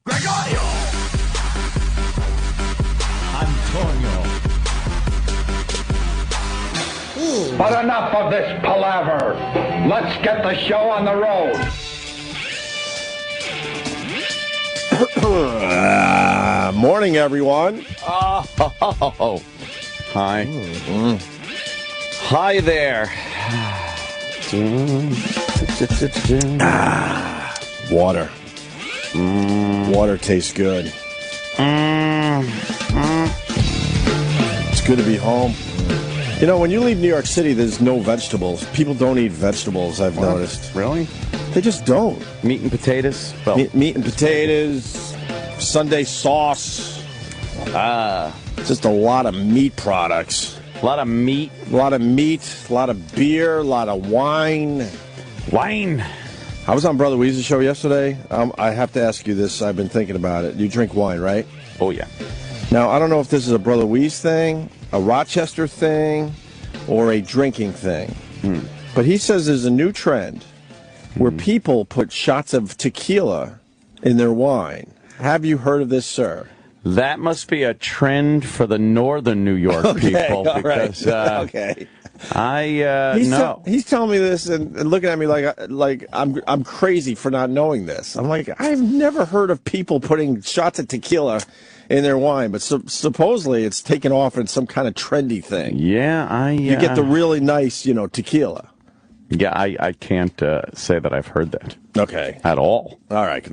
Gregorio. Antonio. But enough of this palaver. Let's get the show on the road. Morning, everyone. Oh, hi. Hi there. Water. Water tastes good. It's good to be home. You know, when you leave New York City, there's no vegetables. People don't eat vegetables, I've noticed. Really? They just don't. Meat and potatoes? Well, Meat and potatoes, Sunday sauce. Just a lot of meat products. a lot of meat. A lot of meat, a lot of beer, a lot of wine. Wine. I was on Brother Weeze's show yesterday. I have to ask you this. I've been thinking about it. You drink wine, right? Oh, yeah. Now, I don't know if this is a Brother Weeze thing, a Rochester thing, or a drinking thing. But he says there's a new trend where people put shots of tequila in their wine. Have you heard of this, sir? That must be a trend for the northern New York people. All right. Because, Okay. He's He's telling me this and looking at me like I'm crazy for not knowing this. I'm like, I've never heard of people putting shots of tequila in their wine, but supposedly it's taken off in some kind of trendy thing. Yeah, You get the really nice, tequila. Yeah, I can't say that I've heard that. Okay. At all. All right.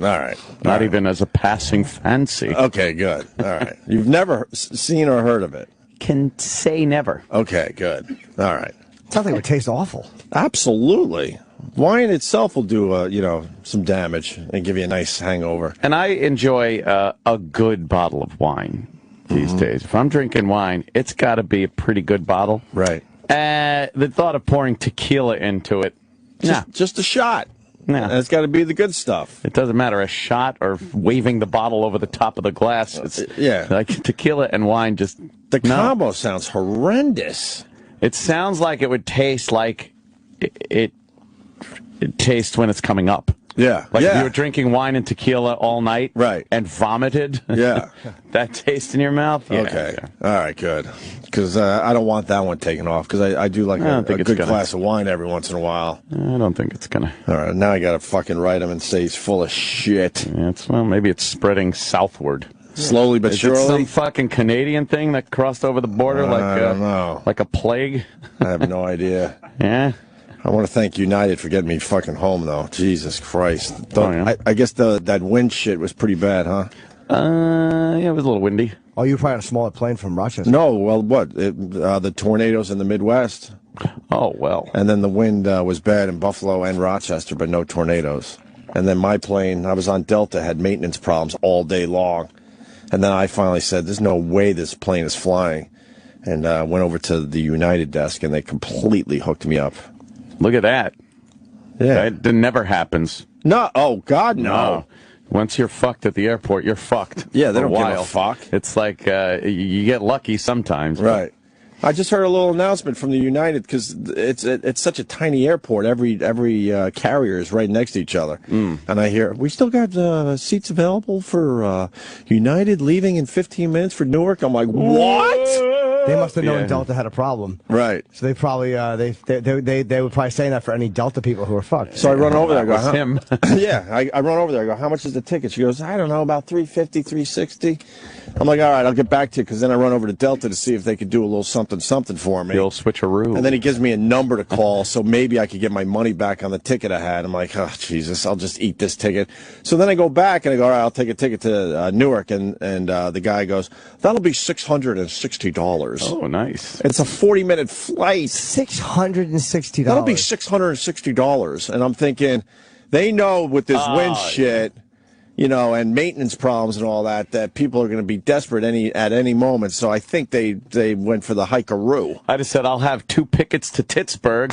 Not even as a passing fancy. Okay, good. All right. You've never seen or heard of it? Can say never. Okay, good. All right. Sounds like it would taste awful. Absolutely. Wine itself will do, some damage and give you a nice hangover. And I enjoy a good bottle of wine these days. If I'm drinking wine, it's got to be a pretty good bottle. Right. The thought of pouring tequila into it, Just a shot. Nah. And it's got to be the good stuff. It doesn't matter, a shot or waving the bottle over the top of the glass. It's, like tequila and wine just... The combo sounds horrendous. It sounds like it would taste like it tastes when it's coming up. Yeah. Like if you were drinking wine and tequila all night and vomited. Yeah. That taste in your mouth? Yeah, okay. Yeah. All right, good. Because I don't want that one taken off because I do like a good glass of wine every once in a while. I don't think it's going to. All right, now I got to fucking write him and say he's full of shit. Yeah, maybe it's spreading southward. Slowly but surely. Is it some fucking Canadian thing that crossed over the border I don't know. like a plague? I have no idea. Yeah. I want to thank United for getting me fucking home, though. Jesus Christ. Yeah. I guess that wind shit was pretty bad, huh? Yeah, it was a little windy. Oh, you were probably on a smaller plane from Rochester. No, well, what? The tornadoes in the Midwest. Oh, well. And then the wind was bad in Buffalo and Rochester, but no tornadoes. And then my plane, I was on Delta, had maintenance problems all day long. And then I finally said, there's no way this plane is flying. And went over to the United desk, and they completely hooked me up. Look at that. Yeah. It never happens. No. Oh, God, no. Once you're fucked at the airport, you're fucked. Yeah, they for don't give a fuck. It's like you get lucky sometimes. Right. I just heard a little announcement from the United because it's such a tiny airport. Every carrier is right next to each other, and I hear we still got seats available for United leaving in 15 minutes for Newark. I'm like, what? They must have known Delta had a problem. Right. So they probably they were probably saying that for any Delta people who are fucked. So I run over there. I go, him. Yeah, I run over there. I go, how much is the ticket? She goes, I don't know, about $350, $360. I'm like, all right, I'll get back to you, because then I run over to Delta to see if they could do a little something for me. The old switcheroo. And then he gives me a number to call, so maybe I could get my money back on the ticket I had. I'm like, oh, Jesus, I'll just eat this ticket. So then I go back, and I go, all right, I'll take a ticket to Newark, and the guy goes, that'll be $660. Oh, nice. It's a 40-minute flight. $660. That'll be $660. And I'm thinking, they know with this wind shit, and maintenance problems and all that people are going to be desperate at any moment. So I think they went for the hikeroo. I just said, I'll have 2 tickets to Pittsburgh.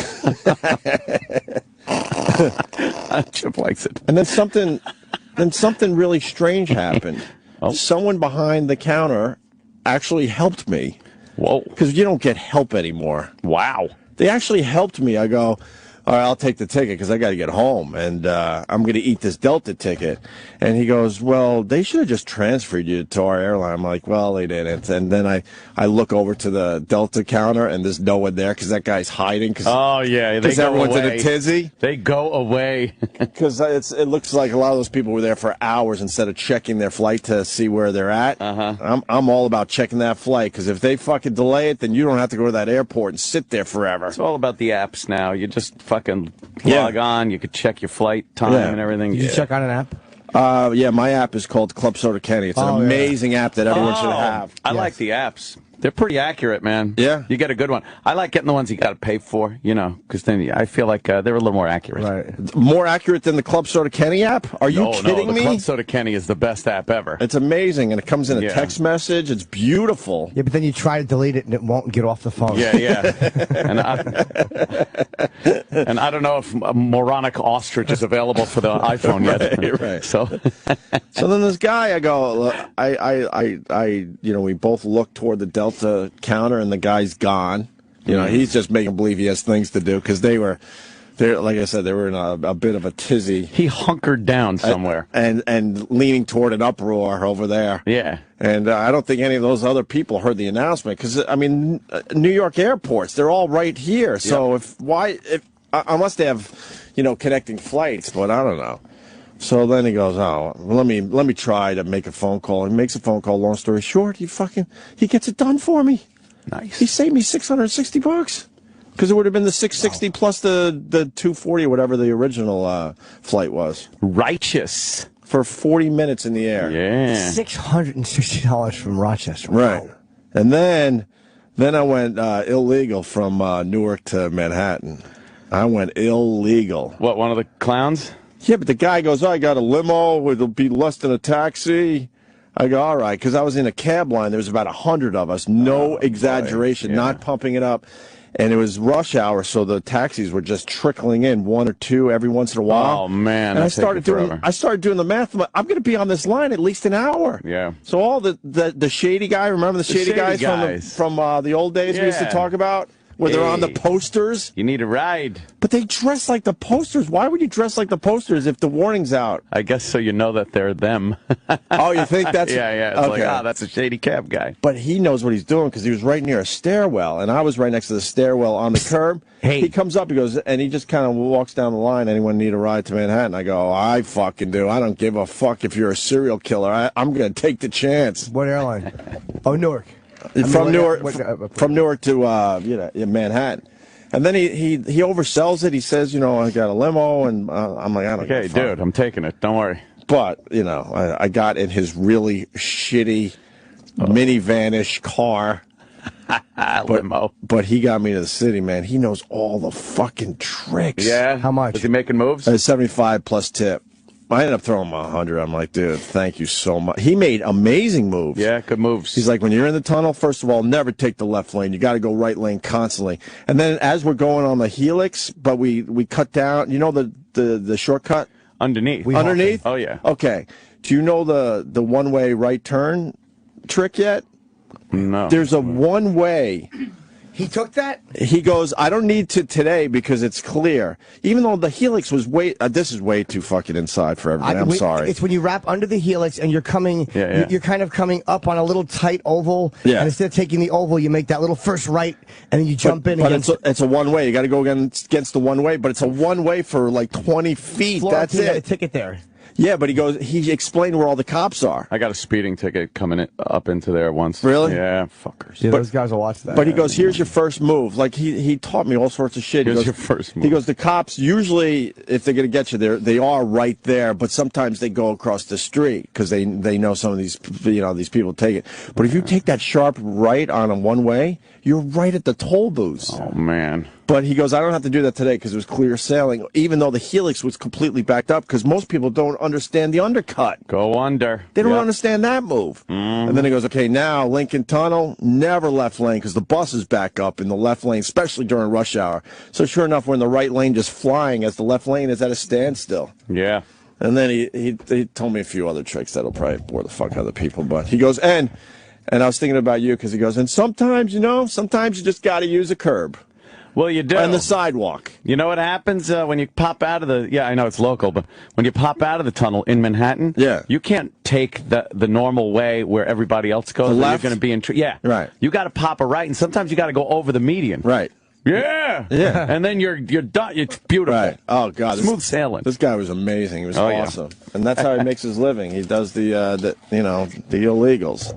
Chip likes it. And then something really strange happened. Oh. Someone behind the counter actually helped me. Whoa. Because you don't get help anymore. Wow. They actually helped me. I go, all right, I'll take the ticket because I got to get home, and I'm going to eat this Delta ticket. And he goes, well, they should have just transferred you to our airline. I'm like, well, they didn't. And then I look over to the Delta counter, and there's no one there because that guy's hiding. Oh, yeah. Because everyone's in a tizzy. They go away. Because it looks like a lot of those people were there for hours instead of checking their flight to see where they're at. I'm all about checking that flight because if they fucking delay it, then you don't have to go to that airport and sit there forever. It's all about the apps now. You just fucking log on. You could check your flight time and everything. Did you check on an app? Yeah, my app is called Club Soda Kenny. It's an amazing app that everyone should have. I like the apps. They're pretty accurate, man. Yeah. You get a good one. I like getting the ones you got to pay for, because then I feel like they're a little more accurate. Right. More accurate than the Club Soda Kenny app? Are you kidding me? The Club Soda Kenny is the best app ever. It's amazing, and it comes in a text message. It's beautiful. Yeah, but then you try to delete it, and it won't get off the phone. Yeah. and I don't know if a moronic ostrich is available for the iPhone yet. Right. So then this guy, I go, we both look toward the Delta counter, and the guy's gone. He's just making believe he has things to do because like I said, they were in a bit of a tizzy. He hunkered down somewhere and leaning toward an uproar over there. Yeah. And I don't think any of those other people heard the announcement because New York airports, they're all right here. So unless they have connecting flights, but I don't know. So then he goes, oh, let me try to make a phone call. He makes a phone call. Long story short, he gets it done for me. Nice. He saved me $660 because it would have been the $660 plus the $240 or whatever the original flight was. Righteous. For 40 minutes in the air. Yeah. $660 from Rochester. Right. Wow. And then I went illegal from Newark to Manhattan. I went illegal. What, one of the clowns? Yeah, but the guy goes, I got a limo. It'll be less than a taxi. I go, all right, because I was in a cab line. There was about 100 of us. No exaggeration, not pumping it up. And it was rush hour, so the taxis were just trickling in, one or two every once in a while. Oh, man. And I started doing the math. I'm going to be on this line at least an hour. Yeah. So all the shady guy, remember the shady guys from the old days we used to talk about? Where they're on the posters. You need a ride. But they dress like the posters. Why would you dress like the posters if the warning's out? I guess so you know that they're them. Oh, you think that's... Yeah. It's like, that's a shady cab guy. But he knows what he's doing because he was right near a stairwell, and I was right next to the stairwell on the curb. Hey. He comes up, he goes, and he just kind of walks down the line. Anyone need a ride to Manhattan? I go, I fucking do. I don't give a fuck if you're a serial killer. I'm going to take the chance. What airline? Oh, Newark. From Newark to Manhattan, and then he oversells it. He says, I got a limo, and I'm like, I don't. Okay, dude, I'm taking it. Don't worry. But I got in his really shitty minivanish car. Limo. But he got me to the city, man. He knows all the fucking tricks. Yeah. How much? Is he making moves? 75 plus tip. I ended up throwing him 100. I'm like, dude, thank you so much. He made amazing moves. Yeah, good moves. He's like, when you're in the tunnel, first of all, never take the left lane. You got to go right lane constantly. And then as we're going on the helix, but we cut down, the shortcut? Underneath. Underneath? Oh, yeah. Okay. Do you know the one-way right turn trick yet? No. There's a one-way. He took that? He goes, I don't need to today because it's clear. Even though the helix was this is way too fucking inside for everybody. I'm sorry. It's when you wrap under the helix and you're coming, you're kind of coming up on a little tight oval. Yeah. And instead of taking the oval, you make that little first right, and then you jump in. But it's a one-way. You got to go against the one-way, but it's a one-way for like 20 feet. That's it. Got a ticket there. Yeah, but he explained where all the cops are. I got a speeding ticket coming up into there once. Really? Yeah, fuckers. Yeah, those guys will watch that. But he goes, here's your first move. Like, he taught me all sorts of shit. Here's your first move. He goes, the cops, usually, if they're going to get you there, they are right there, but sometimes they go across the street because they know some of these, these people take it. But if you take that sharp right on a one-way, you're right at the toll booths. Oh, man. But he goes, I don't have to do that today because it was clear sailing, even though the helix was completely backed up because most people don't understand the undercut. Go under. They don't understand that move. And then he goes, okay, now Lincoln Tunnel, never left lane because the buses back up in the left lane, especially during rush hour. So sure enough, we're in the right lane just flying as the left lane is at a standstill. Yeah. And then he told me a few other tricks that'll probably bore the fuck out of the people. But he goes, and I was thinking about you because he goes, and sometimes, sometimes you just got to use a curb. Well, you do. And the sidewalk. You know what happens when you pop out of the... Yeah, I know it's local, but when you pop out of the tunnel in Manhattan, you can't take the normal way where everybody else goes. The left? You're going to be in... Right. You got to pop a right, and sometimes you got to go over the median. Right. Yeah. And then you're done. It's beautiful. Right. Oh, God. Smooth sailing. This guy was amazing. He was awesome. Yeah. And that's how he makes his living. He does the illegals.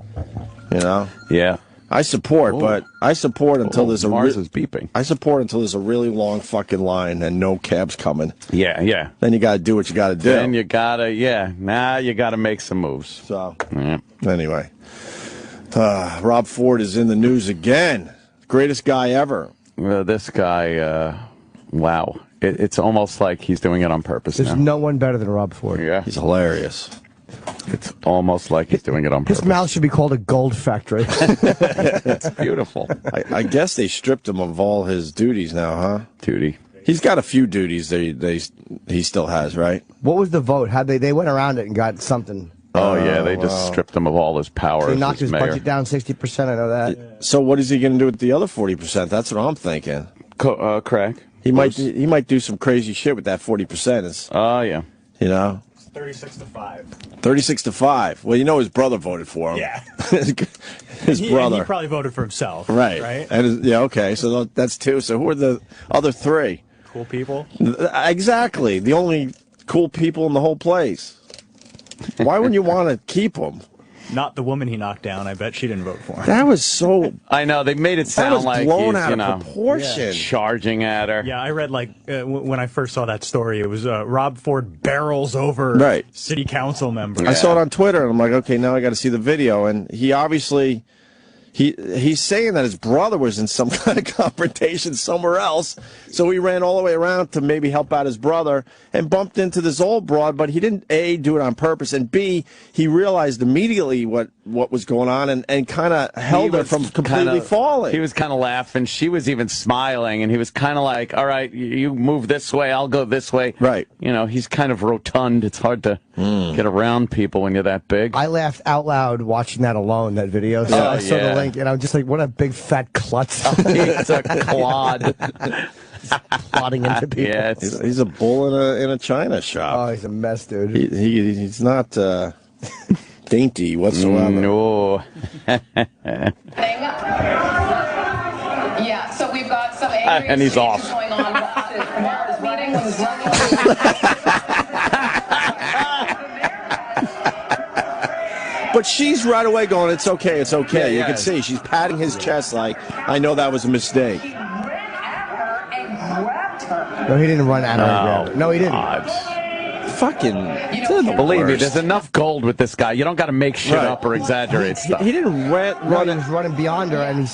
You know? Yeah. I support, but I support until there's a Mars is beeping. I support until there's a really long fucking line and no cabs coming. Yeah. Then you got to do what you got to do. Then you got to, now you got to make some moves. So, anyway, Rob Ford is in the news again. Greatest guy ever. This guy, wow. It's almost like he's doing it on purpose. There's no one better than Rob Ford. Yeah. He's hilarious. It's almost like he's doing it on purpose. His mouth should be called a gold factory. It's beautiful. I guess they stripped him of all his duties now, huh? Duty. He's got a few duties he still has, right? What was the vote? How they went around it and got something. Oh, yeah, they just stripped him of all his power. They knocked his budget down 60%, I know that. So what is he going to do with the other 40%? That's what I'm thinking. Craig? He might do some crazy shit with that 40%. Oh, yeah. You know? 36-5. 36-5. Well, you know his brother voted for him. Yeah. his brother. He probably voted for himself. Right. And okay, so that's 2. So who are the other 3? Cool people. Exactly. The only cool people in the whole place. Why wouldn't you want to keep them? Not the woman he knocked down. I bet she didn't vote for him. That was so... I know. They made it sound like blown he's, out of proportion. Charging at her. Yeah, I read, when I first saw that story, it was Rob Ford barrels over city council members. I saw it on Twitter, and I'm like, okay, now I got to see the video. And he obviously... He's saying that his brother was in some kind of confrontation somewhere else, so he ran all the way around to maybe help out his brother and bumped into this old broad, but he didn't, A, do it on purpose, and B, he realized immediately what was going on and kind of held her from completely falling. He was kind of laughing. She was even smiling, and he was kind of like, all right, you move this way, I'll go this way. Right. You know, he's kind of rotund. It's hard to get around people when you're that big. I laughed out loud watching that alone, that video. So I saw the link, and I'm just like, what a big fat klutz. It's a clod. Plodding into people. Yeah, he's a bull in a china shop. Oh, he's a mess, dude. He's not dainty whatsoever. No. Yeah, so we've got some angry and he's off. going on. But she's right away going, it's okay, it's okay. Yeah, you can see she's patting his chest like, I know that was a mistake. He ran at her and grabbed her. No, he didn't run at her. No, he didn't. Fucking, believe me, there's enough gold with this guy. You don't got to make shit up or exaggerate stuff. He didn't run. He was running beyond her, and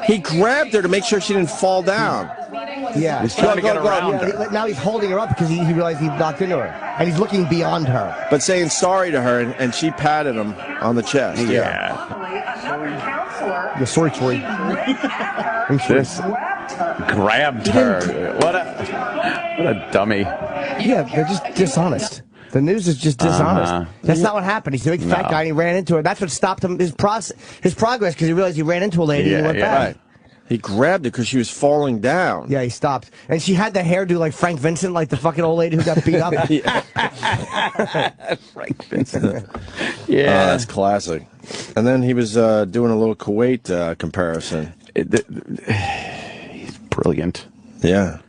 he grabbed her to make sure she didn't fall down. Yeah. He's trying to get around her. Now he's holding her up because he realized he knocked into her, and he's looking beyond her. But saying sorry to her, and she patted him on the chest. Yeah. Sorry. This grabbed her. What a dummy. Yeah, they're just dishonest. The news is just dishonest. That's not what happened. He's a big fat guy, and he ran into her. That's what stopped him his progress because he realized he ran into a lady and he went back. Right. He grabbed her because she was falling down. Yeah, he stopped. And she had the hairdo like Frank Vincent, like the fucking old lady who got beat up. Frank Vincent. Yeah. That's classic. And then he was doing a little Kuwait comparison. He's brilliant. Yeah.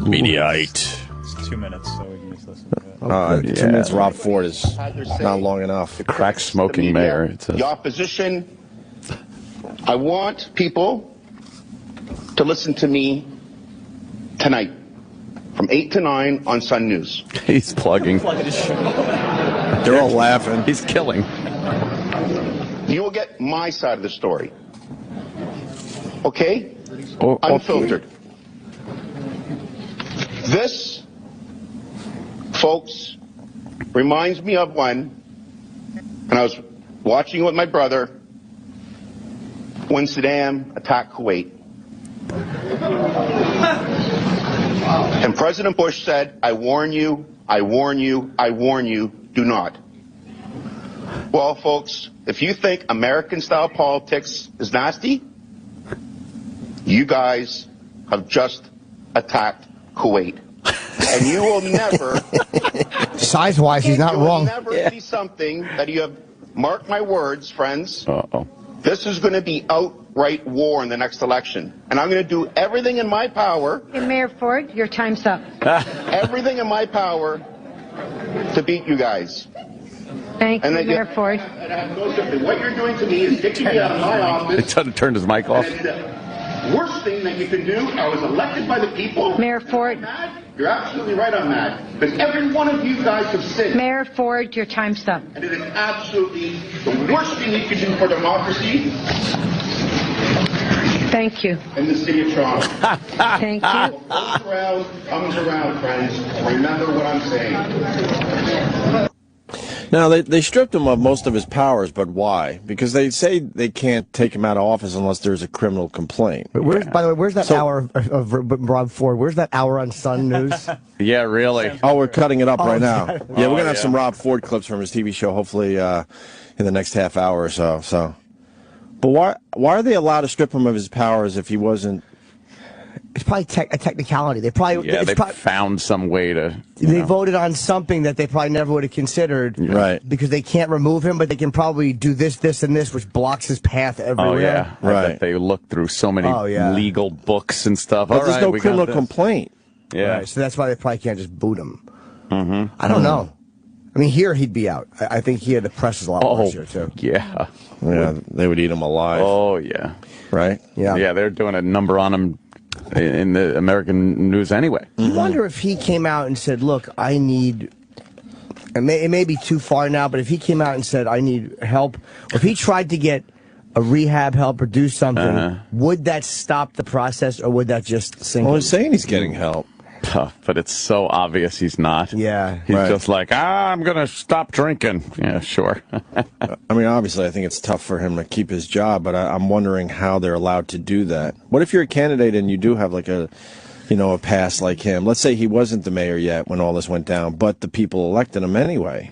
Mediate. It's 2 minutes, so we can just listen to it. 2 minutes Rob Ford is not long enough. The crack smoking mayor. The opposition. I want people to listen to me tonight from 8 to 9 on Sun News. He's plugging. They're all laughing. He's killing. You will get my side of the story. Okay? Okay. Unfiltered. This, folks, reminds me of when I was watching with my brother when Saddam attacked Kuwait. And President Bush said, I warn you, I warn you, I warn you, do not. Well, folks, if you think American-style politics is nasty, You guys have just attacked Kuwait. And you will never... Size-wise, he's not wrong. You will never see something that you have... Mark my words, friends. Uh-oh. This is going to be outright war in the next election. And I'm going to do everything in my power... Hey, Mayor Ford, your time's up. everything in my power to beat you guys. Thank you, Mayor Ford. What you're doing to me is kicking me out of my office. It turned his mic off. Worst thing that you can do, I was elected by the people. Mayor Ford. You're absolutely right on that. Because every one of you guys have sinned. Mayor Ford, your time's up. And it is absolutely the worst thing you can do for democracy. Thank you. In the city of Toronto. Thank you. What goes around comes around, friends. Remember what I'm saying. Now, they stripped him of most of his powers, but why? Because they say they can't take him out of office unless there's a criminal complaint. But by the way, where's that hour of Rob Ford? Where's that hour on Sun News? Yeah, really. Oh, we're cutting it up right now. Yeah, we're going to have some yeah. Rob Ford clips from his TV show, hopefully in the next half hour or so. But why are they allowed to strip him of his powers if he wasn't... It's probably a technicality. They probably found some way to. They voted on something that they probably never would have considered, right? Because they can't remove him, but they can probably do this, this, and this, which blocks his path everywhere. Oh yeah, right. I bet they looked through so many legal books and stuff. But there's no criminal complaint. Yeah, right, so that's why they probably can't just boot him. Mm-hmm. I don't know. I mean, here he'd be out. I think here the press is a lot worse here too. Yeah, they would eat him alive. Oh yeah, right. Yeah, they're doing a number on him in the American news anyway. I wonder if he came out and said, look, I need, it may be too far now, but if he came out and said, I need help, or if he tried to get a rehab help or do something, would that stop the process, or would that just sink? Well, he's saying he's getting help. But it's so obvious he's not. Yeah. He's just like, I'm going to stop drinking. Yeah, sure. I mean, obviously, I think it's tough for him to keep his job, but I'm wondering how they're allowed to do that. What if you're a candidate and you do have like a past like him? Let's say he wasn't the mayor yet when all this went down, but the people elected him anyway.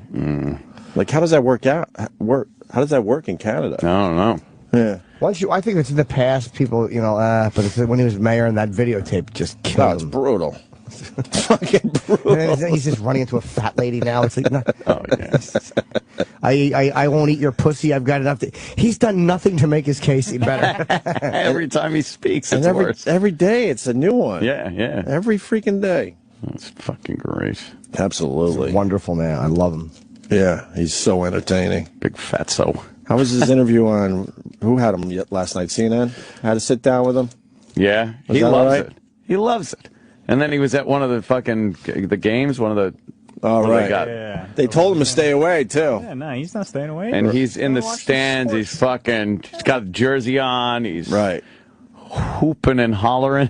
Like, how does that work out? How does that work in Canada? I don't know. Yeah. I think it's in the past, people, but it's when he was mayor and that videotape just killed him. It's brutal. Fucking brutal. And then he's just running into a fat lady now. It's like, no. Oh, yeah. I won't eat your pussy. I've got enough. He's done nothing to make his case any better. Every time he speaks, it's worse. Every day, it's a new one. Yeah, yeah. Every freaking day. That's fucking great. Absolutely. Wonderful man. I love him. Yeah, he's so entertaining. Big fatso. How was his interview on, who had him last night, CNN? Had to sit down with him? Yeah, he loves it. He loves it. And then he was at one of the games, one of the... Oh, right. They told him to stay away, too. Yeah, no, he's not staying away. And he's in the stands. He's got a jersey on. He's hooping and hollering.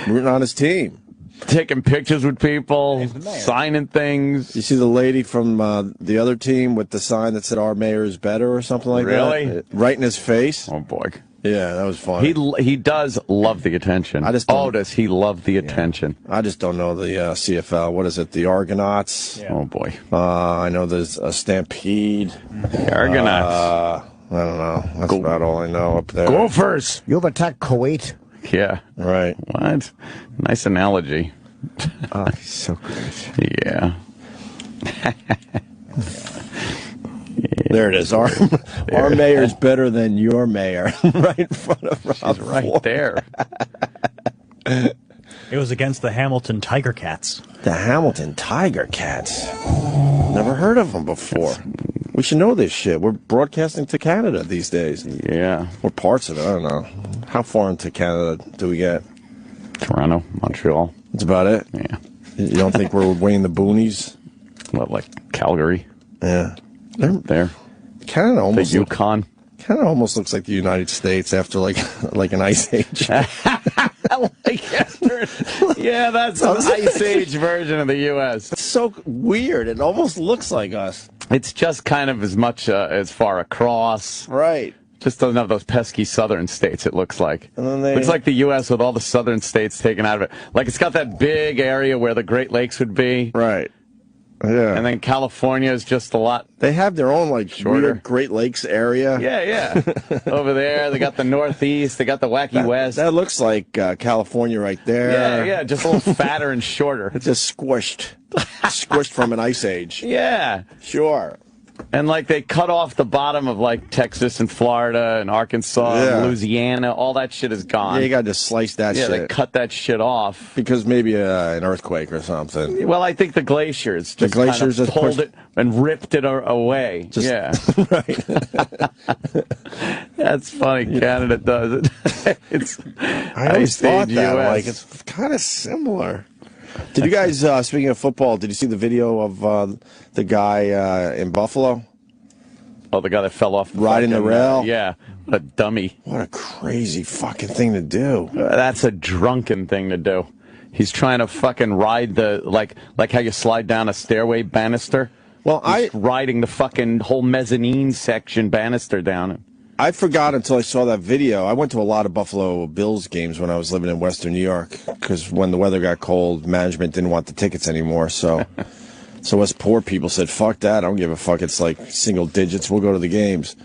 Rooting on his team. Taking pictures with people, signing things. You see the lady from the other team with the sign that said, "Our mayor is better," or something like that? Really? Right in his face. Oh, boy. Yeah, that was fun. He does love the attention. Does he love the attention? I just don't know the CFL. What is it? The Argonauts? Yeah. Oh, boy. I know there's a Stampede. The Argonauts. I don't know. That's about all I know up there. Gophers. You've attacked Kuwait. Yeah. Right. What? Nice analogy. Oh, he's so great. Yeah. There it is. Our mayor's better than your mayor. Right in front of Rob. She's right there. It was against the Hamilton Tiger Cats. The Hamilton Tiger Cats. Never heard of them before. We should know this shit. We're broadcasting to Canada these days. Yeah. Or parts of it. I don't know. How far into Canada do we get? Toronto, Montreal. That's about it? Yeah. You don't think we're way in the boonies? What, like Calgary? Yeah. They're there. Canada almost... The Yukon. Canada almost looks like the United States after like an ice age. Yeah, that's an ice age version of the U.S. It's so weird. It almost looks like us. It's just kind of as much as far across. Right. Just doesn't have those pesky southern states, it looks like. And then it's like the U.S. with all the southern states taken out of it. Like it's got that big area where the Great Lakes would be. Right. Yeah. And then California is just a lot. They have their own, like, shorter. weird Great Lakes area. Yeah. Over there, they got the Northeast, they got the wacky West. That looks like California right there. Yeah, just a little fatter and shorter. It's just squished. Squished from an ice age. Yeah. Sure. And, like, they cut off the bottom of, like, Texas and Florida and Arkansas and Louisiana. All that shit is gone. Yeah, you got to slice that shit. Yeah, they cut that shit off. Because maybe an earthquake or something. Well, I think the glaciers just kind of pulled it and ripped it away. Yeah. Right. That's funny. Canada does it. I always thought that. Like, it's kind of similar. Did you guys, speaking of football, did you see the video of the guy in Buffalo? Oh, the guy that fell off riding the rail? Yeah. What a dummy. What a crazy fucking thing to do. That's a drunken thing to do. He's trying to fucking ride the, like how you slide down a stairway banister. Well, He's riding the fucking whole mezzanine section banister down. I forgot until I saw that video. I went to a lot of Buffalo Bills games when I was living in Western New York because when the weather got cold, management didn't want the tickets anymore. So us poor people said, fuck that. I don't give a fuck. It's like single digits. We'll go to the games.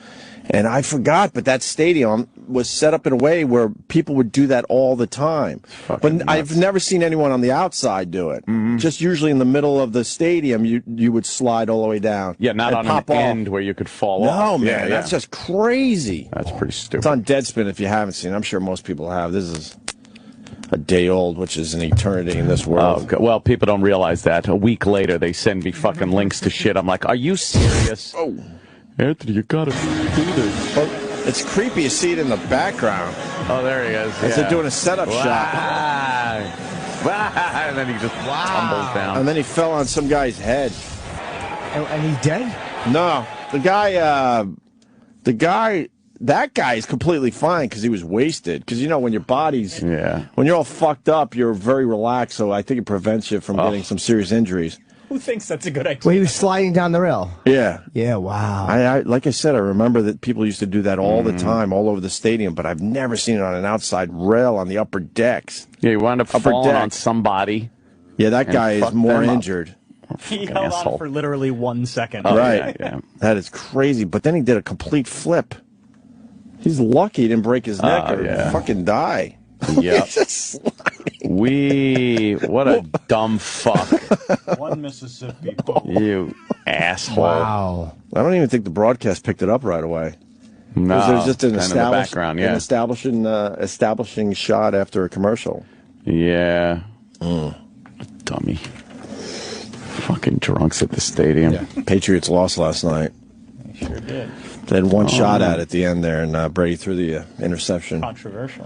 And I forgot, but that stadium was set up in a way where people would do that all the time. But nuts. I've never seen anyone on the outside do it. Mm-hmm. Just usually in the middle of the stadium, you would slide all the way down. Yeah, not on an end where you could fall off. No, man, that's just crazy. That's pretty stupid. It's on Deadspin if you haven't seen it. I'm sure most people have. This is a day old, which is an eternity in this world. Oh, well, people don't realize that. A week later, they send me fucking links to shit. I'm like, are you serious? Oh. Anthony, you gotta do this. Well, it's creepy. You see it in the background. Oh, there he is. As they're doing a setup shot. And then he just tumbles down. And then he fell on some guy's head. And he's dead? No. That guy is completely fine because he was wasted. Because, you know, when your body's, when you're all fucked up, you're very relaxed. So I think it prevents you from getting some serious injuries. Who thinks that's a good idea? Well, he was sliding down the rail. Yeah. Yeah, wow. I like I said, I remember that people used to do that all the time, all over the stadium, but I've never seen it on an outside rail on the upper decks. Yeah, he wound up falling on somebody. Yeah, that guy is more injured. He held on for literally 1 second. Oh, right. Yeah. That is crazy. But then he did a complete flip. He's lucky he didn't break his neck or fucking die. Yep. What a dumb fuck. One Mississippi. You asshole. Wow. I don't even think the broadcast picked it up right away. No. There's just an background, an establishing shot after a commercial. Yeah. Dummy. Fucking drunks at the stadium. Yeah. Patriots lost last night. They sure did. They had one shot at the end there, and Brady threw the interception. Controversial.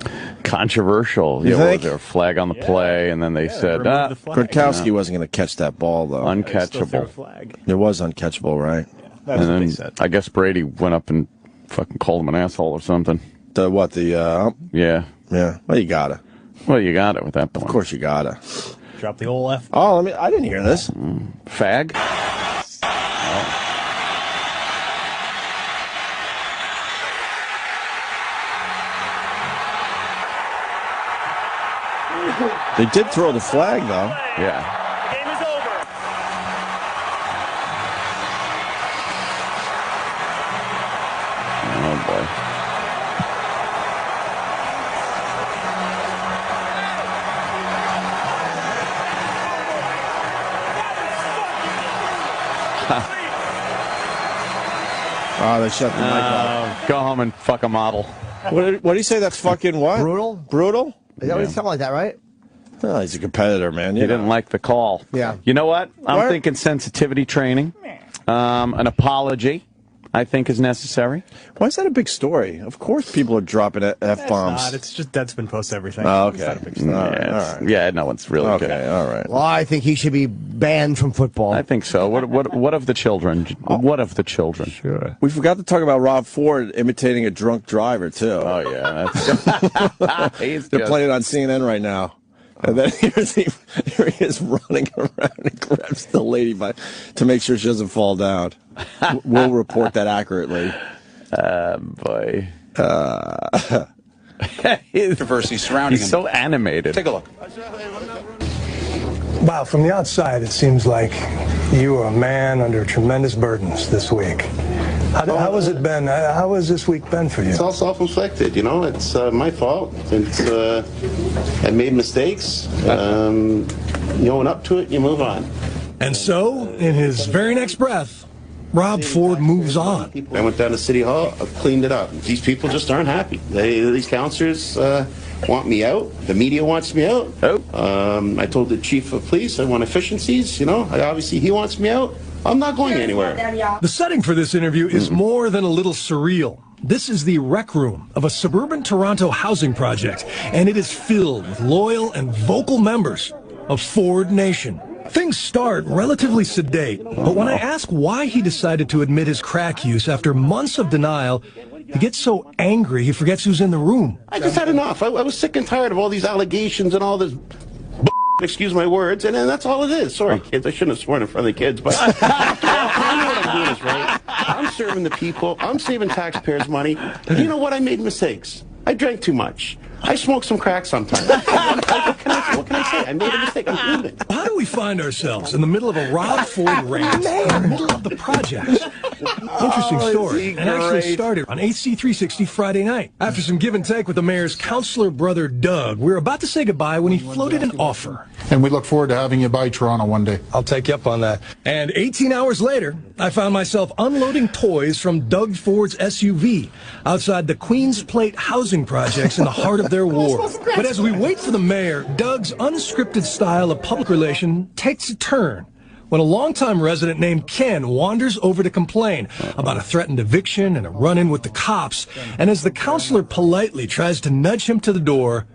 You think? Was there a flag on the play, and then they said, Gronkowski wasn't going to catch that ball, though. Uncatchable. It was uncatchable, right? Yeah, that's what they said. I guess Brady went up and fucking called him an asshole or something. Yeah. Yeah. Well, you gotta. Well, you got it with that point. Of course you gotta. Drop the old F. Oh, I didn't hear this. Fag? They did throw the flag, though. Yeah. The game is over. Oh, boy. Oh, they shut the mic off. Go home and fuck a model. What do you say? That's fucking what? Brutal? Brutal? Is that what it's something like that, right? Oh, he's a competitor, man. He didn't like the call. Yeah. You know what? I'm thinking sensitivity training. An apology, I think, is necessary. Why is that a big story? Of course people are dropping F-bombs. It's just Deadspin posts everything. Oh, okay. It's not a big story. All right. Yeah, no one's really good. Okay, all right. Well, I think he should be banned from football. I think so. What of the children? What of the children? Sure. We forgot to talk about Rob Ford imitating a drunk driver, too. Oh, yeah. They're playing it on CNN right now. And then here he is running around and grabs the lady to make sure she doesn't fall down. We'll report that accurately. Boy. Controversy surrounding him. He's so animated. Take a look. Wow, from the outside, it seems like you are a man under tremendous burdens this week. How has it been? How has this week been for you? It's all self-inflicted, you know. It's my fault. I made mistakes. You own up to it, you move on. And so, in his very next breath, Rob Ford moves on. I went down to City Hall, cleaned it up. These people just aren't happy. These councillors want me out. The media wants me out. I told the chief of police I want efficiencies. You know, obviously he wants me out. I'm not going anywhere. The setting for this interview is more than a little surreal. This is the rec room of a suburban Toronto housing project, and it is filled with loyal and vocal members of Ford Nation. Things start relatively sedate, but when I ask why he decided to admit his crack use after months of denial, he gets so angry he forgets who's in the room. I just had enough. I was sick and tired of all these allegations and all this excuse my words, and that's all it is. Sorry, kids, I shouldn't have sworn in front of the kids, but I know what I'm doing is right. I'm serving the people. I'm saving taxpayers' money. And you know what? I made mistakes. I drank too much. I smoke some crack sometimes. What can I say? I made a mistake. I'm human. How do we find ourselves in the middle of a Rob Ford rant in the middle of the project? Interesting story, and actually started on AC360 Friday night. After some give and take with the mayor's councillor brother Doug, we were about to say goodbye when he floated an offer. And we look forward to having you by Toronto one day. I'll take you up on that. And 18 hours later, I found myself unloading toys from Doug Ford's SUV outside the Queen's Plate housing projects in the heart of their ward. But as we wait for the mayor, Doug's unscripted style of public relation takes a turn when a longtime resident named Ken wanders over to complain about a threatened eviction and a run-in with the cops. And as the counselor politely tries to nudge him to the door,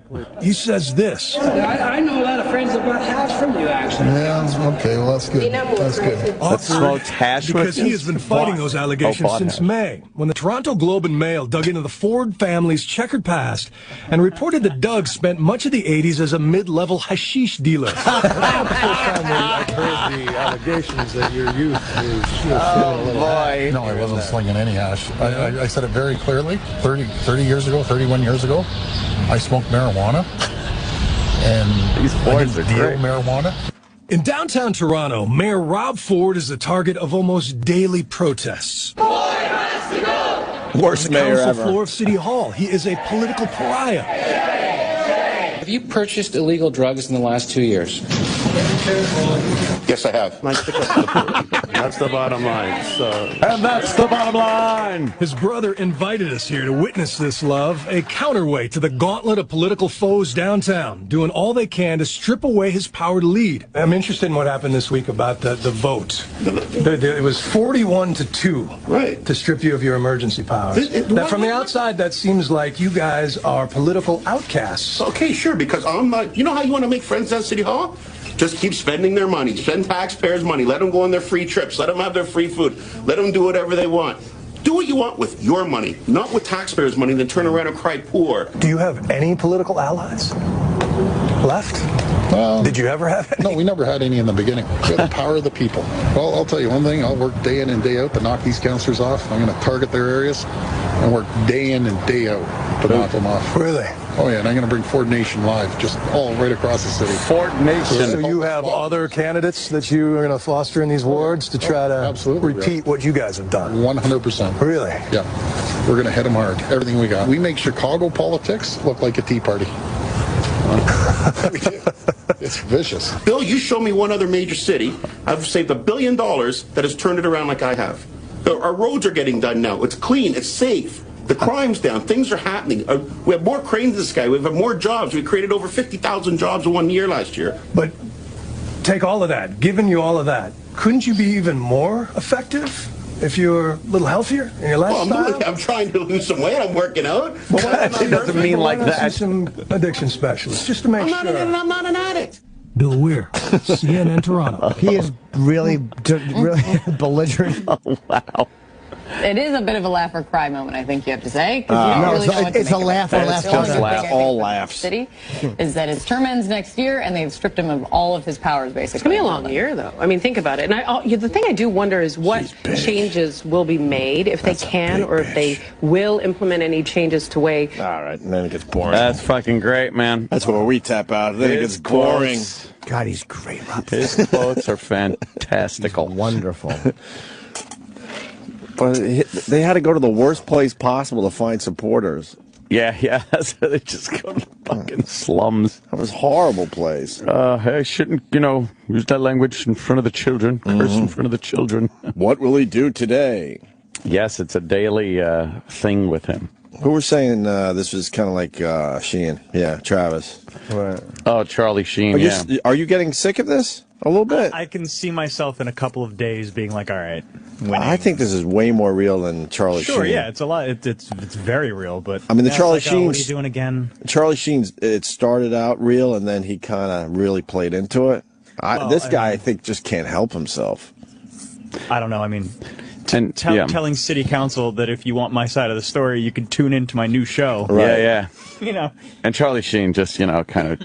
he says this. I know a lot of friends that bought hash from you, actually. Yeah, okay, well, that's good. That's good. Let's smoke hash because he has been fighting those allegations since May, when the Toronto Globe and Mail dug into the Ford family's checkered past and reported that Doug spent much of the 80s as a mid-level hashish dealer. I've heard the allegations that your youth is a little boy. No, I wasn't slinging any hash. I said it very clearly. 30 years ago, 31 years ago, I smoked marijuana. And these boys are great. Marijuana. In downtown Toronto, Mayor Rob Ford is the target of almost daily protests. Ford has to go! Worst mayor ever. On the ever. floor of City Hall, he is a political pariah. Have you purchased illegal drugs in the last 2 years? Yes, I have. That's the bottom line. So. And that's the bottom line. His brother invited us here to witness this love, a counterweight to the gauntlet of political foes downtown, doing all they can to strip away his power to lead. I'm interested in what happened this week about the vote. It was 41-2 right. to strip you of your emergency powers. Now, from the outside, that seems like you guys are political outcasts. Okay, sure, because I'm not. You know how you want to make friends at City Hall? Just keep spending their money. Spend taxpayers' money. Let them go on their free trips. Let them have their free food. Let them do whatever they want. Do what you want with your money, not with taxpayers' money, then turn around and cry poor. Do you have any political allies left? Did you ever have any? No, we never had any in the beginning. We had the power of the people. Well, I'll tell you one thing. I'll work day in and day out to knock these councillors off. I'm going to target their areas and work day in and day out to knock them off. Really? Oh, yeah, and I'm going to bring Ford Nation live, just all right across the city. Ford Nation. So you have other candidates that you are going to foster in these wards to try to repeat what you guys have done? 100%. Really? Yeah. We're going to hit them hard. Everything we got. We make Chicago politics look like a Tea Party. We do. It's vicious. Bill, you show me one other major city. I've saved $1 billion that has turned it around like I have. Our roads are getting done now. It's clean. It's safe. The crime's down. Things are happening. We have more cranes in the sky. We have more jobs. We created over 50,000 jobs in 1 year last year. But take all of that. Given you all of that, couldn't you be even more effective if you were a little healthier in your lifestyle? Well, I'm trying to lose some weight. I'm working out. It doesn't mean like that. Some addiction specialists, just to make sure. I'm not an addict. Bill Weir, CNN Toronto. He is really belligerent. Oh, wow. It is a bit of a laugh or cry moment, I think you have to say, because you don't No, really know what to it's a make laugh of or it. laugh. The only Just good laugh. thing, I think, All for the laughs. city is that his term ends next year, and they've stripped him of all of his powers, basically. It's going to be a long year, though. I mean, think about it. And the thing I do wonder is what changes will be made, if they can, or if they will implement any changes to way. All right, and then it gets boring. That's fucking great, man. That's where we tap out. Then it gets boring. God, he's great, Rob. His quotes are fantastical. Wonderful. But they had to go to the worst place possible to find supporters. Yeah, that's where they just go to the fucking slums. That was a horrible place. I shouldn't, use that language in front of the children. Curse in front of the children. What will he do today? Yes, it's a daily thing with him. Who was saying this was kind of like Sheen? Yeah, Travis. Right. Oh, Charlie Sheen, Are you getting sick of this? A little bit? I can see myself in a couple of days being like, all right, winning. I think this is way more real than Charlie Sheen. Sure, yeah, it's a lot. It's very real, but I mean, the yeah, Charlie it's like, Sheen. what are you doing again? Charlie Sheen's. It started out real, and then he kind of really played into it. This guy, I think, just can't help himself. I don't know. I mean, telling city council that if you want my side of the story, you can tune into my new show. Right. Yeah. And Charlie Sheen just, kind of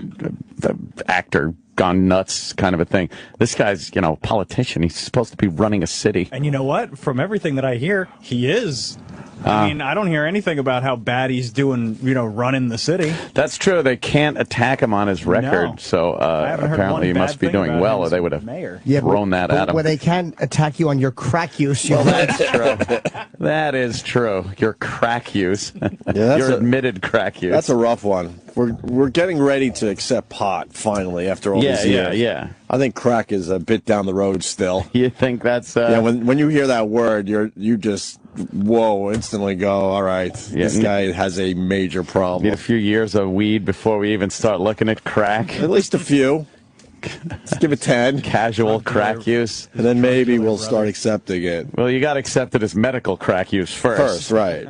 the actor gone nuts kind of a thing. This guy's, a politician. He's supposed to be running a city. And you know what? From everything that I hear, he is. I mean, I don't hear anything about how bad he's doing, running the city. That's true. They can't attack him on his record, No. so apparently he must be doing well, or they would have thrown that at him. Where they can attack you on your crack use. Well, that's true. That is true. Your crack use. Your admitted crack use. That's a rough one. We're getting ready to accept pot, finally, after all these years. Yeah. I think crack is a bit down the road still. You think that's... Yeah, when you hear that word, you just... Whoa, instantly go, all right, this guy has a major problem. Need a few years of weed before we even start looking at crack. At least a few. Let's give it 10. Casual crack use. And then maybe we'll start accepting it. Well, you got to accept it as medical crack use first. First, right.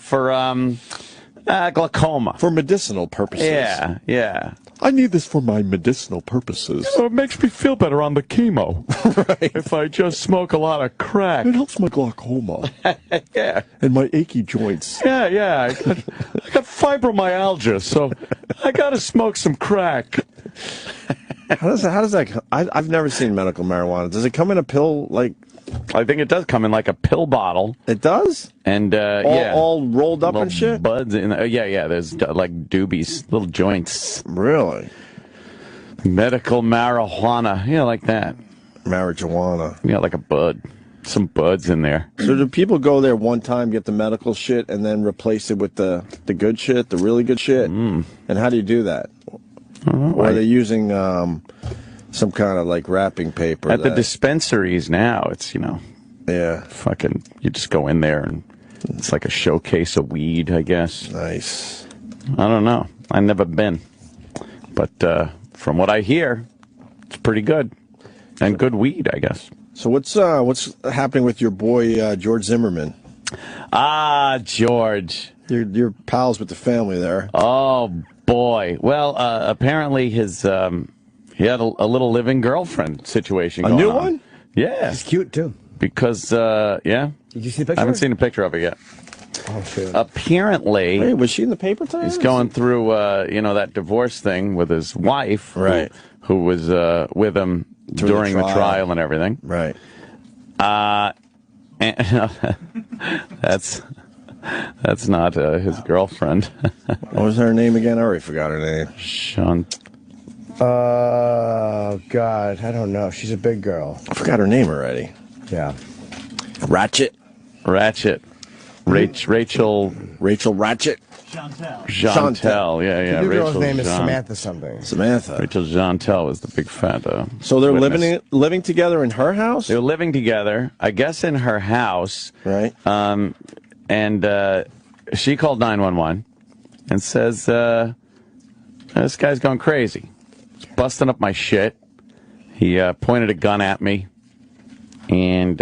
For glaucoma. For medicinal purposes. Yeah. I need this for my medicinal purposes. It makes me feel better on the chemo. Right. If I just smoke a lot of crack. It helps my glaucoma. Yeah. And my achy joints. Yeah. I got fibromyalgia, so I got to smoke some crack. How does that? I've never seen medical marijuana. Does it come in a pill like? I think it does come in like a pill bottle. It does? And all rolled up and shit? Buds in yeah, there's like doobies, little joints. Really? Medical marijuana. Yeah, like that. Marijuana. Yeah, like a bud. Some buds in there. So do people go there one time, get the medical shit, and then replace it with the good shit, the really good shit? And how do you do that? Or are they using some kind of like wrapping paper? At the dispensaries now, it's, yeah, fucking, you just go in there and it's like a showcase of weed, I guess. Nice. I don't know. I've never been. But from what I hear, it's pretty good. And good weed, I guess. So what's happening with your boy, George Zimmerman? George. You're pals with the family there. Oh, boy. Well, apparently his he had a little living girlfriend situation going on. A new one? Yeah. She's cute, too. Because, yeah. Did you see the picture? I haven't seen a picture of it yet. Oh, shit. Apparently... Hey, was she in the paper today? He's going through, that divorce thing with his wife. Right. Who was with him during the trial and everything. Right. And, that's not his girlfriend. What was her name again? I already forgot her name. Sean. Oh, God. I don't know. She's a big girl. I forgot her name already. Yeah. Ratchet. Rachel Ratchet. Chantel. Yeah. The new girl's Rachel name is Samantha something. Samantha. Rachel Chantel was the big fat. So they're witness. living together in her house? They're living together, I guess, in her house. Right. And she called 911 and says, this guy's going crazy. He's busting up my shit. He pointed a gun at me. And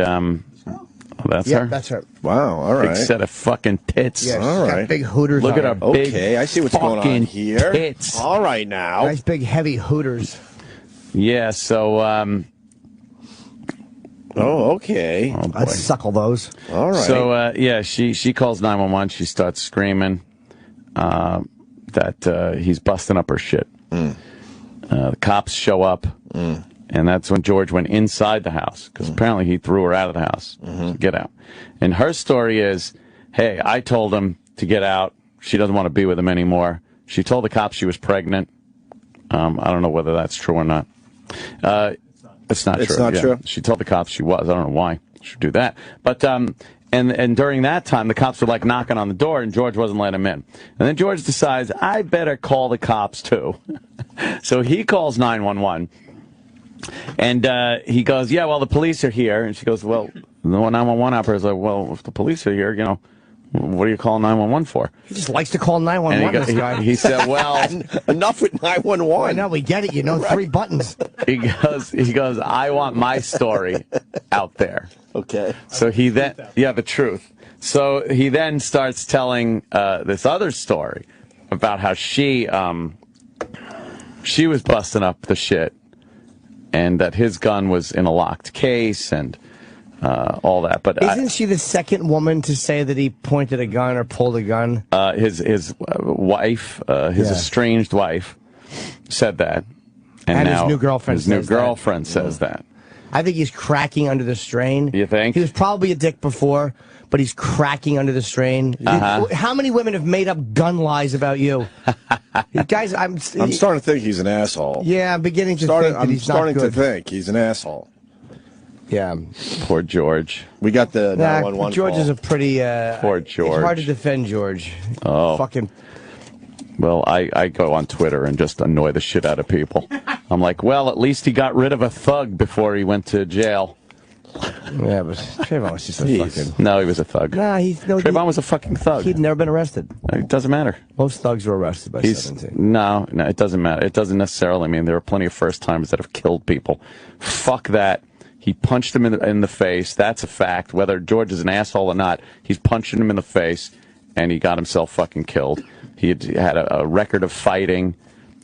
that's her? That's her. Wow, all right. Big set of fucking tits. Yeah, she's All got right. big hooters. Look on at her her. big Okay, I see what's going on fucking here. tits. All right now. Nice big heavy hooters. Yeah, so Oh, okay. Oh, boy. I'd suckle those. All right. So, she calls 911. She starts screaming that he's busting up her shit. The cops show up, and that's when George went inside the house, because apparently he threw her out of the house. So get out. And her story is, hey, I told him to get out. She doesn't want to be with him anymore. She told the cops she was pregnant. I don't know whether that's true or not. It's not true. It's not true? She told the cops she was. I don't know why she should do that. But and during that time, the cops were like knocking on the door, and George wasn't letting him in. And then George decides, I better call the cops too. So he calls 911, and he goes, yeah, well, the police are here. And she goes, well, the 911 operator's like, well, if the police are here, what are you calling 911 for? He just likes to call 911, this guy. He said, well... Enough with 911. I know, we get it. Right. 3 buttons. He goes, I want my story out there. Okay. So he then... Yeah, the truth. So he then starts telling this other story about how she was busting up the shit, and that his gun was in a locked case, and... all that, but isn't she the second woman to say that he pointed a gun or pulled a gun? His wife, his estranged wife, said that, and now his new girlfriend. Says that. I think he's cracking under the strain. You think? He was probably a dick before, but he's cracking under the strain. How many women have made up gun lies about you? Guys, I'm starting to think he's an asshole. Yeah, I'm beginning to think that he's not good. I'm starting to think he's an asshole. Yeah. Poor George. We got the 911 George call. is a pretty... Poor George. It's hard to defend George. Oh. Fucking... Well, I go on Twitter and just annoy the shit out of people. I'm like, well, at least he got rid of a thug before he went to jail. Yeah, but Trayvon was just a fucking... No, he was a thug. Nah, Trayvon was a fucking thug. He'd never been arrested. It doesn't matter. Most thugs were arrested by 17. No, it doesn't matter. It doesn't necessarily mean there are plenty of first timers that have killed people. Fuck that. He punched him in the face. That's a fact. Whether George is an asshole or not, he's punching him in the face, and he got himself fucking killed. He had a record of fighting.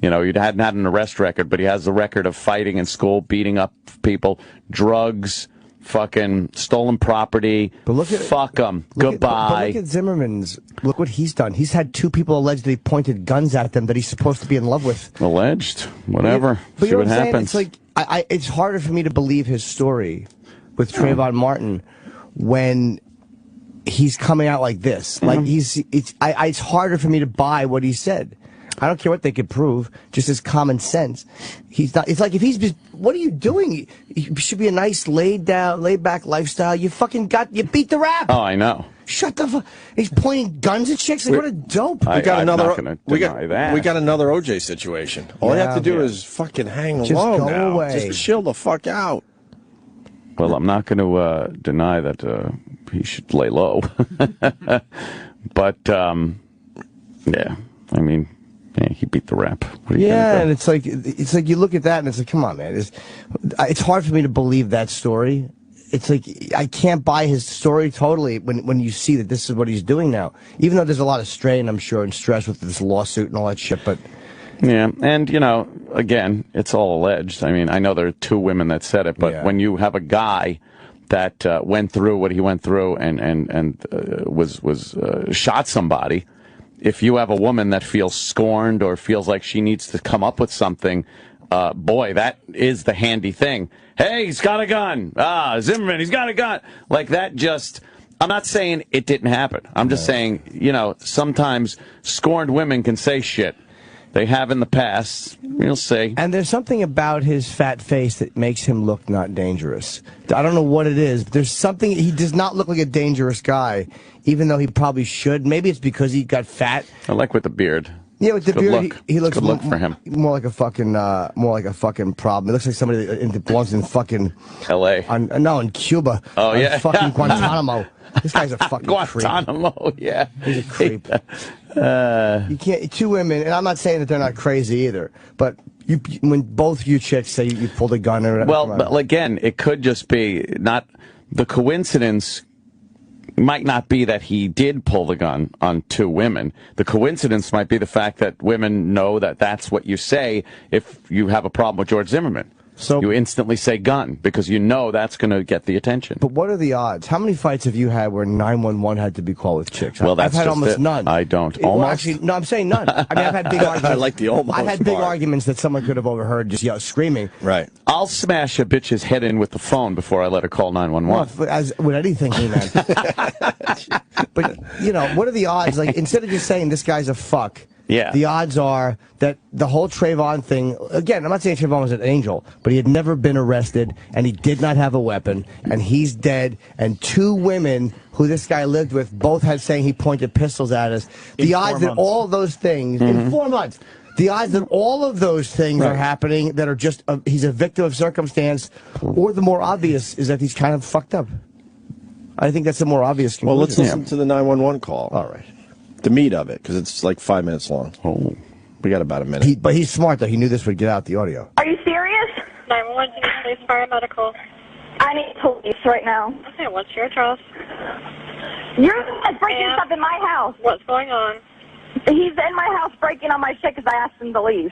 He hadn't had an arrest record, but he has a record of fighting in school, beating up people, drugs, fucking stolen property. But fuck him. Goodbye. But look at Zimmerman's. Look what he's done. He's had 2 people alleged that he pointed guns at them that he's supposed to be in love with. Alleged. Whatever. But see what happens. It's like... it's harder for me to believe his story with Trayvon Martin when he's coming out like this. Like it's harder for me to buy what he said. I don't care what they could prove, just his common sense. He's not. It's like if he's just, what are you doing? It should be a nice laid back lifestyle. You beat the rap. Oh, I know. Shut the fuck. He's pointing guns at chicks. Like, what a dope. We got another that. OJ situation. All you have to do is fucking hang low now. Away. Just chill the fuck out. Well, I'm not going to deny that he should lay low. But, yeah, I mean, he beat the rap. And it's like you look at that and it's like, come on, man. It's hard for me to believe that story. It's like I can't buy his story totally when you see that this is what he's doing now. Even though there's a lot of strain, I'm sure, and stress with this lawsuit and all that shit, but... Yeah, and, again, it's all alleged. I mean, I know there are 2 women that said it, but when you have a guy that went through what he went through and was shot somebody, if you have a woman that feels scorned or feels like she needs to come up with something, boy, that is the handy thing. Hey, he's got a gun. Zimmerman, he's got a gun. Like that just... I'm not saying it didn't happen. I'm just saying, sometimes scorned women can say shit. They have in the past. You'll see. And there's something about his fat face that makes him look not dangerous. I don't know what it is, but there's something. He does not look like a dangerous guy, even though he probably should. Maybe it's because he got fat. I like with the beard. Yeah, with the beard, he looks good look for him. More like a fucking problem. It looks like somebody that belongs in fucking L.A. In Cuba. Oh yeah, fucking Guantanamo. This guy's a fucking Guantanamo, creep. yeah. He's a creep. You can't. 2 women, and I'm not saying that they're not crazy either, but when both you chicks say you pulled a gun or well, but again, it could just be not the coincidence. Might not be that he did pull the gun on 2 women. The coincidence might be the fact that women know that that's what you say if you have a problem with George Zimmerman. So you instantly say gun because you know that's going to get the attention. But what are the odds? How many fights have you had where 911 had to be called with chicks? Well, I've had just almost it. none. I don't. Well, Almost? actually, no, I'm saying none. I mean, I've had big arguments. I like the almost I've had big part. arguments that someone could have overheard just screaming. Right. I'll smash a bitch's head in with the phone before I let her call 911. Well, as with anything, man. But, you know, what are the odds? Like, instead of just saying this guy's a fuck, yeah, the odds are that the whole Trayvon thing, again, I'm not saying Trayvon was an angel, but he had never been arrested, and he did not have a weapon, and he's dead, and 2 women who this guy lived with both had saying he pointed pistols at us. The odds that all those things, in 4 months, the odds that all of those things are happening that are just, he's a victim of circumstance, or the more obvious is that he's kind of fucked up. I think that's the more obvious conclusion. Well, let's listen to the 911 call. All right. The meat of it, because it's like 5 minutes long. Oh. We got about a minute. But he's smart, though. He knew this would get out the audio. Are you serious? 911, do you need police, fire, medical? I need police right now. Okay, what's your address? You're breaking stuff in my house. What's going on? He's in my house breaking on my shit because I asked him to leave.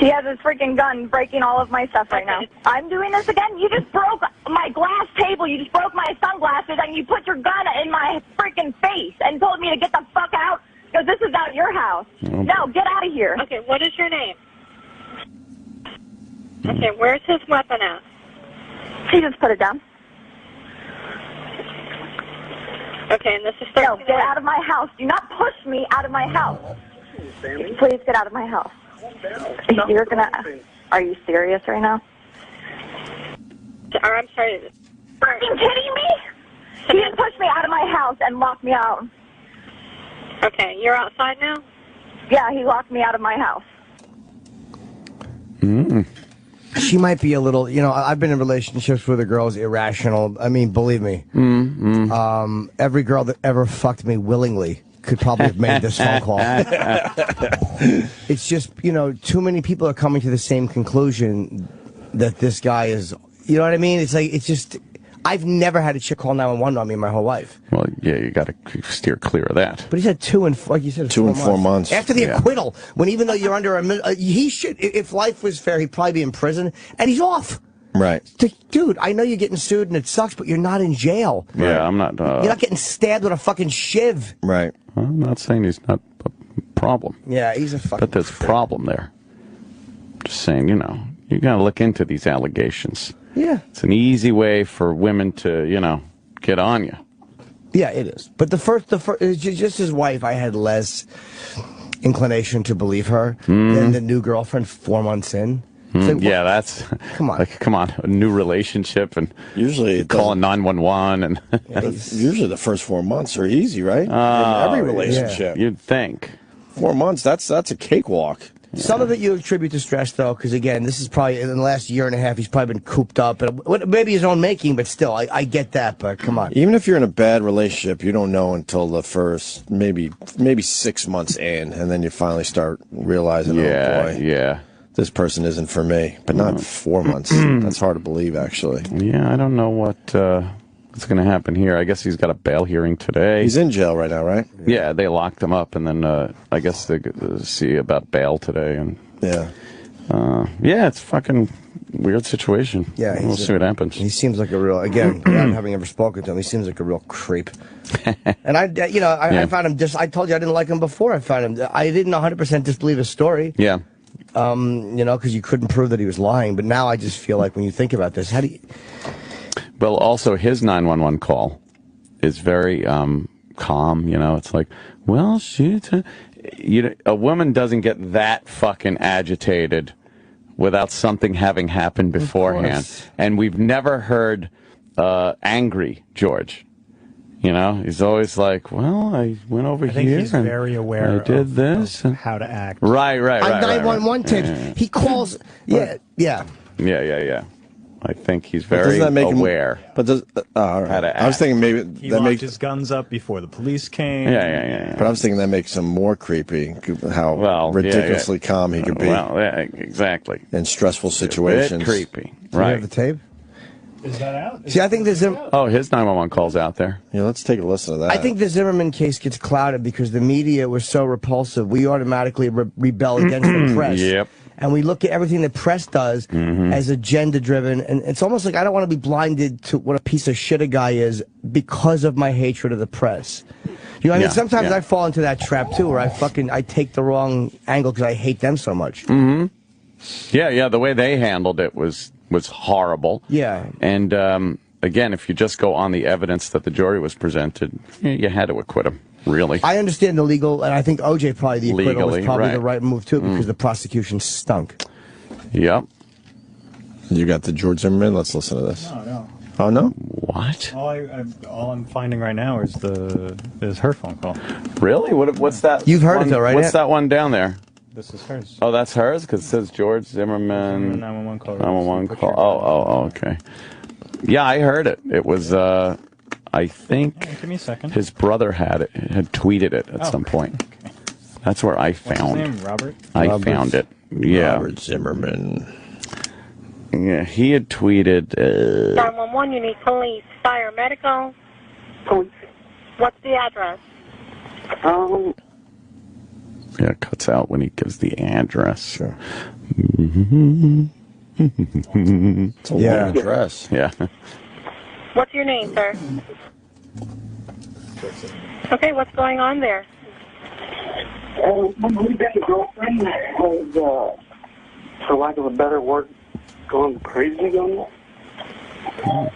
He has his freaking gun breaking all of my stuff right now. I'm doing this again? You just broke my glass table. You just broke my sunglasses, and you put your gun in my freaking face and told me to get the fuck out because this is not your house. No, get out of here. Okay, what is your name? Okay, where's his weapon at? He just put it down. Okay, and this is 13. No, get out of my house. Do not push me out of my house. Please get out of my house. You're gonna... Are you serious right now? I'm sorry. Freaking kidding me? He just pushed me out of my house and locked me out. Okay, you're outside now? Yeah, he locked me out of my house. She might be a little, you know, I've been in relationships where the girl's irrational. I mean, believe me. Every girl that ever fucked me willingly could probably have made this phone call. It's just, you know, too many people are coming to the same conclusion that this guy is, you know what I mean? It's like, it's just, I've never had a chick call 911 on me my whole life. Well, yeah, you got to steer clear of that. But he said 2 and, like you said, 2 and 4 months. After the acquittal, when even though you're under he should, if life was fair, he'd probably be in prison, and he's off. Right. Dude, I know you're getting sued and it sucks, but you're not in jail. Yeah, I'm not. You're not getting stabbed with a fucking shiv. Right. I'm not saying he's not a problem. Yeah, he's a fucking... But there's a problem there. Just saying, you know, you got to look into these allegations. Yeah. It's an easy way for women to, you know, get on you. Yeah, it is. But the first, just his wife, I had less inclination to believe her than the new girlfriend 4 months in. Like, yeah, that's come on, like, come on, a new relationship, and usually calling 911, and usually the first 4 months are easy, right? In every relationship, you'd think 4 months. That's a cakewalk. Some of it you attribute to stress, though, because again, this is probably in the last year and a half. He's probably been cooped up, and maybe his own making, but still, I get that. But come on, even if you're in a bad relationship, you don't know until the first maybe 6 months in, and then you finally start realizing, oh boy, yeah, this person isn't for me. But not 4 months. That's hard to believe, actually. Yeah, I don't know what's going to happen here. I guess he's got a bail hearing today. He's in jail right now, right? Yeah, they locked him up, and then I guess they see about bail today. And yeah, it's a fucking weird situation. Yeah, we'll see what happens. He seems like a real, again, without having ever spoken to him, he seems like a real creep. And I found him I told you I didn't like him before. I found him. I didn't 100% disbelieve his story. Yeah. You know, because you couldn't prove that he was lying. But now I just feel like when you think about this, how do you... Well, also his 911 call is very calm. You know, it's like, well, a woman doesn't get that fucking agitated without something having happened beforehand. And we've never heard angry George. You know, he's always like, well, I went over here. I think he's very aware of how to act. Right. 911 tapes. He calls. Yeah. I think he's very aware. But does how to act. I was thinking maybe he locked his guns up before the police came. Yeah. But I was thinking that makes him more creepy. How ridiculously calm he could be. Well, yeah, exactly. In stressful situations. Creepy. Do you have the tape? Is that out? See, I think the his 911 call's out there. Yeah, let's take a listen to that. I think the Zimmerman case gets clouded because the media was so repulsive. We automatically rebel against the press. Yep. And we look at everything the press does as agenda-driven. And it's almost like I don't want to be blinded to what a piece of shit a guy is because of my hatred of the press. You know what I mean? Sometimes I fall into that trap, too, where I take the wrong angle because I hate them so much. Yeah, the way they handled it was horrible. Yeah. And, again, if you just go on the evidence that the jury was presented, you had to acquit him, really. I understand the legal, and I think OJ probably the acquittal was probably right. the right move, too, because the prosecution stunk. Yep. You got the George Zimmerman? Let's listen to this. No. Oh, no? What? All I'm finding right now is her phone call. Really? What's that? You've heard it, though, right? What's that one down there? This is hers. Oh, that's hers? Because it says George Zimmerman. 911 call. 911 call. Oh, okay. Yeah, I heard it. It was, I think give me a second. His brother had tweeted it at some point. Okay. That's where I What's found his name? Robert? I found it. Yeah. Robert Zimmerman. Yeah, he had tweeted. 911, you need police, fire, medical. Police. What's the address? Yeah, it cuts out when he gives the address. Sure. It's a long address. Yeah. What's your name, sir? Okay, what's going on there? We've got a girlfriend that was, for lack of a better word, going crazy on that.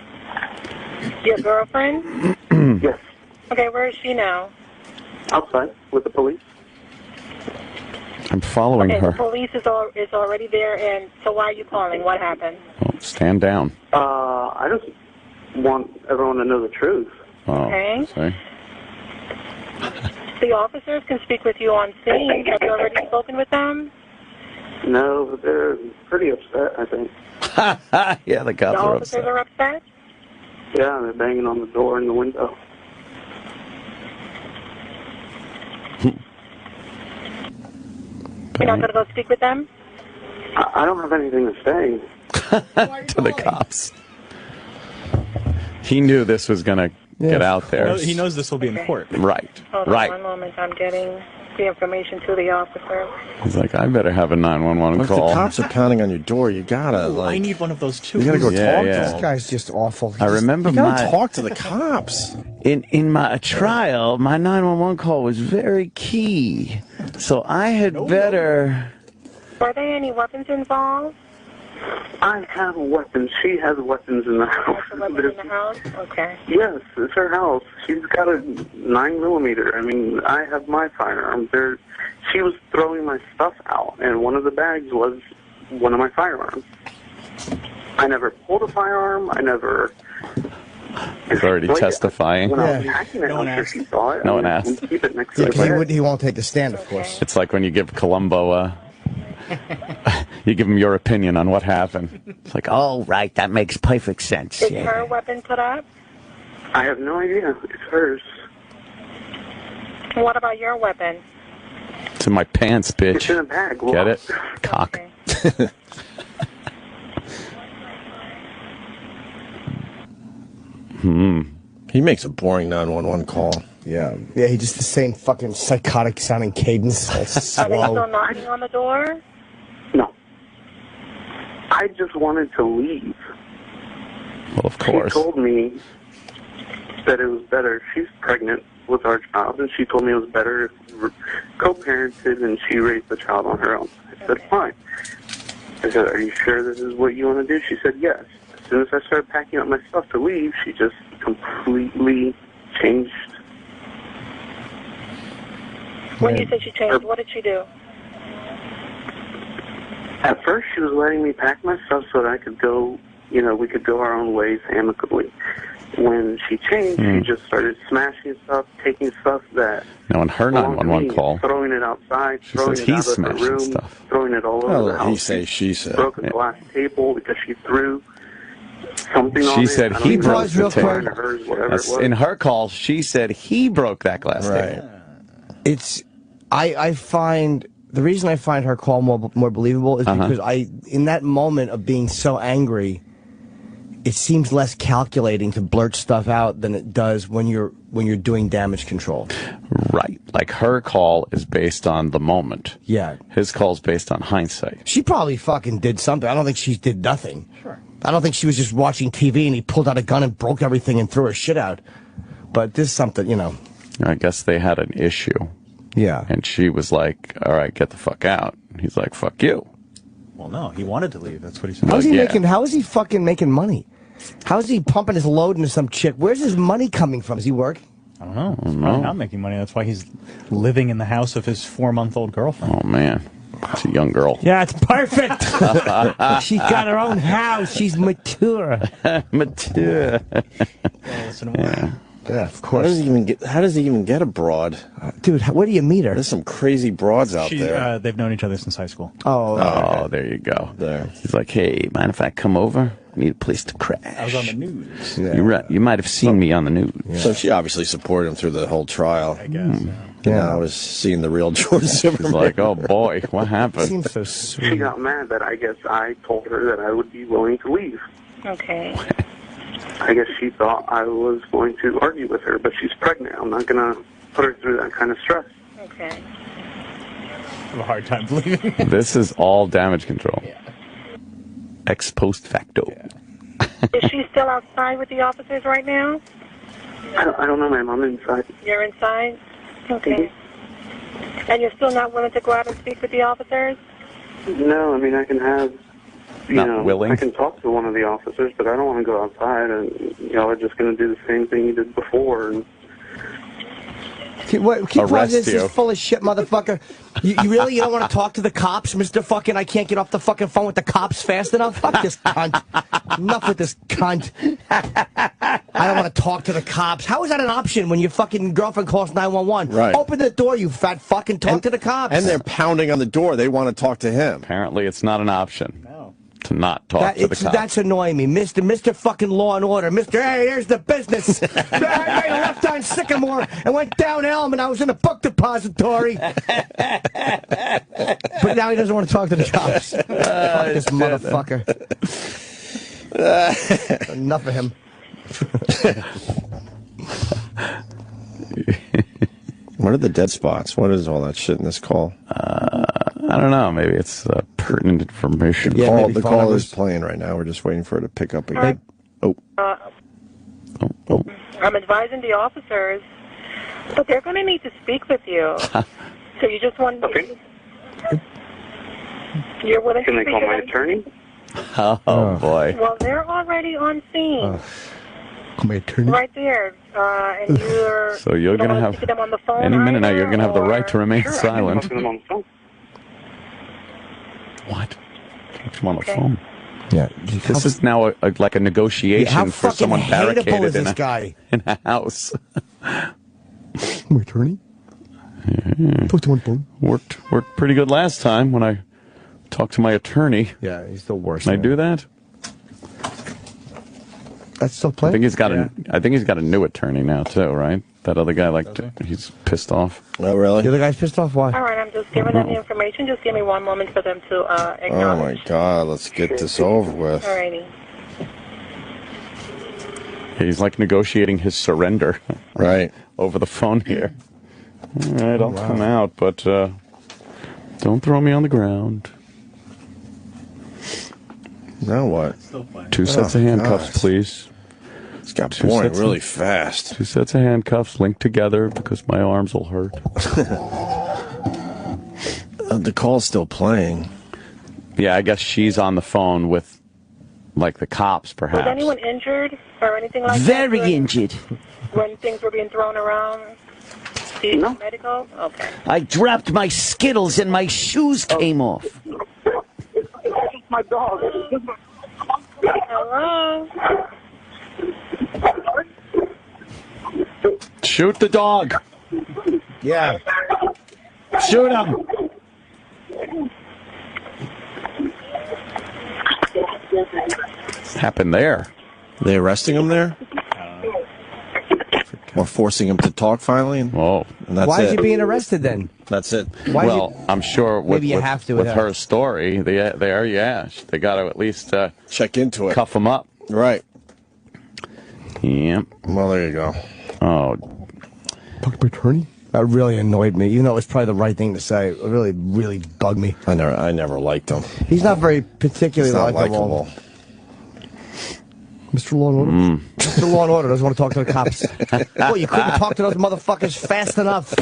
Your girlfriend? Yes. Okay, where is she now? Outside with the police. I'm following Okay, her. the police is already there, and so why are you calling? What happened? Oh, stand down. I just want everyone to know the truth. Oh, Okay. see? The officers can speak with you on scene. Have you already spoken with them? No, but they're pretty upset, I think. Yeah, the cops The are officers upset. are upset? Yeah, they're banging on the door and the window. You're not going to go speak with them? I don't have anything to say. To the cops. He knew this was going to get out there. He knows this will be in court. Right. Hold on one moment. I'm getting the information to the officer. He's like, I better have a 911 If the call. cops are pounding on your door, you gotta, like... I need one of those, too. You gotta go Yeah, talk yeah. to This them. guy's just awful. I remember You gotta my talk to the cops. in my trial, my 911 call was very key. So I had better. Were there any weapons involved? I have weapons. She has weapons in the house. Has a weapon in the house? Okay. Yes, it's her house. She's got a 9mm. I mean, I have my firearm. She was throwing my stuff out, and one of the bags was one of my firearms. I never pulled a firearm. I never... He's already testifying. When I was packing it, I'm sure she saw it. No one I asked. keep it next to the Yeah, bed. he won't take the stand, of course. It's like when you give Columbo you give him your opinion on what happened. It's like, oh, right, that makes perfect sense. Is her weapon put up? I have no idea. It's hers. What about your weapon? It's in my pants, bitch. It's in a bag. Get it? Cock. He makes a boring 911 call. Yeah, he just the same fucking psychotic sounding cadence. Are they still knocking on the door? No. I just wanted to leave. Well, of course. She told me that it was better. She's pregnant with our child, and she told me it was better if we were co-parented and she raised the child on her own. I said, fine. I said, are you sure this is what you want to do? She said, yes. As soon as I started packing up my stuff to leave, she just completely changed. When you said she changed, what did she do? At first, she was letting me pack my stuff so that I could go, we could go our own ways amicably. When she changed, she just started smashing stuff, taking stuff that... Now, in her belonged to 911 me, call, throwing it outside, she throwing says it he's out of her smashing room, stuff. throwing it all over Well, the house. he say, she said. Broke a glass table because she threw something on she it. said I don't he even know broke if the it was mine table. or hers, whatever That's- it was. in her call, she said he broke that glass table. It's, I find, the reason I find her call more believable is because in that moment of being so angry, it seems less calculating to blurt stuff out than it does when you're doing damage control. Right. Like her call is based on the moment. Yeah. His call's based on hindsight. She probably fucking did something. I don't think she did nothing. Sure. I don't think she was just watching TV and he pulled out a gun and broke everything and threw her shit out. But this is something, you know. I guess they had an issue. Yeah. And she was like, all right, get the fuck out. He's like, fuck you. Well, no, he wanted to leave. That's what he said. How is he fucking making money? How is he pumping his load into some chick? Where's his money coming from? Does he work? I don't know. He's probably not making money. That's why he's living in the house of his 4-month-old girlfriend. Oh, man. It's a young girl. Yeah, it's perfect. She's got her own house. She's mature. Mature. Listen to yeah. Yeah, of course. How does he even get a broad? Dude, where do you meet her? There's some crazy broads out there. They've known each other since high school. Oh, there you go. There. He's like, hey, mind if I come over? I need a place to crash. I was on the news. Yeah. You're right. You might have seen me on the news. Yeah. So she obviously supported him through the whole trial. I guess. Yeah, I was seeing the real George Zimmerman. It's like, oh boy, what happened? Seems so sweet. She got mad that I guess I told her that I would be willing to leave. Okay. I guess she thought I was going to argue with her, but she's pregnant. I'm not going to put her through that kind of stress. Okay. I have a hard time believing it. This is all damage control. Yeah. Ex post facto. Yeah. Is she still outside with the officers right now? I don't know, ma'am. I'm inside. You're inside? Okay. And you're still not willing to go out and speak with the officers? No, I mean, I can have, Not willing? I can talk to one of the officers, but I don't want to go outside and y'all are just going to do the same thing you did before. And Keep Arrest this you. is full of shit, motherfucker. You really don't want to talk to the cops, Mr. Fucking I can't get off the fucking phone with the cops fast enough? Fuck this cunt. Enough with this cunt. I don't want to talk to the cops. How is that an option when your fucking girlfriend calls 911? Right. Open the door, you fat fucking talk to the cops. And they're pounding on the door. They want to talk to him. Apparently, it's not an option. No. To not talk to the cops. That's annoying me. Mr. fucking Law and Order. Mr. Hey, here's the business. I made a left on Sycamore and went down Elm and I was in a book depository. But now he doesn't want to talk to the cops. Fuck this motherfucker. Enough of him. What are the dead spots? What is all that shit in this call? I don't know. Maybe it's pertinent information. Yeah, The call is playing right now. We're just waiting for it to pick up again. Oh. I'm advising the officers, but they're going to need to speak with you. So you just want... Okay. You're willing Can to they speak call to my them? attorney? Oh, boy. Well, they're already on scene. My attorney. Right there. And you're... So you're going to have... them on the phone Any minute now, either, you're going to have the right to remain Sure, silent. I can talk to them on the phone. What? Talk to him on the Okay. phone. Yeah. This is now like a negotiation How for fucking someone hateable barricaded is this guy? in a house. My attorney? Talk to one phone. Worked pretty good last time when I talked to my attorney. Yeah, he's the worst. Can I do that? That's still I playing? think he's got a new attorney now too, right? That other guy he's pissed off. Oh, really? The other guy's pissed off? Why? All right, I'm just giving them the information. Just give me one moment for them to Oh, acknowledge. my God. Let's get this over with. All righty. He's like negotiating his surrender. Right. Over the phone here. All right, I'll come out, but don't throw me on the ground. Now what? 2 sets of handcuffs, please. It's got boring really fast. 2 sets of handcuffs linked together because my arms will hurt. The call's still playing. Yeah, I guess she's on the phone with, like, the cops, perhaps. Was anyone injured or anything like that? Very injured. When things were being thrown around? No. Medical? Okay. I dropped my Skittles and my shoes came off. My dog. Hello? Shoot the dog. Yeah. Shoot him. What's happened there? They arresting him there? Or forcing him to talk finally? Whoa. And that's Why it. is he being arrested then? That's it. Why is Well, I'm sure with, Maybe you with, have to with with her story, they got to at least check into it. Cuff him up. Right. Yep. Well, there you go. Oh. Talk to my attorney? That really annoyed me, even though it was probably the right thing to say. It really, really bugged me. I never liked him. He's not very particularly likable. Mr. Law and Order? Mr. Law and Order doesn't want to talk to the cops. Well, you couldn't talk to those motherfuckers fast enough.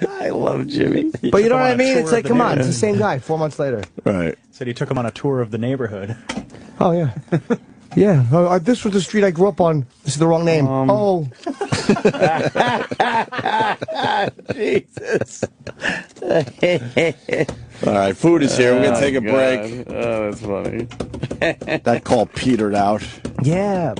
I love Jimmy. But you know what I mean? It's like, come on, it's the same guy 4 months later. Right. Said he took him on a tour of the neighborhood. Oh, yeah. Yeah, this was the street I grew up on. This is the wrong name. Oh. Jesus. All right, food is here. We're going to take a break. Oh, that's funny. That call petered out. Yeah.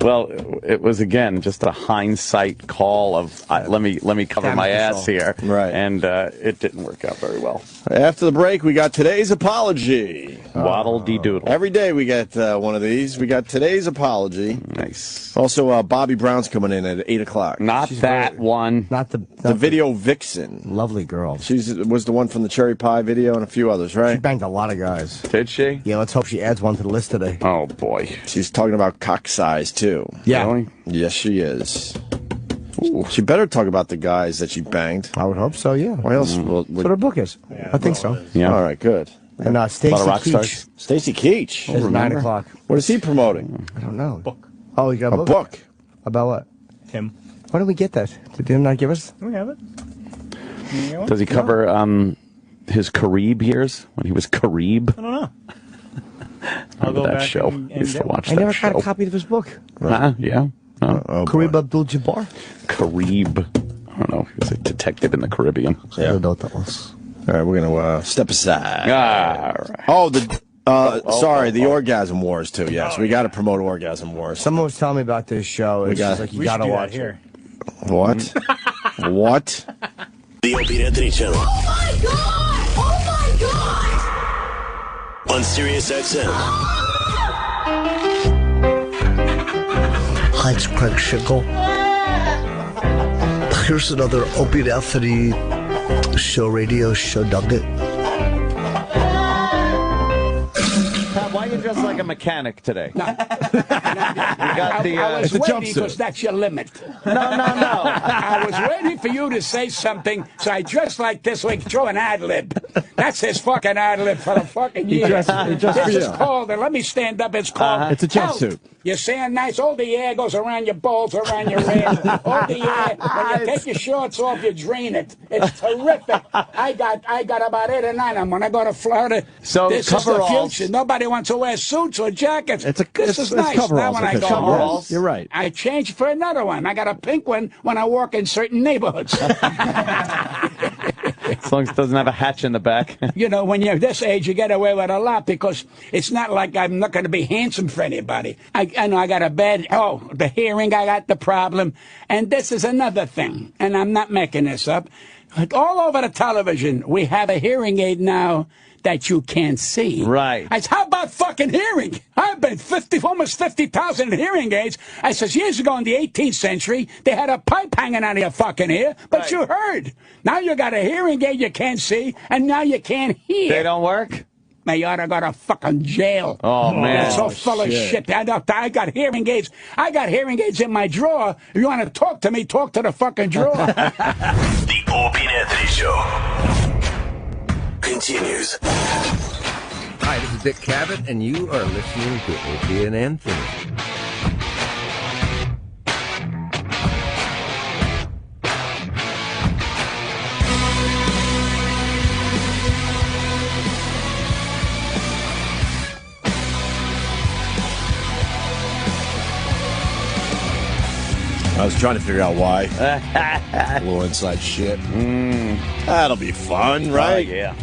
Well, it was, again, just a hindsight call of, let me cover my ass here. Right. And it didn't work out very well. After the break, we got today's apology. Waddle-dee-doodle. Every day we get one of these. We got today's apology. Nice. Also, Bobbie Brown's coming in at 8 o'clock. Not that one. Not the video vixen. Lovely girl. She was the one from the Cherry Pie video and a few others, right? She banged a lot of guys. Did she? Yeah, let's hope she adds one to the list today. Oh, boy. She's talking about cock size, too. Yeah. Really? Yes, she is. Ooh. She better talk about the guys that she banged. I would hope so, yeah. Why else? That's what her book is. I think so. Yeah. All right, good. And Stacy Keach. Stacy Keach. Is 9 o'clock. What is he promoting? I don't know. Book. Oh, you got A book. About what? Him. Why did we get that? Did they not give us? We have it. Does he cover his Carib years when he was Carib? I don't know. I'll go that show. Used to watch I that never show. got a copy of his book. Yeah. No. Kareem Abdul-Jabbar? Carib. I don't know. He was a detective in the Caribbean. I don't know what that was. All right, we're going to step aside. All right. Oh, the Orgasm Wars, too. Yes, we got to promote Orgasm Wars. Someone was telling me about this show. It's just like, you got to watch it. What? What? The Opie and Anthony channel. Oh my God! Oh my God! On Sirius XM. Hi, it's Craig Schickle. Here's another Opie and Anthony radio show nugget. Pat, why are you dressed like a mechanic today? No. You got the, I was it's a waiting jumpsuit. because that's your limit. No. I was waiting for you to say something, so I dressed like this so I could throw an ad-lib. That's his fucking ad-lib for the fucking year. He dressed for This is you. called, and let me stand up, it's called It's a jumpsuit. health. You're saying nice, all the air goes around your balls, around your ass. All the air, when you take your shorts off, you drain it. It's terrific. I got about 8 or 9 of them when I go to Florida. So this is the coveralls. future. Nobody wants to wear suits or jackets. This is nice. coveralls. Now when I go Coveralls. home, You're right. I change for another one. I got a pink one when I walk in certain neighborhoods. As long as it doesn't have a hatch in the back. You know, when you're this age, you get away with a lot because it's not like I'm not going to be handsome for anybody. I know I got a bad, the hearing, I got the problem. And this is another thing, and I'm not making this up. All over the television, we have a hearing aid now that you can't see. Right. I said, how about fucking hearing? I've been almost 50,000 hearing aids. I says, years ago in the 18th century, they had a pipe hanging out of your fucking ear, but Right. you heard. Now you got a hearing aid you can't see, and now you can't hear. They don't work? They ought to go to fucking jail. Oh, man. They're so full of shit. I got hearing aids. I got hearing aids in my drawer. If you want to talk to me, talk to the fucking drawer. The Opie and Anthony Show continues. Hi, this is Dick Cavett, and you are listening to Opie and Anthony. I was trying to figure out why. A little inside shit. That'll be fun, right? Oh, yeah.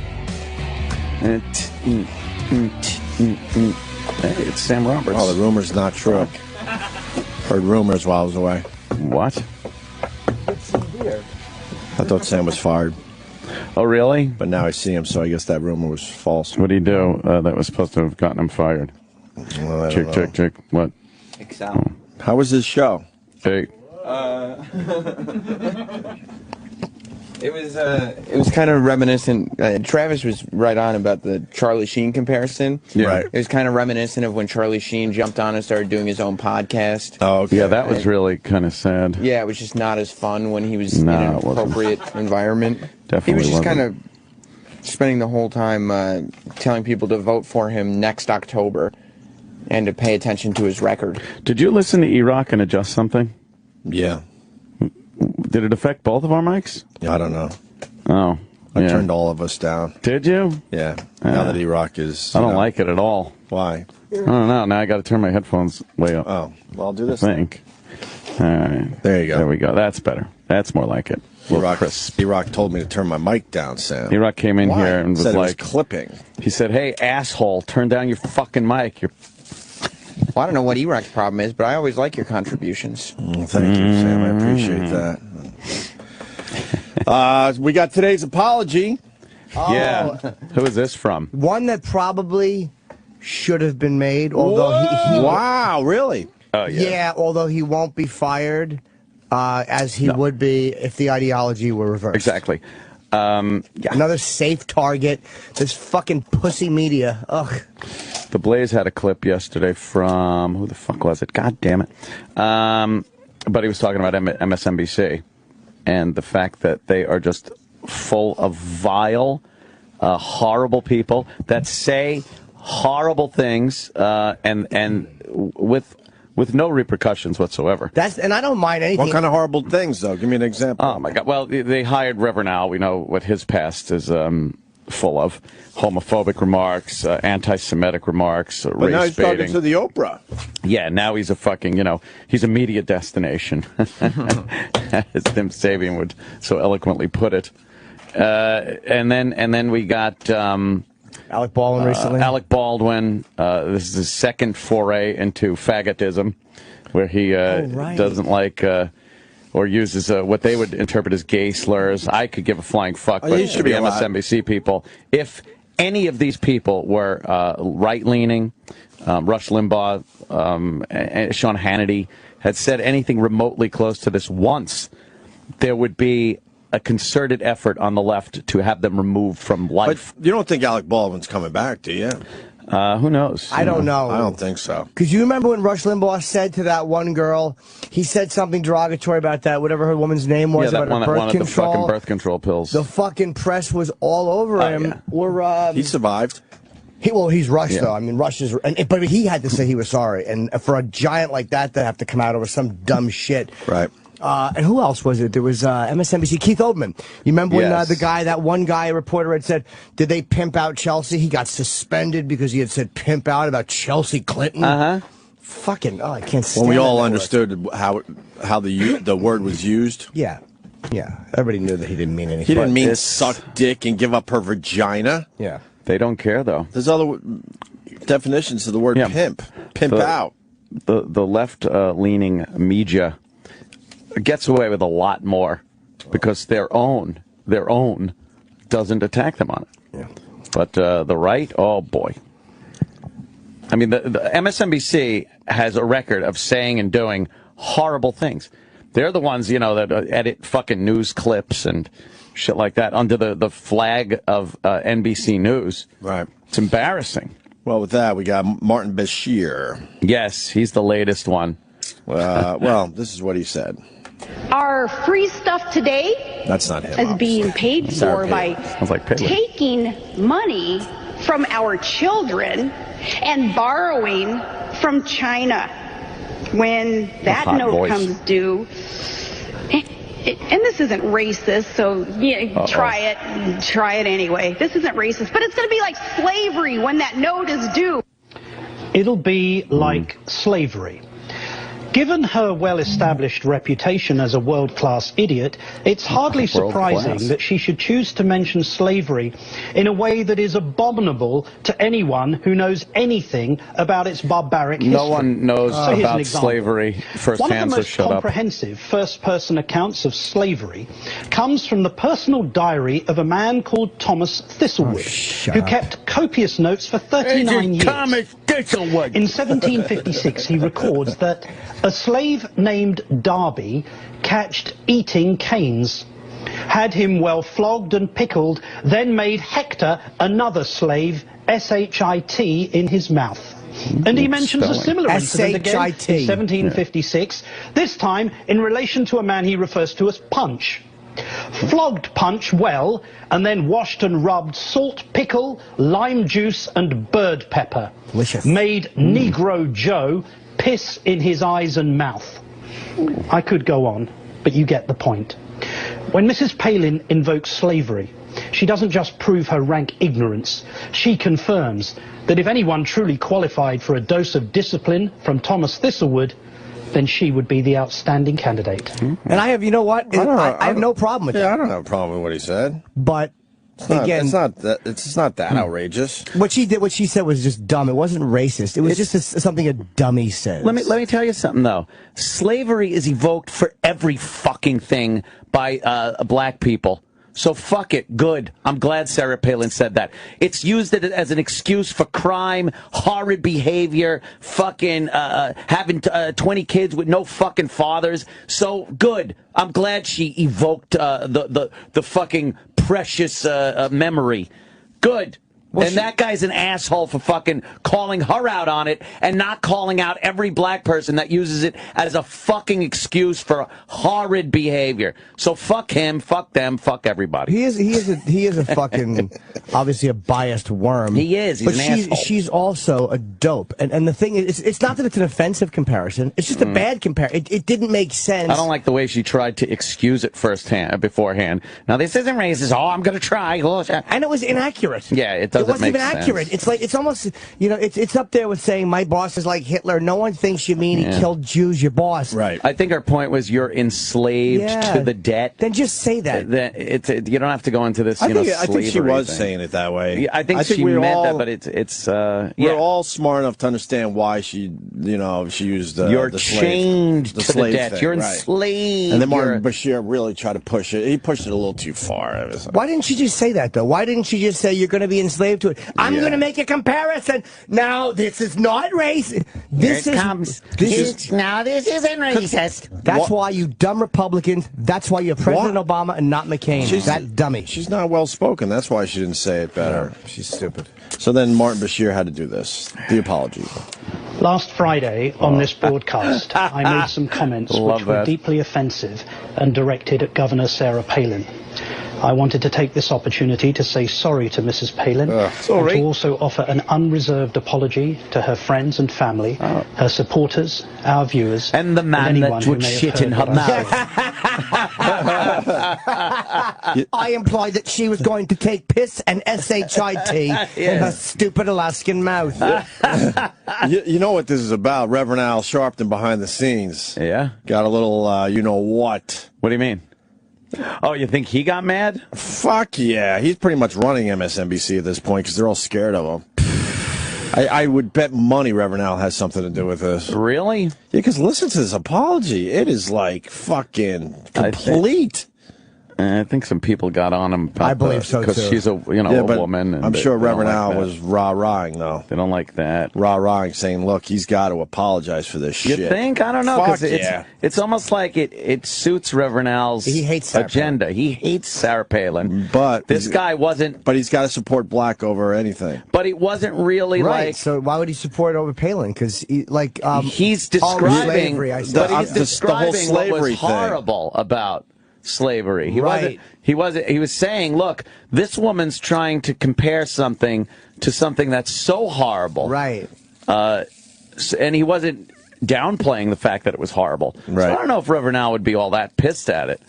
Hey, it's Sam Roberts. Oh, the rumor's not true. Heard rumors while I was away. What? I thought Sam was fired. Oh, really? But now I see him, so I guess that rumor was false. What did he do that was supposed to have gotten him fired? Well, I don't know. Chick. What? Excel. How was his show? Hey. It was kind of reminiscent. Travis was right on about the Charlie Sheen comparison. Yeah. Right. It was kind of reminiscent of when Charlie Sheen jumped on and started doing his own podcast. Oh, okay. Yeah, that was really kind of sad. Yeah, it was just not as fun when he was in an appropriate environment. Definitely He was just wasn't. kind of spending the whole time telling people to vote for him next October and to pay attention to his record. Did you listen to E-Rock and adjust something? Yeah. Did it affect both of our mics? Yeah, I don't know. Oh. I turned all of us down. Did you? Yeah. Now that E-Rock is... I don't like it at all. Why? I don't know. Now I got to turn my headphones way up. Oh. Well, I'll do this. I think. All right. There you go. There we go. That's better. That's more like it. E-Rock told me to turn my mic down, Sam. E-Rock came in here and was Said it like... clipping. He said, hey, asshole, turn down your fucking mic. Well, I don't know what E-Rock's problem is, but I always like your contributions. Thank you, Sam. I appreciate that. We got today's apology. Yeah. Who is this from? One that probably should have been made, although he Wow, really? Oh, yeah. Yeah, although he won't be fired as he would be if the ideology were reversed. Exactly. Another safe target. This fucking pussy media. Ugh. The Blaze had a clip yesterday from, who the fuck was it? God damn it. But he was talking about MSNBC and the fact that they are just full of vile, horrible people that say horrible things and with no repercussions whatsoever. And I don't mind anything. What kind of horrible things, though? Give me an example. Oh, my God. Well, they hired Reverend Al. We know what his past is full of. Homophobic remarks, anti-Semitic remarks, But race now he's baiting. talking to the Oprah. Yeah, now he's a fucking, he's a media destination, as Tim Sabian would so eloquently put it. And then we got Alec Baldwin recently. Alec Baldwin. This is his second foray into faggotism, where he doesn't like or uses what they would interpret as gay slurs. I could give a flying fuck, but you should be the allowed. MSNBC people, if any of these people were right-leaning, Rush Limbaugh, and Sean Hannity, had said anything remotely close to this once, there would be a concerted effort on the left to have them removed from life. But you don't think Alec Baldwin's coming back, do you? Who knows? I don't know. I don't think so. Because you remember when Rush Limbaugh said to that one girl, he said something derogatory about that, whatever her woman's name was, Yeah, that about one, her birth one of the control. fucking birth control pills. The fucking press was all over him. Yeah. Or He survived. he's Rush though. I mean, Rush is, but he had to say he was sorry. And for a giant like that to have to come out over some dumb shit, right? And who else was it? There was MSNBC, Keith Olbermann. You remember when Yes. that one guy, reporter, had said, did they pimp out Chelsea? He got suspended because he had said pimp out about Chelsea Clinton. Fucking, I can't stand When we that all word. understood how the word was used. Yeah. Everybody knew that he didn't mean anything. He didn't mean suck dick and give up her vagina. Yeah. They don't care, though. There's other definitions of the word pimp. Pimp out. The left-leaning media gets away with a lot more because their own doesn't attack them on it. Yeah. But the right, oh boy. I mean, the MSNBC has a record of saying and doing horrible things. They're the ones, that edit fucking news clips and shit like that under the flag of NBC News. Right. It's embarrassing. Well, with that, we got Martin Bashir. Yes, he's the latest one. Well, this is what he said. Our free stuff today That's not him. is being paid for by Sounds like Piggly. taking money from our children and borrowing from China. When that hot note voice. comes due, and this isn't racist, so try it anyway. This isn't racist, but it's going to be like slavery when that note is due. It'll be like slavery. Given her well-established reputation as a world-class idiot, it's hardly surprising that she should choose to mention slavery in a way that is abominable to anyone who knows anything about its barbaric history. No one knows So here's an about example. slavery firsthand, One of the so most shut up. comprehensive first-person accounts of slavery comes from the personal diary of a man called Thomas Thistlewood, who kept copious notes for 39 years. Thomas Thistlewood. In 1756, he records that a slave named Darby catched eating canes. had him well flogged and pickled, then made Hector another slave, S-H-I-T, in his mouth. And he mentions a similar incident again in 1756, this time in relation to a man he refers to as Punch. Flogged Punch well, and then washed and rubbed salt, pickle, lime juice, and bird pepper. Delicious. Made Negro Joe piss in his eyes and mouth. I could go on, but you get the point. When Mrs. Palin invokes slavery, she doesn't just prove her rank ignorance. She confirms that if anyone truly qualified for a dose of discipline from Thomas Thistlewood, then she would be the outstanding candidate. And I have, you know what? I have no problem with that. Yeah, I don't have a problem with what he said. But again, it's not that outrageous. What she said was just dumb. It wasn't racist. It was just something a dummy says. Let me tell you something though. Slavery is evoked for every fucking thing by black people. So fuck it. Good. I'm glad Sarah Palin said that. It's used as an excuse for crime, horrid behavior, fucking having 20 kids with no fucking fathers. So good. I'm glad she evoked the fucking precious memory. Good. Well, and that guy's an asshole for fucking calling her out on it and not calling out every black person that uses it as a fucking excuse for horrid behavior. So fuck him, fuck them, fuck everybody. He is a fucking obviously a biased worm. He is. He's an asshole. She's also a dope. And the thing is, it's not that it's an offensive comparison. It's just a bad comparison. It didn't make sense. I don't like the way she tried to excuse it beforehand. Now this isn't racist. Oh, I'm gonna try. And it was inaccurate. Yeah, it doesn't. It wasn't even accurate. It's like, it's almost, you know, it's up there with saying my boss is like Hitler. No one thinks you mean he killed Jews, your boss. Right. I think her point was you're enslaved to the debt. Then just say that. You don't have to go into this, I think she was thing. saying it that way. Yeah, I think she meant that, but it's we're all smart enough to understand why she used you're the chained slave, to the debt. Thing, you're right. enslaved. And then Martin Bashir really tried to push it. He pushed it a little too far. Why didn't she just say that, though? Why didn't she just say you're going to be enslaved to it? I'm going to make a comparison. Now, this is not racist. This isn't racist. That's why, you dumb Republicans, that's why you're President Obama and not McCain. That dummy. She's not well-spoken. That's why she didn't say it better. No, she's stupid. So then Martin Bashir had to do this. The apology. Last Friday on this broadcast, I made some comments which were deeply offensive and directed at Governor Sarah Palin. I wanted to take this opportunity to say sorry to Mrs. Palin and to also offer an unreserved apology to her friends and family, her supporters, our viewers, and the man that would shit in her mouth. I implied that she was going to take piss and S-H-I-T in her stupid Alaskan mouth. You know what this is about? Reverend Al Sharpton behind the scenes. Yeah? Got a little, you know what. What do you mean? Oh, you think he got mad? Fuck yeah. He's pretty much running MSNBC at this point because they're all scared of him. I would bet money Reverend Al has something to do with this. Really? Yeah, because listen to this apology. It is like fucking complete. I think some people got on him. I believe so, too. Because she's a woman. And I'm sure Reverend Al was rah-rahing, though. They don't like that. Rah-rahing, saying, look, he's got to apologize for this shit. You think? I don't know. Fuck It's almost like it suits Reverend Al's agenda. He hates Sarah Palin. But this guy wasn't... But he's got to support black over anything. But it wasn't really like... So why would he support over Palin? Because, he's describing... the whole slavery what was thing. horrible about slavery. He was saying, look, this woman's trying to compare something to something that's so horrible. Right. And he wasn't downplaying the fact that it was horrible. Right. So I don't know if Reverend Al would be all that pissed at it.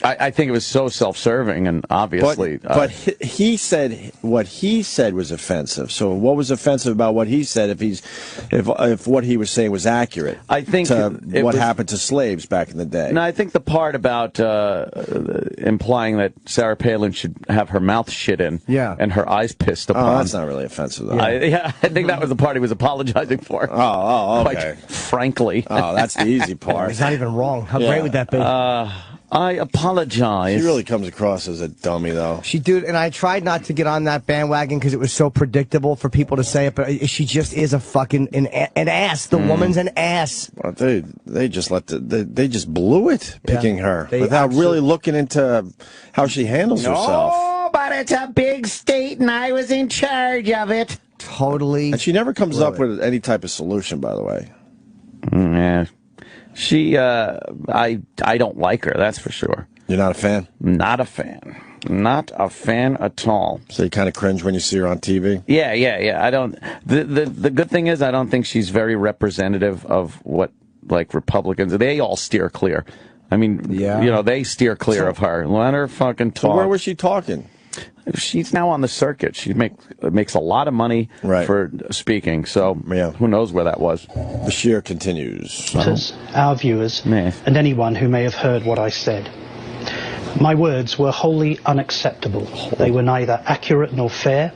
I think it was so self-serving, and obviously... But he said what he said was offensive. So what was offensive about what he said if what he was saying was accurate? I think what happened to slaves back in the day. No, I think the part about implying that Sarah Palin should have her mouth shit in and her eyes pissed upon... Oh, that's not really offensive, though. I think that was the part he was apologizing for. Okay. Quite frankly. Oh, that's the easy part. He's not even wrong. How great would that be? I apologize. She really comes across as a dummy, though. She did, and I tried not to get on that bandwagon because it was so predictable for people to say it, but she just is a fucking an ass. The woman's an ass. Well, they just they just blew it picking her They without really looking into how she handles herself. Oh, but it's a big state, and I was in charge of it. Totally. And she never comes up with any type of solution, by the way. Yeah. She, I don't like her, that's for sure. You're not a fan? Not a fan. Not a fan at all. So you kind of cringe when you see her on TV? Yeah. I don't. The good thing is I don't think she's very representative of what, like, Republicans, they all steer clear. I mean, they steer clear of her. Let her fucking talk. So where was she talking? She's now on the circuit. She makes a lot of money for speaking. So who knows where that was. Bashir continues. Our viewers, and anyone who may have heard what I said. My words were wholly unacceptable. They were neither accurate nor fair.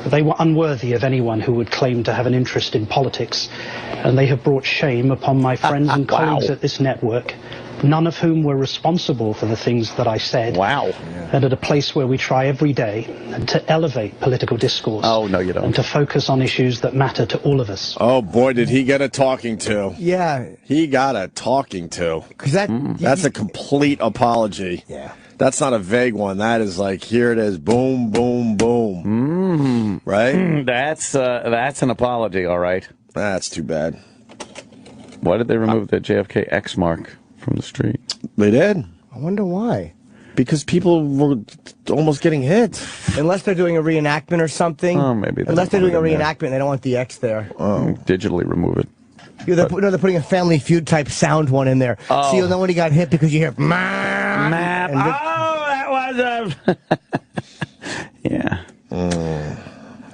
They were unworthy of anyone who would claim to have an interest in politics, and they have brought shame upon my friends and colleagues at this network, none of whom were responsible for the things that I said. And at a place where we try every day to elevate political discourse. Oh, no, you don't. And to focus on issues that matter to all of us. Oh, boy, did he get a talking to. Yeah. He got a talking to. That's a complete apology. Yeah. That's not a vague one. That is like, here it is, boom, boom, boom. Right? That's an apology, all right. That's too bad. Why did they remove the JFK X mark from the street? They did. I wonder why. Because people were almost getting hit. Unless they're doing a reenactment or something. Oh, maybe. Unless they're doing a reenactment, they don't want the X there. Oh. Digitally remove it. Yeah, they're putting a Family Feud type sound one in there. So you'll know when he got hit because you hear map. That was yeah.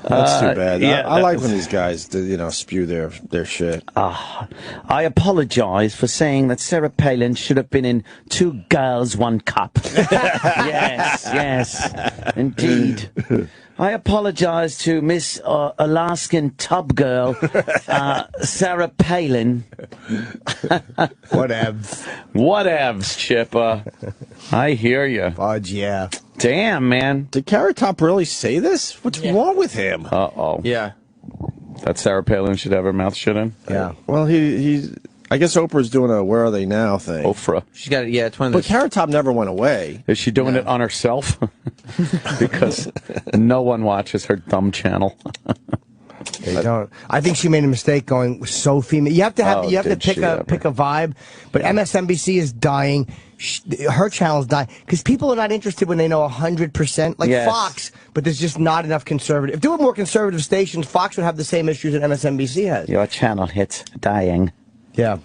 That's too bad. I like when these guys, spew their shit. I apologize for saying that Sarah Palin should have been in Two Girls, One Cup. yes, indeed. I apologize to Miss Alaskan Tub Girl, Sarah Palin. Whatevs, Chipper. I hear you. Fudge, yeah. Damn, man. Did Carrot Top really say this? What's wrong with him? Uh-oh. Yeah. That Sarah Palin should have her mouth shut in? Yeah. Well, I guess Oprah's doing a Where Are They Now thing. Oprah. She's got it's one of those. But Carrot Top never went away. Is she doing it on herself? Because no one watches her dumb channel. They don't. I think she made a mistake going so female. You have to have pick a vibe. But MSNBC is dying. Her channel's dying because people are not interested when they know 100%. Like Fox, but there's just not enough conservative. If there were more conservative stations, Fox would have the same issues that MSNBC has. Your channel hits dying. Yeah.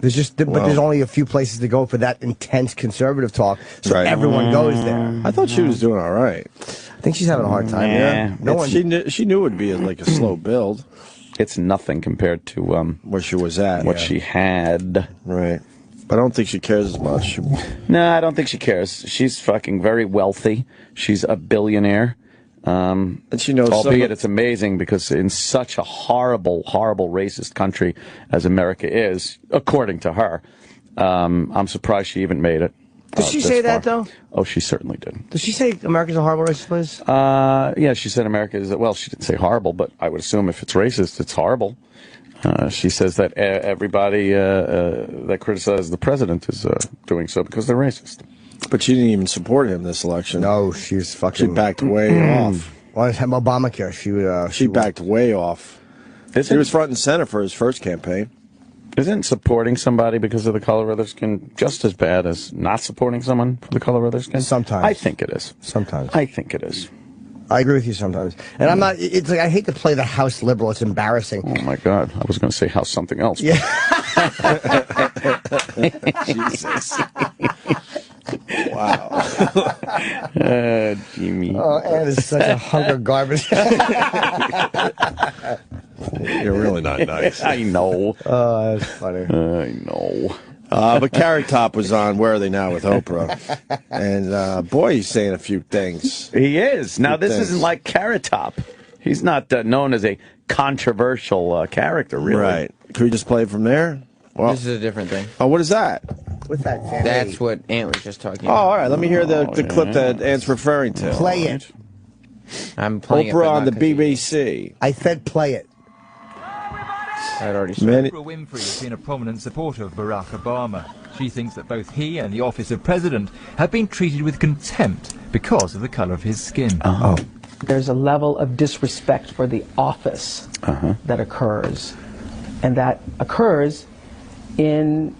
But there's only a few places to go for that intense conservative talk, so everyone goes there. I thought she was doing all right. I think she's having a hard time. Yeah. She knew it would be like a slow build. It's nothing compared to where she was at. What she had. Right. But I don't think she cares as much. No, I don't think she cares. She's fucking very wealthy. She's a billionaire. And she knows. Albeit it's amazing because in such a horrible, horrible racist country as America is, according to her, I'm surprised she even made it. Does she say that, though? Oh, she certainly did. Does she say America's a horrible racist place? Yeah, she said America is, well, she didn't say horrible, but I would assume if it's racist, it's horrible. She says that everybody that criticizes the president is doing so because they're racist. But she didn't even support him this election. No, she backed way off. Well, Obamacare. She backed way off. She was front and center for his first campaign. Isn't supporting somebody because of the color of their skin just as bad as not supporting someone for the color of their skin? Sometimes. I think it is. Sometimes. I think it is. I agree with you sometimes. And I'm not, it's like, I hate to play the House liberal. It's embarrassing. Oh, my God. I was going to say House something else. Yeah. Jesus. Wow. Jimmy. Oh, Ann is such a hunk of garbage. You're really not nice. I know. Oh, that's funny. I know. But Carrot Top was on Where Are They Now with Oprah. And, boy, he's saying a few things. He is. Now, this isn't like Carrot Top. He's not known as a controversial character, really. Right. Can we just play it from there? Well, this is a different thing. Oh, what is that? With that fan That's what Ant was just talking Oh, about. all right. Let me hear the clip that Ant's referring to. Play it. I'm playing Oprah it, on the but not BBC. I said play it. I'd already started. Oprah Winfrey has been a prominent supporter of Barack Obama. She thinks that both he and the office of president have been treated with contempt because of the color of his skin. There's a level of disrespect for the office that occurs, and that occurs in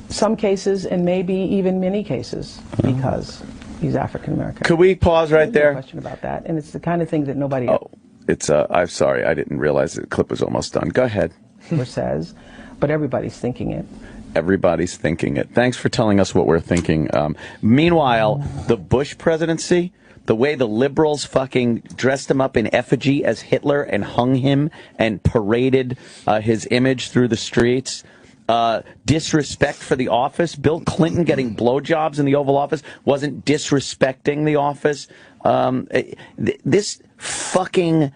some cases and maybe even many cases because he's African American. Could we pause right there? No question about that, and it's the kind of thing that nobody It's I'm sorry, I didn't realize the clip was almost done. Go ahead. ever says, but everybody's thinking it. Everybody's thinking it. Thanks for telling us what we're thinking. Meanwhile, the Bush presidency, the way the liberals fucking dressed him up in effigy as Hitler and hung him and paraded his image through the streets. Disrespect for the office. Bill Clinton getting blowjobs in the Oval Office wasn't disrespecting the office. This fucking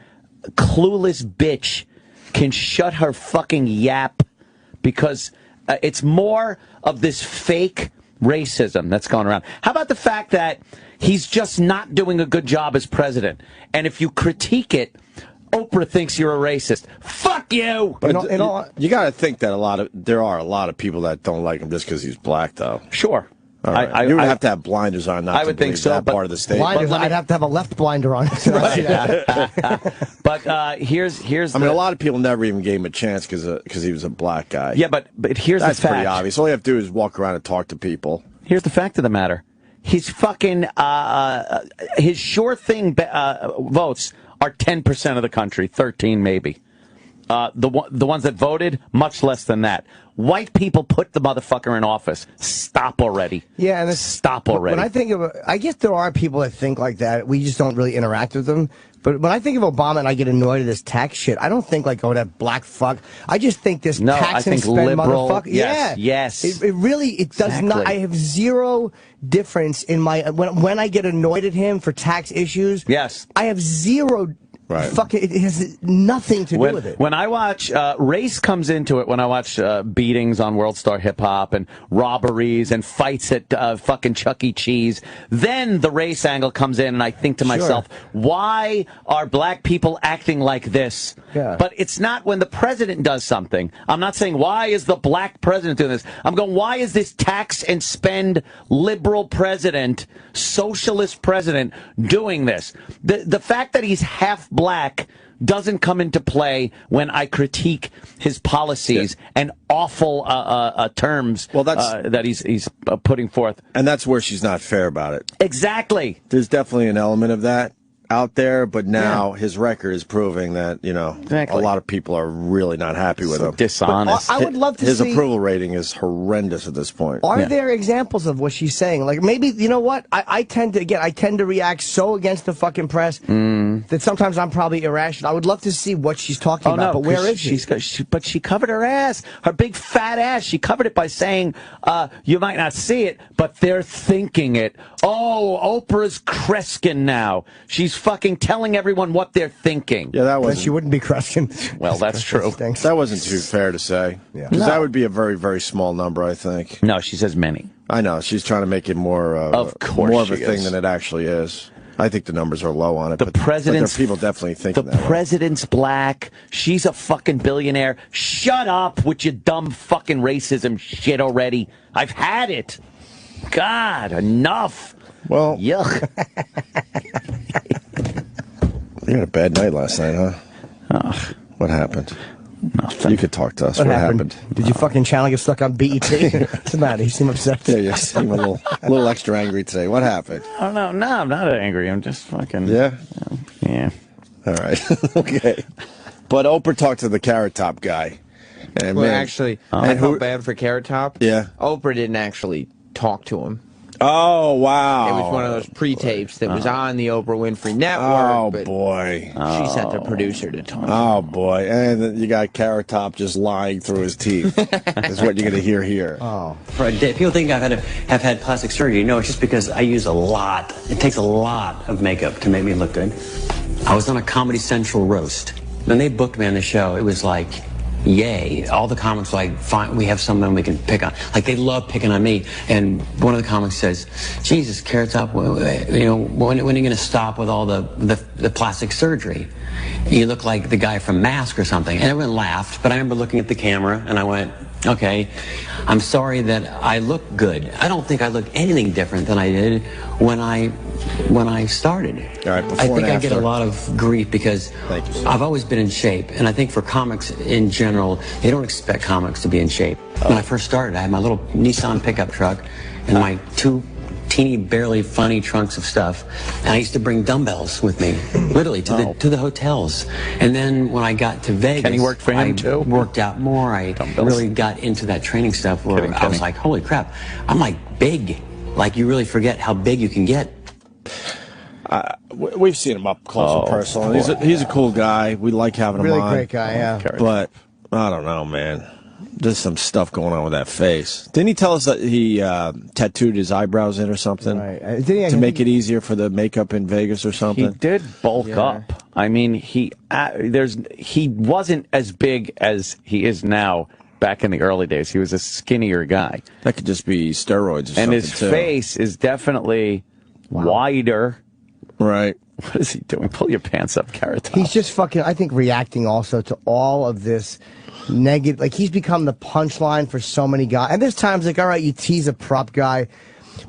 clueless bitch can shut her fucking yap because it's more of this fake racism that's going around. How about the fact that he's just not doing a good job as president? And if you critique it, Oprah thinks you're a racist. Fuck you! But you got to think that there are a lot of people that don't like him just because he's black, though. Sure. All right. You would have to have blinders on not to believe that part of the statement. Blinders, I'd have to have a left blinder on. But here's. I mean, a lot of people never even gave him a chance because he was a black guy. Yeah, but here's that's the fact. pretty obvious. All you have to do is walk around and talk to people. Here's the fact of the matter. His fucking his sure thing votes are 10% of the country, 13 maybe. The ones that voted, much less than that. White people put the motherfucker in office. Stop already. Yeah, and stop already. When I think of, I guess there are people that think like that. We just don't really interact with them. But when I think of Obama and I get annoyed at this tax shit, I don't think like, oh, that black fuck. I just think this tax and spend liberal, motherfucker. Yes, yeah, yes. It really does not. I have zero difference in my when I get annoyed at him for tax issues. Yes, I have zero. Right. Fucking, it has nothing to do with it. When I watch, race comes into it when I watch beatings on World Star Hip Hop and robberies and fights at fucking Chuck E. Cheese. Then the race angle comes in and I think to myself, why are black people acting like this? Yeah. But it's not when the president does something. I'm not saying, why is the black president doing this? I'm going, why is this tax and spend liberal president, socialist president doing this? The fact that he's half black doesn't come into play when I critique his policies and awful terms that he's putting forth. And that's where she's not fair about it. Exactly. There's definitely an element of that out there, but now his record is proving that, a lot of people are really not happy with him. Dishonest. I would love to his see... approval rating is horrendous at this point. Are there examples of what she's saying? Like, maybe, you know what? I tend to react so against the fucking press that sometimes I'm probably irrational. I would love to see what she's talking about, but where is she? But she covered her ass, her big fat ass. She covered it by saying, you might not see it, but they're thinking it. Oh, Oprah's Kreskin now. She's fucking telling everyone what they're thinking. Yeah, that was. She wouldn't be Kreskin. Well, that's true. That wasn't too fair to say. Yeah. Because that would be a very, very small number, I think. No, she says many. I know. She's trying to make it more of a thing than it actually is. I think the numbers are low on it. But there are people definitely thinking that. The president's black. She's a fucking billionaire. Shut up with your dumb fucking racism shit already. I've had it. God, enough. Well, yuck. You had a bad night last night, huh? Ugh. What happened? Nothing. You could talk to us. What happened? Did you fucking channel get stuck on BET? What's the matter? You seem upset. Yeah, you seem a little extra angry today. What happened? Oh, no, I'm not angry. I'm just fucking... Yeah? Yeah. All right. Okay. But Oprah talked to the Carrot Top guy. And actually, I felt bad for Carrot Top. Yeah. Oprah didn't actually talk to him. Oh, wow. It was one of those pre-tapes that was on the Oprah Winfrey Network. Oh, boy. She sent the producer to talk. Oh, boy. And then you got Carrot Top just lying through his teeth. Is what you're going to hear here. Oh. For a day, people think have had plastic surgery. No, it's just because I use a lot. It takes a lot of makeup to make me look good. I was on a Comedy Central roast. When they booked me on the show, it was like yay. All the comics are like, fine, we have someone we can pick on. Like, they love picking on me. And one of the comics says, Jesus, Carrot Top, when are you going to stop with all the plastic surgery? You look like the guy from Mask or something. And everyone laughed, but I remember looking at the camera and I went, okay, I'm sorry that I look good. I don't think I look anything different than I did when I started. All right, I think I get a lot of grief because I've always been in shape, and I think for comics in general, they don't expect comics to be in shape. When I first started, I had my little Nissan pickup truck and my 2 teeny, barely funny trunks of stuff, and I used to bring dumbbells with me, literally to the hotels. And then when I got to Vegas, Kenny worked for him too. Worked out more. I really got into that training stuff where I was like, holy crap, I'm like big. Like, you really forget how big you can get. We've seen him up close and personal. He's a cool guy. We like having him on. Really great guy, yeah. But I don't know, man. There's some stuff going on with that face. Didn't he tell us that he tattooed his eyebrows in or something? Right. To make it easier for the makeup in Vegas or something? He did bulk up. I mean, he wasn't as big as he is now. Back in the early days, he was a skinnier guy. That could just be steroids or something, and his face is definitely wider. Right. What is he doing? Pull your pants up, Carrot Top. He's just fucking, I think, reacting also to all of this negative. Like, he's become the punchline for so many guys. And there's times like, all right, you tease a prop guy,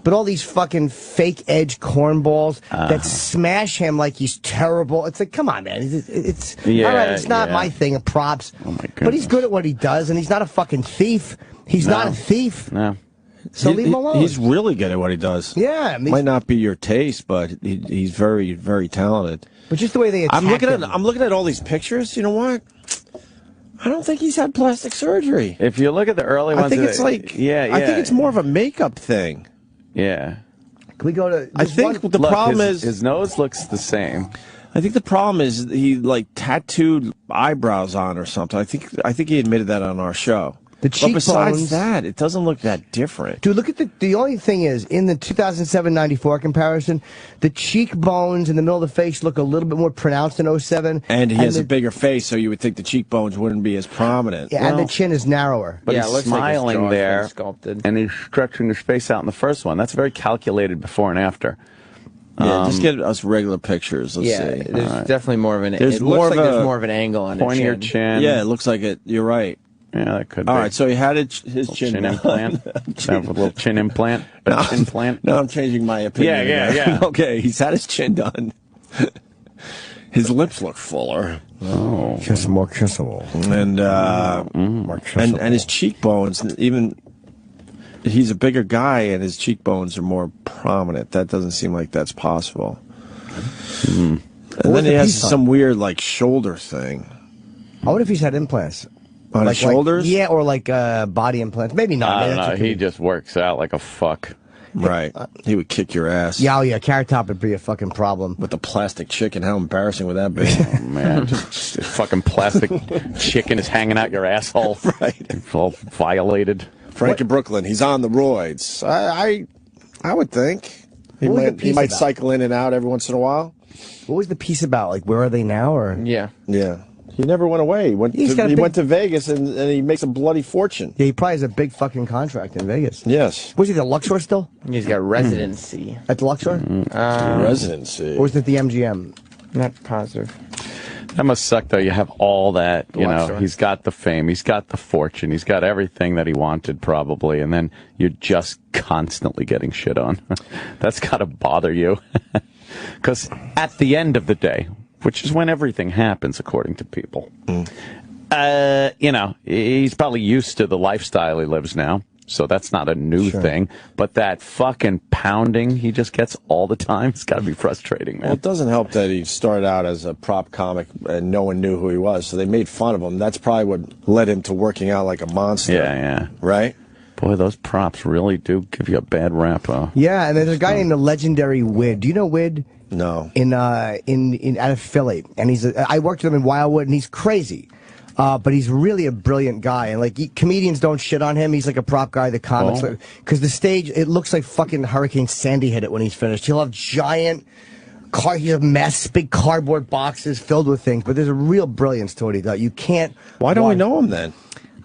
but all these fucking fake edge cornballs that smash him like he's terrible. It's like, come on, man. It's all right, it's not my thing of props. Oh my goodness. But he's good at what he does, and he's not a fucking thief. He's not a thief. No. So leave him alone. He's really good at what he does. Yeah. Might not be your taste, but he's very, very talented. But just the way they attack him. I'm looking at all these pictures. You know what? I don't think he's had plastic surgery. If you look at the early ones, I think it's like, I think it's more of a makeup thing. Yeah. Can we go to? I think the problem is his nose looks the same. I think the problem is he like tattooed eyebrows on or something. I think he admitted that on our show. The cheekbones. But besides that, it doesn't look that different. Dude, look at the only thing is, in the 2007-94 comparison, the cheekbones in the middle of the face look a little bit more pronounced in 07. And he has a bigger face, so you would think the cheekbones wouldn't be as prominent. Yeah, and the chin is narrower. But Yeah, he's it looks like his smiling jaw's there, been sculpted. and he's stretching his face out in the first one. That's very calculated before and after. Yeah, just get us regular pictures. Let's see. There's definitely more of an. There's it more looks of like a there's more of an angle on pointier his chin. Yeah, it looks like it. You're right. Yeah, that could All be. right, so he had his chin implant. Have a little chin implant. Chin plant. No, I'm changing my opinion. Yeah. Okay, he's had his chin done. His lips look fuller. Oh, more kissable. And more kissable. and his cheekbones, even he's a bigger guy, and his cheekbones are more prominent. That doesn't seem like that's possible. And then he has some weird like shoulder thing. I wonder if he's had implants. On his shoulders? Yeah, or like body implants. Maybe not. I don't know. He just works out like a fuck. Right. He would kick your ass. Yeah, Carrot Top would be a fucking problem. With the plastic chicken, how embarrassing would that be? Oh, man. Just a fucking plastic chicken is hanging out your asshole. Right. It's all violated. Frank in Brooklyn, he's on the roids. I would think. He might cycle in and out every once in a while. What was the piece about? Like, where are they now? Or Yeah. He never went away. He went to Vegas and he makes a bloody fortune. Yeah, he probably has a big fucking contract in Vegas. Yes. Was he the Luxor still? He's got residency. At the Luxor? Residency. Or was it the MGM? Not positive. That must suck, though. You have all that, you know. Luxor. He's got the fame, he's got the fortune, he's got everything that he wanted, probably, and then you're just constantly getting shit on. That's got to bother you. Because at the end of the day, which is when everything happens, according to people, you know, he's probably used to the lifestyle he lives now. So that's not a new thing. But that fucking pounding he just gets all the time, it's got to be frustrating, man. Well, it doesn't help that he started out as a prop comic and no one knew who he was. So they made fun of him. That's probably what led him to working out like a monster. Yeah. Right? Boy, those props really do give you a bad rap. Yeah, and there's a guy named the legendary Wid. Do you know Wid? No. In out of Philly, and I worked with him in Wildwood, and he's crazy. But he's really a brilliant guy, and like comedians don't shit on him. He's like a prop guy. The comics, because the stage, it looks like fucking Hurricane Sandy hit it when he's finished. He'll have giant He's a mess, big cardboard boxes filled with things. But there's a real brilliance to what he does. You can't. Why don't we know him then?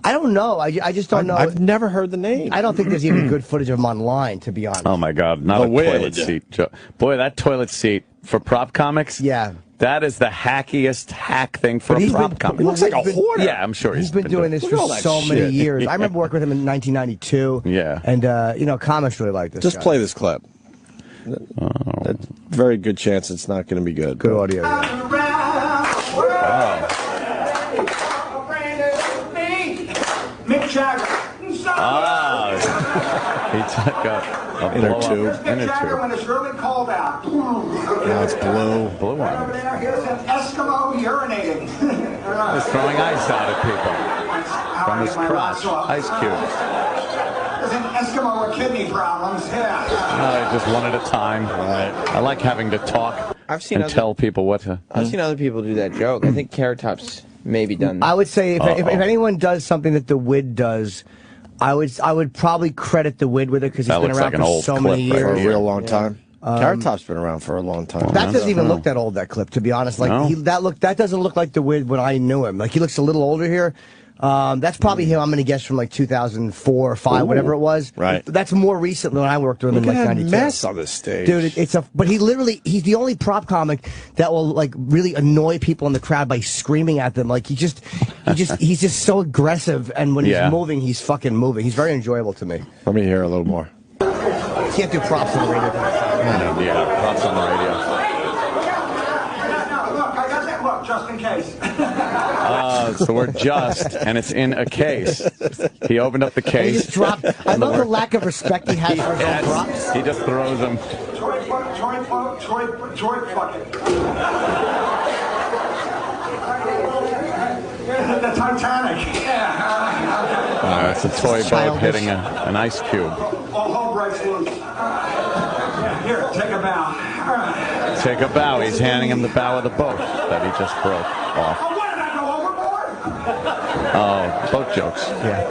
I don't know. I just don't know. I've never heard the name. I don't think there's even good footage of him online, to be honest. Oh my God, not a toilet seat. Boy, that toilet seat for prop comics. Yeah. That is the hackiest hack thing for a prop comic. He looks like a hoarder. Yeah, I'm sure he's been doing this for so many years. I remember working with him in 1992. Yeah. And, comics really like this Just guy. play this clip. Very good chance it's not going to be good. Good audio, yeah. Mick Jagger. He took a inner blow-up tube. Mick Jagger when it's really cold out. Now it's blue. Blue one. Over there, here's an Eskimo urinating. He's throwing ice out at people from his crotch. Ice cubes. There's an Eskimo with kidney problems. Yeah. Just one at a time. Right. I like having to talk and tell people what to. I've seen other people do that joke. I think Carrot Top's maybe done that. I would say if anyone does something that the Wid does, I would probably credit the Wid with it because he's been around for so many years. For a real long time. Carrot Top's been around for a long time. That doesn't even look that old, that clip, to be honest. Like that doesn't look like the Wid when I knew him. Like he looks a little older here. That's probably him. I'm going to guess from like 2004 or 5, whatever it was. Right. That's more recent than when I worked with him in like 92. Mess on this stage, dude. But he's the only prop comic that will like really annoy people in the crowd by screaming at them. Like he's just so aggressive, and when he's moving, he's fucking moving. He's very enjoyable to me. Let me hear a little more. Can't do props on the radio. Yeah, props on the radio. Look, I got that. Look, just in case. It's the word "just," and it's in a case. He opened up the case. And he just dropped. I love the lack of respect he has for his own props. He just throws them. Troy bucket. The Titanic. Yeah. It's a toy boat hitting an ice cube. All hell breaks loose. Here, take a bow. Take a bow. He's handing him the bow of the boat that he just broke off. Oh, what did I go overboard? Oh, boat jokes. Yeah.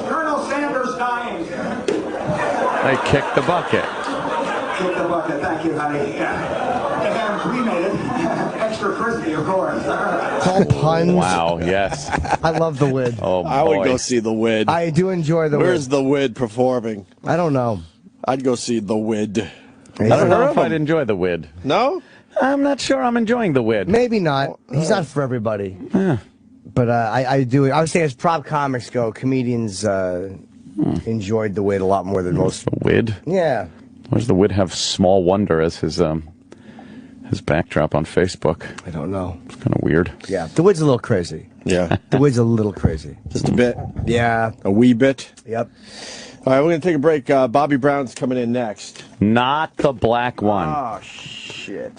Colonel Sanders dying. They kicked the bucket. Kick the bucket. Thank you, honey. Yeah. And then cremated. Extra crispy, of course. It's all puns. Wow, yes. I love the Wid. Oh, boy. I would go see the Wid. I do enjoy the Wid. Where's the Wid performing? I don't know. I'd go see the Wid. I don't know if I'd enjoy the Wid. No? I'm not sure I'm enjoying the Wid. Maybe not. He's not for everybody. Yeah. But I do. I would say as prop comics go, comedians enjoyed the Wid a lot more than most. The Wid? Yeah. Why does the Wid have Small Wonder as his backdrop on Facebook? I don't know. It's kind of weird. Yeah. The Wid's a little crazy. Yeah. The Wid's a little crazy. Just a bit. Yeah. A wee bit. Yep. All right, we're going to take a break. Bobbie Brown's coming in next. Not the black one. Oh, shit.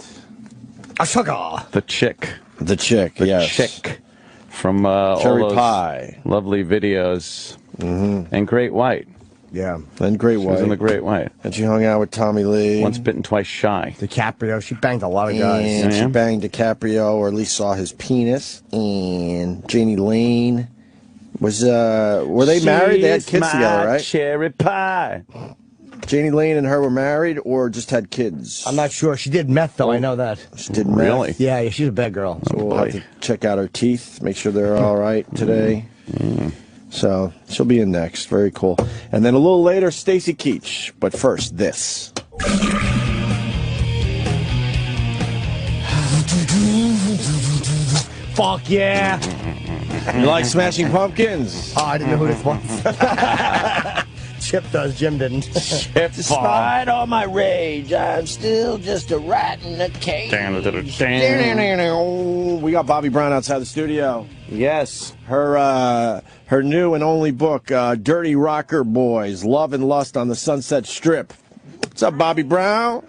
A sugar. The chick. The chick, The yes. chick from all Cherry those Pie. lovely videos. And Great White. Yeah. And Great She was White. in the Great White. And she hung out with Tommy Lee. Once bitten, twice shy. DiCaprio. She banged a lot of guys. And she banged DiCaprio, or at least saw his penis. And Janie Lane was, were they married? They had kids together, right? Cherry Pie. Janie Lane and her were married or just had kids? I'm not sure. She did meth, though. I know that. She did meth? Really? Yeah, she's a bad girl. So we'll have to check out her teeth, make sure they're all right today. So she'll be in next. Very cool. And then a little later, Stacy Keach. But first, this. Fuck yeah. You like Smashing Pumpkins? Oh, I didn't know who this was. Chip does. Jim didn't. Chip Despite all my rage, I'm still just a rat in a cage. We got Bobbie Brown outside the studio. Yes. Her new and only book, Dirty Rocker Boys, Love and Lust on the Sunset Strip. What's up, Bobbie Brown?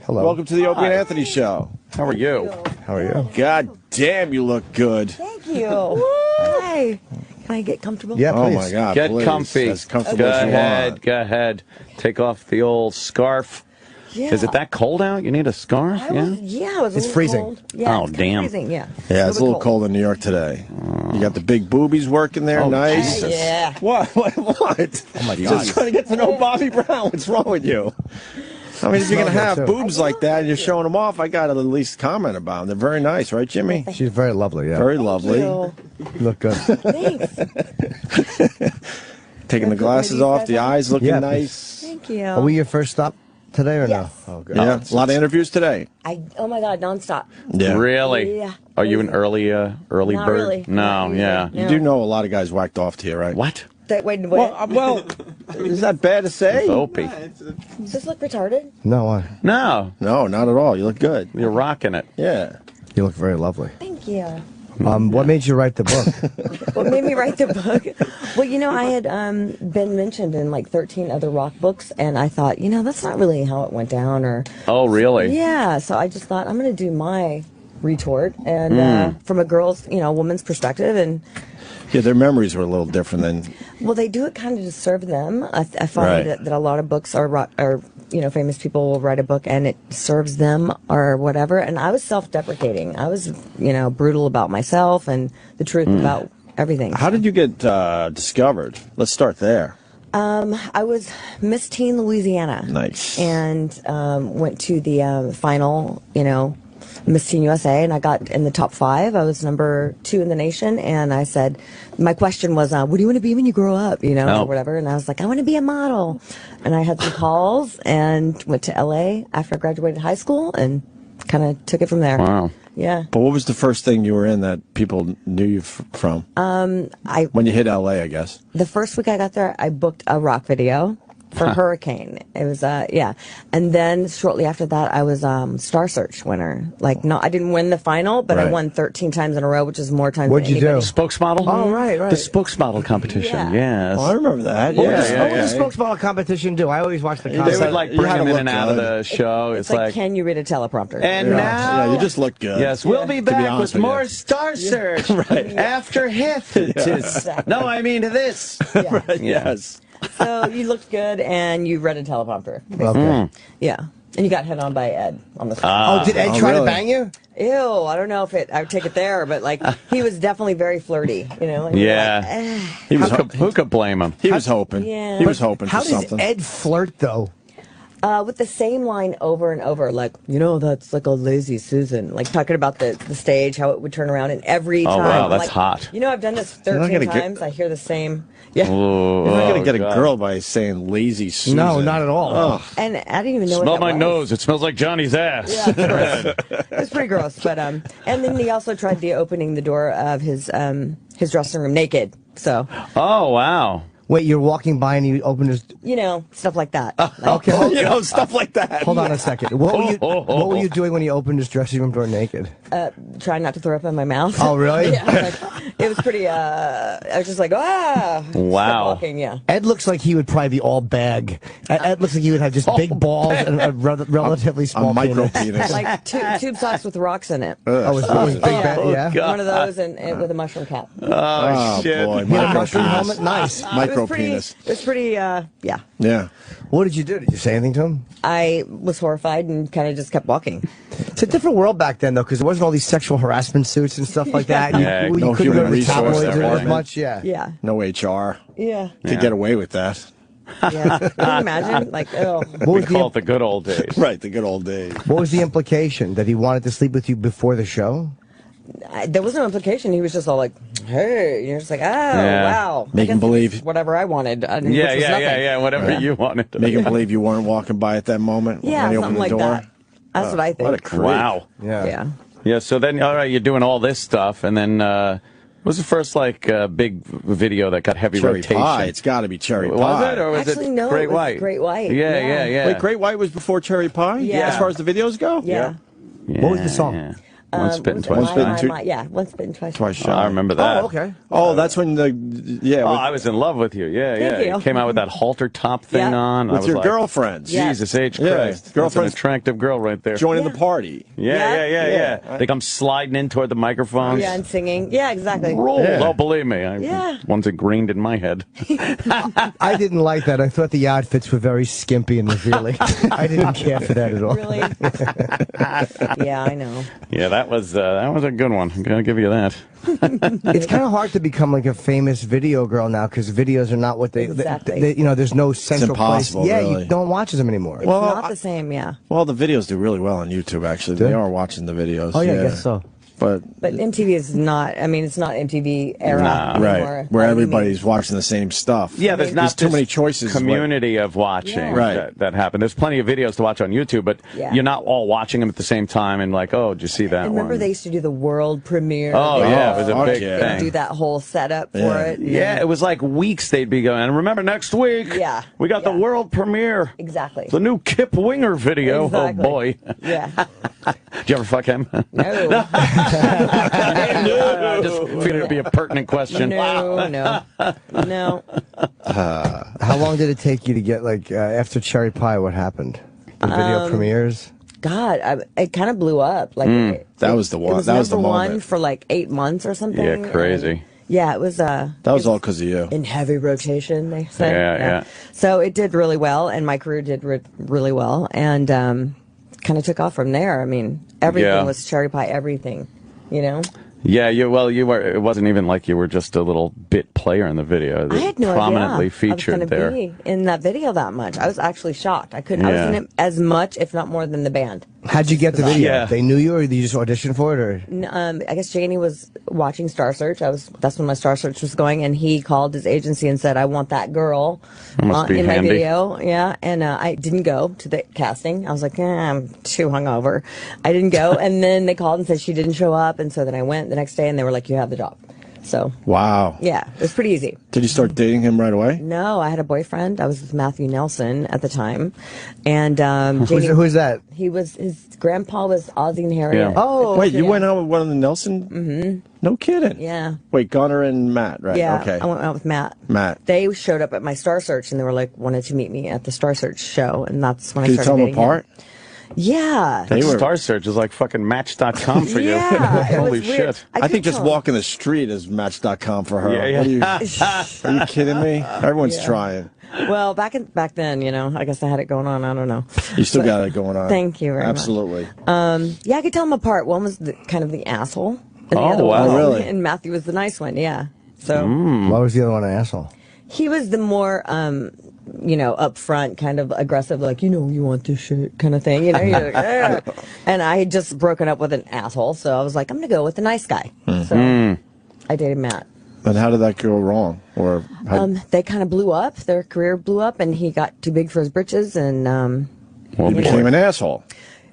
Hello. Welcome to the Opie and Anthony Show. How are you? How are you? God damn, you look good. Thank you. Hi. Can I get comfortable? Yeah, please. Oh, my God, Get please. comfy. As comfortable Go as you ahead. want. Go ahead. Take off the old scarf. Yeah. Is it that cold out? You need a scarf? It was a It's little freezing. cold. Yeah, Oh, it's kinda damn. freezing, yeah. Yeah, it's a little cold in New York today. You got the big boobies working there. Oh, nice. Jesus. Yeah. What? Oh, my God. Just trying to get to know Bobbie Brown. What's wrong with you? I mean, if you're going to Smell good, have too. boobs like that and you're showing them off, I got to at least comment about them. They're very nice, right, Jimmy? She's very lovely, yeah. Very lovely. You. Look good. Thanks. Taking the glasses off, the eyes looking nice. Thank you. Are we your first stop today or Yes. no? Oh, good. Yeah, a lot of interviews today. Oh my God, nonstop. Yeah. Really? Yeah. Are you an early Not bird? really. No, Not usually. yeah. No. You do know a lot of guys whacked off to you, right? What? Wait. Well, is that bad to say? Opie. Does this look retarded? No, why? No. No, not at all. You look good. You're rocking it. Yeah. You look very lovely. Thank you. What made you write the book? What made me write the book? Well, I had been mentioned in like 13 other rock books, and I thought, that's not really how it went down. Or Oh, really? yeah, so I just thought I'm going to do my retort, and from a woman's perspective, and Yeah, their memories were a little different than. well, they do it kind of to serve them. I find Right. that a lot of books are famous people will write a book and it serves them or whatever. And I was self-deprecating. I was brutal about myself and the truth about everything. How did you get discovered? Let's start there. I was Miss Teen Louisiana. Nice. And went to the final, Miss Teen USA, and I got in the top 5. I was number 2 in the nation, and I said, my question was, what do you want to be when you grow up, or whatever, and I was like, I want to be a model. And I had some calls and went to LA after I graduated high school and kind of took it from there. Wow. Yeah. But what was the first thing you were in that people knew you from? When you hit LA, I guess. The first week I got there, I booked a rock video for Hurricane. It was and then shortly after that I was Star Search winner. I didn't win the final, but I Right. won 13 times in a row, which is more times What'd than you anybody. do? Spokesmodel? Oh, right. The spokesmodel competition, yes. Oh, I remember that. What Yeah, does the spokesmodel competition do? I always watch the They contest. would like You bring had to him in look and out of good. the show. It's like, can you read a teleprompter? And Yeah. now, Yeah, you just look good. yes, we'll be back honest with with you. more Star Search after Hitters. No, I mean this. Right, yes. So you looked good and you read a teleprompter. Okay. Yeah. And you got hit on by Ed on the spot. Oh, did Ed try to really? bang you? Ew, I don't know if I would take it there, but he was definitely very flirty, like, Yeah. He was. Who could blame him? He was hoping. Yeah. He was hoping How for does something. Ed flirt, though? with the same line over and over, that's like a lazy Susan, talking about the stage, how it would turn around, and every Oh, time. wow, I'm that's like, hot. I've done this not 13 gonna get- times. I hear the same. Yeah. Oh, You're not going to get a God. girl by saying lazy Susan. No, not at all. Oh. And I didn't even know Smell what that my was. nose. It smells like Johnny's ass. Yeah, it was pretty gross. But and then he also tried opening the door of his dressing room naked. So Oh, wow. Wait, you're walking by and you open his... stuff like that. Okay. Stuff like that. Hold on a second. What were you doing when you opened his dressing room door naked? Trying not to throw up in my mouth. Oh, really? Yeah, it was pretty. I was just like, Wow. Kept walking, yeah. Ed looks like he would probably be all bag. Ed looks like he would have just big balls and a relatively small A micro penis. penis. Like tube socks with rocks in it. Oh, it was big bag, yeah? God. One of those and with a mushroom cap. Oh, shit. boy. He had a Micro mushroom penis. helmet? Nice. Micro It penis. was pretty, yeah. Yeah. What did you do? Did you say anything to him? I was horrified and kind of just kept walking. It's a different world back then, though, because there wasn't all these sexual harassment suits and stuff like that. Yeah, you no couldn't go human to the resource tabloids as department. much. Yeah. Yeah. No HR. Yeah. Could get away with that. Yeah. Can you imagine? What We was, call it the good old days. Right, the good old days. what was the implication? That he wanted to sleep with you before the show? There was no implication. He was just all like, hey. You're just like, oh, wow. Make I him guess believe- it's whatever I wanted. Yeah, which was nothing. yeah. Whatever you wanted to Make him believe you weren't walking by at that moment Yeah, when he something opened the like door. that. That's what I think. What a creep. Wow. Yeah. Yeah, so then, all right, you're doing all this stuff, and then what was the first, big video that got heavy Cherry rotation? Pie. It's got to be Cherry Pie. Was it, or was Actually, it no, Great it was White? Great White. Yeah. Wait, Great White was before Cherry Pie? Yeah. As far as the videos go? Yeah. What was the song? One spitting, What was twice it? shy. My, yeah, once bitten, twice Twice shy. shy. I remember that. Oh, okay. Oh, that's when the Oh, I was in love with you. Yeah, Thank yeah. you. You came out with that halter top thing Yeah. on. I with was your like, girlfriends. Yeah. Jesus H. Yeah, Christ. girlfriends- That's an attractive girl right there. Joining Yeah. the party. Yeah. Yeah. They come sliding in toward the microphones. Yeah, and singing. Yeah, exactly. Roll. Yeah. Don't believe me. Yeah. One's ingrained in my head. I didn't like that. I thought the outfits were very skimpy and revealing. I didn't care for that at all. Really? Yeah, I know. Yeah, that was a good one. I'm gonna give you that. It's kind of hard to become like a famous video girl now because videos are not what they, Exactly. you know, there's no central place. impossible, Yeah, really. you don't watch them anymore. It's not the same, yeah. Well, the videos do really well on YouTube, actually. Do They they? are watching the videos. Oh, yeah, I guess so. But MTV is not, I mean, it's not MTV era Nah, anymore. right, where everybody's watching the same stuff. Yeah, there's not too this many choices. Community of watching that happen. There's plenty of videos to watch on YouTube, but Yeah. you're not all watching them at the same time and like, oh, did you see that Remember one? they used to do the world premiere? Oh, yeah, it was a big They'd thing. do that whole setup for it. Yeah, it was like weeks they'd be going. And remember, next week, we got the world premiere. Exactly. The new Kip Winger video. Exactly. Oh, boy. Yeah. Did you ever fuck him? No. Just figured it'd be a pertinent question. No. How long did it take you to get, like, after Cherry Pie, what happened? The video premieres? God, it kind of blew up. Like that was the one. It was that was the number moment. one for like 8 months or something. Yeah, crazy. Yeah, it was. That was all because of you. In heavy rotation, they say. Yeah. So it did really well, and my career did really well, and kind of took off from there. I mean, everything was Cherry Pie, everything, you know? Yeah, you were. It wasn't even like you were just a little bit player in the video. I had no prominently idea featured I was there. Be in that video that much. I was actually shocked. I couldn't. I was in it as much, if not more, than the band. How'd you get the video? Yeah. They knew you, or did you just audition for it, or? I guess Janie was watching Star Search. That's when my Star Search was going, and he called his agency and said, "I want that girl in my video." Yeah, and I didn't go to the casting. I was like, I'm too hungover. I didn't go, and then they called and said she didn't show up, and so then I went the next day, and they were like, "You have the job." So wow. Yeah, it was pretty easy. Did you start dating him right away? No, I had a boyfriend. I was with Matthew Nelson at the time, and who's that? His grandpa was Ozzie and Harriet. Yeah. Oh, wait, you went out with one of the Nelson? Mm-hmm. No kidding. Yeah. Wait, Gunnar and Matt, right? Yeah, Okay. I went out with Matt. Matt. They showed up at my Star Search, and they were like, wanted to meet me at the Star Search show, and that's when Did I you started tell them dating apart? him. Yeah. Star Search is like fucking Match.com for you. Yeah, it Holy was weird. shit. I think just walking the street is Match.com for her. Yeah. What are you kidding me? Everyone's trying. Well, back then, you know, I guess I had it going on. I don't know. You still got it going on. Thank you very Absolutely. much. Yeah, I could tell them apart. One was kind of the asshole. And the Oh, other wow. one, Really? And Matthew was the nice one, yeah. So Why was the other one an asshole? he was the more, you know, upfront, kind of aggressive, like, you know, you want this shit kind of thing. You know, you're like, "Ugh." And I had just broken up with an asshole, so I was like, I'm going to go with the nice guy. So I dated Matt. And how did that go wrong? Or They kind of blew up. Their career blew up, and he got too big for his britches, and he became an asshole.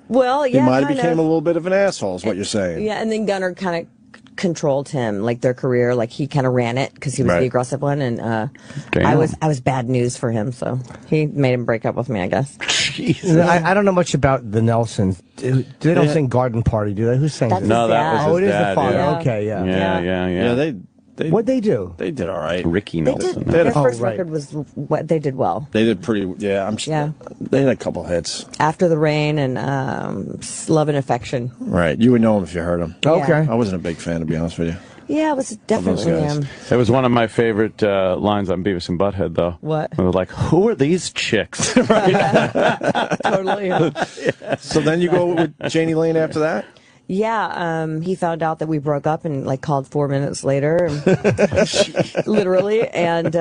well, yeah, He might have kind became of. a little bit of an asshole, is what you're saying. Yeah, and then Gunnar kind of controlled him, like their career, like he kind of ran it because he was Right. the aggressive one, and I Damn. was bad news for him, so he made him break up with me, I guess. I don't know much about the Nelsons. They don't sing Garden Party, do they? Who sings That's it? No, that was Oh, his it is dad, the father. yeah. Okay, yeah. Yeah. What'd they do? They did all right. Ricky They Nelson. did. Their first record was what they did well. They did pretty. Yeah, Yeah. They had a couple hits. After the Rain and Love and Affection. Right. You would know them if you heard them. Okay. I wasn't a big fan, to be honest with you. Yeah, it was definitely guys. It was one of my favorite lines on Beavis and Butthead, though. What? It was like, who are these chicks? Totally. So then you go with Janie Lane after that? Yeah, he found out that we broke up and like called 4 minutes later, literally, and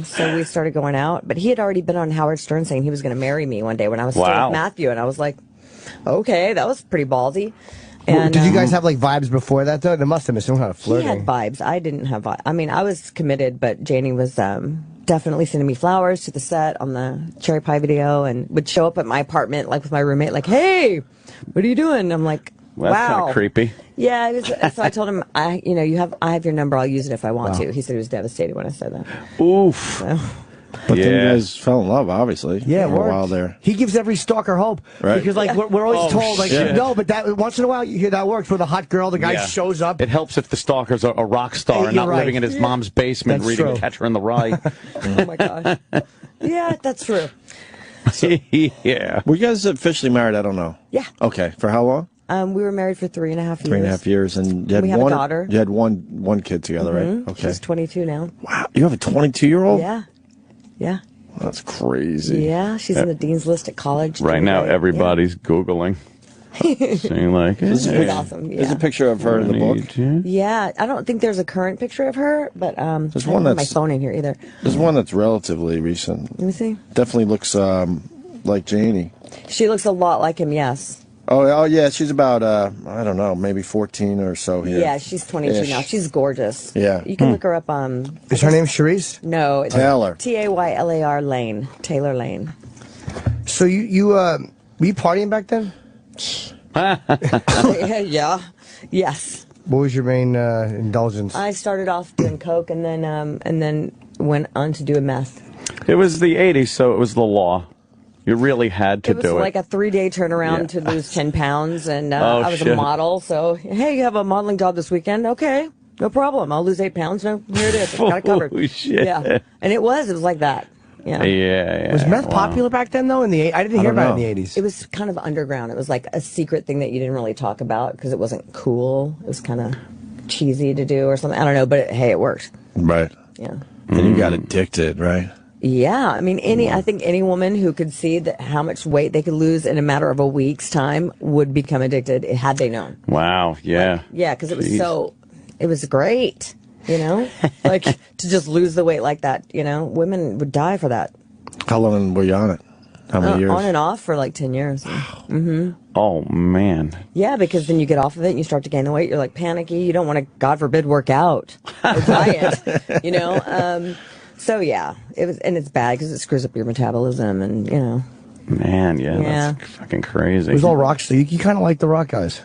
so we started going out. But he had already been on Howard Stern saying he was going to marry me one day when I was still Wow. with Matthew, and I was like, okay, that was pretty ballsy. And Did you guys have like vibes before that though? There must have been some kind of he flirting. had vibes. I didn't have vibes. I mean, I was committed, but Janie was definitely sending me flowers to the set on the Cherry Pie video, and would show up at my apartment like with my roommate, like, "Hey, what are you doing?" And I'm like, Well, that's kind wow. of creepy. Yeah, it was, so I told him, I have your number. I'll use it if I want to. He said he was devastated when I said that. Oof. So, But then Yeah. you guys fell in love, obviously. Yeah, for a while there. He gives every stalker hope. Right. Because, like, we're always Oh, told, like, shit. no, but that once in a while you hear that works with a hot girl, the guy Yeah. shows up. It helps if the stalker's a rock star Hey, and you're not right. living in his mom's basement That's reading true. Catcher in the Rye. oh my gosh. Yeah, that's true. Yeah. Were you guys officially married? I don't know. Yeah. Okay. For how long? We were married for 3.5 years. 3.5 years. And you had We have a one daughter. You had one kid together, right? Okay. She's 22 now. Wow. You have a 22-year-old? Yeah. Yeah. That's crazy. Yeah, she's in the dean's list at college. Right now, Yeah. everybody's Googling. Saying like, This is awesome. There's Yeah. a picture of her in the book. Yeah, I don't think there's a current picture of her, but I There's don't one have my that's phone in here either. There's one that's relatively recent. Let me see. Definitely looks like Janie. She looks a lot like him. Yes. Oh yeah, she's about I don't know, maybe 14 or so here. Yeah, she's 22 Ish. now. She's gorgeous. Yeah. You can look her up. Is her name Charisse? No, it's Taylor. Taylar Lane. Taylor Lane. So you were you partying back then? Yeah. Yes. What was your main indulgence? I started off doing coke and then went on to do a meth. It was the 80s, so it was the law. You really had to It was do like it. a 3-day turnaround Yeah. to lose 10 pounds, and Oh, I was shit. a model. So hey, you have a modeling job this weekend? Okay, no problem. I'll lose 8 pounds. No, here it is. Got it covered. Oh, shit. Yeah, and it was like that. Yeah. Yeah. Was meth wow. popular back then, though? I didn't hear about it in the 80s. It was kind of underground. It was like a secret thing that you didn't really talk about because it wasn't cool. It was kind of cheesy to do or something. I don't know, but hey, it worked. Right. Yeah. And you got addicted, right? Yeah, I mean, I think any woman who could see that how much weight they could lose in a matter of a week's time would become addicted had they known. Wow, yeah. Yeah, because it was Jeez. it was great, like to just lose the weight like that, women would die for that. How long were you on it? How many years? On and off for like 10 years. Mm-hmm. Oh, man. Yeah, because then you get off of it and you start to gain the weight. You're like panicky. You don't want to, God forbid, work out or diet, So yeah, it was, and it's bad because it screws up your metabolism, and Man, yeah, Yeah. that's fucking crazy. It was all rock. So you kind of like the rock guys.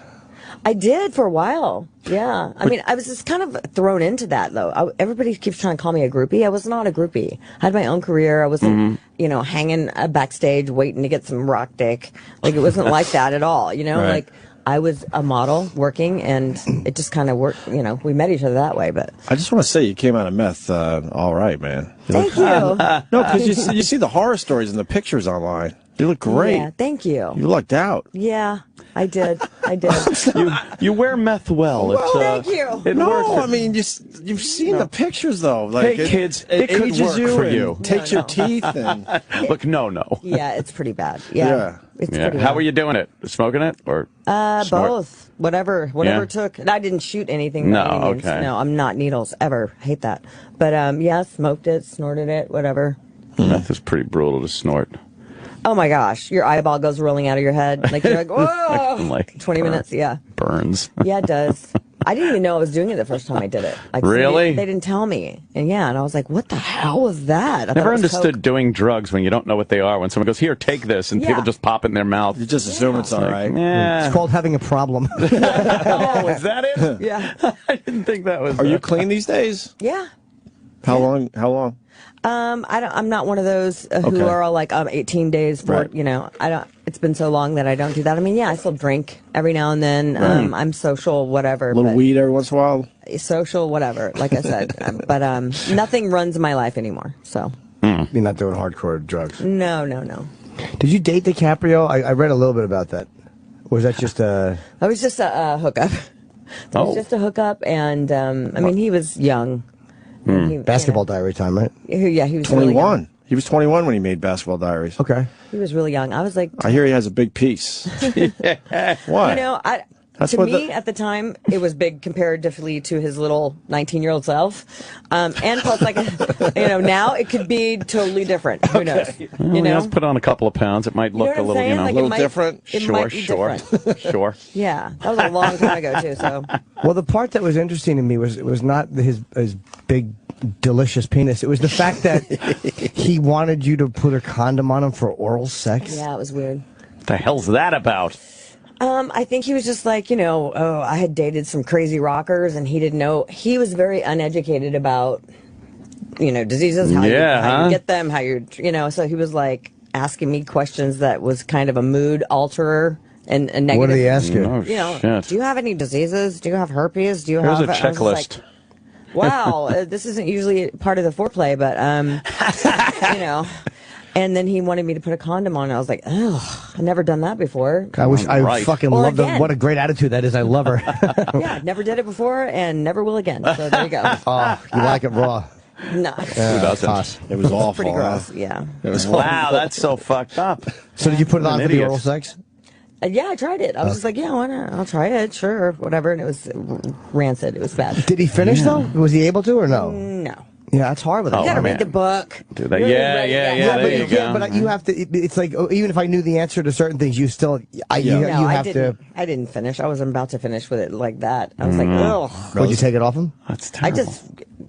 I did for a while. Yeah, I mean, I was just kind of thrown into that though. Everybody keeps trying to call me a groupie. I was not a groupie. I had my own career. I wasn't, hanging backstage waiting to get some rock dick. Like it wasn't like that at all. Right. Like I was a model working, and it just kind of worked. We met each other that way. But I just want to say you came out of meth all right, man. thank you. No, because you see the horror stories and the pictures online. You look great. Yeah, thank you. You lucked out. Yeah, I did. I did. You wear meth well. Well, thank you. It No, works. I mean you've seen the pictures though. Like Hey, kids, it it could ages work you for and you. takes your teeth and Look, no. Yeah, it's pretty bad. Yeah, Yeah. it's Yeah. pretty How bad. were you doing it? Smoking it or snort? Both. Whatever Yeah. it took. And I didn't shoot anything. No, by any means. okay. No, I'm not needles ever. Hate that. But yeah, smoked it, snorted it, whatever. Meth is pretty brutal to snort. Oh my gosh, your eyeball goes rolling out of your head. Like you're like, whoa. Like 20 minutes. Yeah. burns. Yeah, it does. I didn't even know I was doing it the first time I did it. Like, Really? They didn't tell me. And yeah, and I was like, what the hell was that? I thought Never it was understood coke. doing drugs when you don't know what they are. When someone goes, "Here, take this," and Yeah. people just pop it in their mouth. you just assume it's all right. Yeah. It's called having a problem. Oh, is that it? Yeah. I didn't think that was. Are you clean these days? Yeah. How long? How long? I'm not one of those who Okay. are all like 18 days for Right. I don't. It's been so long that I don't do that. I mean, yeah, I still drink every now and then. Right. I'm social, whatever. A little but weed every once in a while. social, whatever. Like I said, but nothing runs my life anymore. So You're not doing hardcore drugs. no. Did you date DiCaprio? I read a little bit about that. Or was that just a... That was just a hookup. That was just a hookup, and I mean, he was young. He, Basketball diary time, right? Yeah, he was really 21. young. He was 21 when he made Basketball Diaries. Okay. He was really young. I was like, I hear he has a big piece. Why? That's to what me at the time it was big comparatively to his little 19-year-old self, and plus, like now it could be totally different. Who knows? Well, he has put on a couple of pounds. It might You know look what a I'm little, saying? Like, a little different. It might be Sure. Yeah, that was a long time ago too. So Well, the part that was interesting to me was not his big, delicious penis. It was the fact that he wanted you to put a condom on him for oral sex. yeah, it was weird. What the hell's that about? I think he was just like, I had dated some crazy rockers, and he didn't know. He was very uneducated about, diseases, how you get them, how you're, so he was like asking me questions that was kind of a mood alterer and a negative. What did he ask you? Oh, shit. Do you have any diseases? Do you have herpes? Do you Here's have a I was just checklist. like, wow, this isn't usually part of the foreplay, but And then he wanted me to put a condom on. I was like, oh, I've never done that before. I wish I fucking Or love again. what a great attitude that is. I love her. Yeah, never did it before and never will again. So there you go. Oh, you like it raw? No. Who doesn't? It was awful. Pretty huh? gross. Yeah. It was Wow, that's so fucked up. So did you put it on An for the idiot. oral sex? Yeah, I tried it. I was just like, yeah, why not? I'll try it, sure, whatever. And it was rancid. It was bad. Did he finish though? Was he able to or no? No. Yeah, that's hard with You that. gotta read the book. Do that. Really Yeah, read it yeah, down. yeah. There but you go. But you have to. It's like even if I knew the answer to certain things, you still. You No, have to. I didn't finish. I wasn't about to finish with it like that. I was like, ugh. Would you take it off him? That's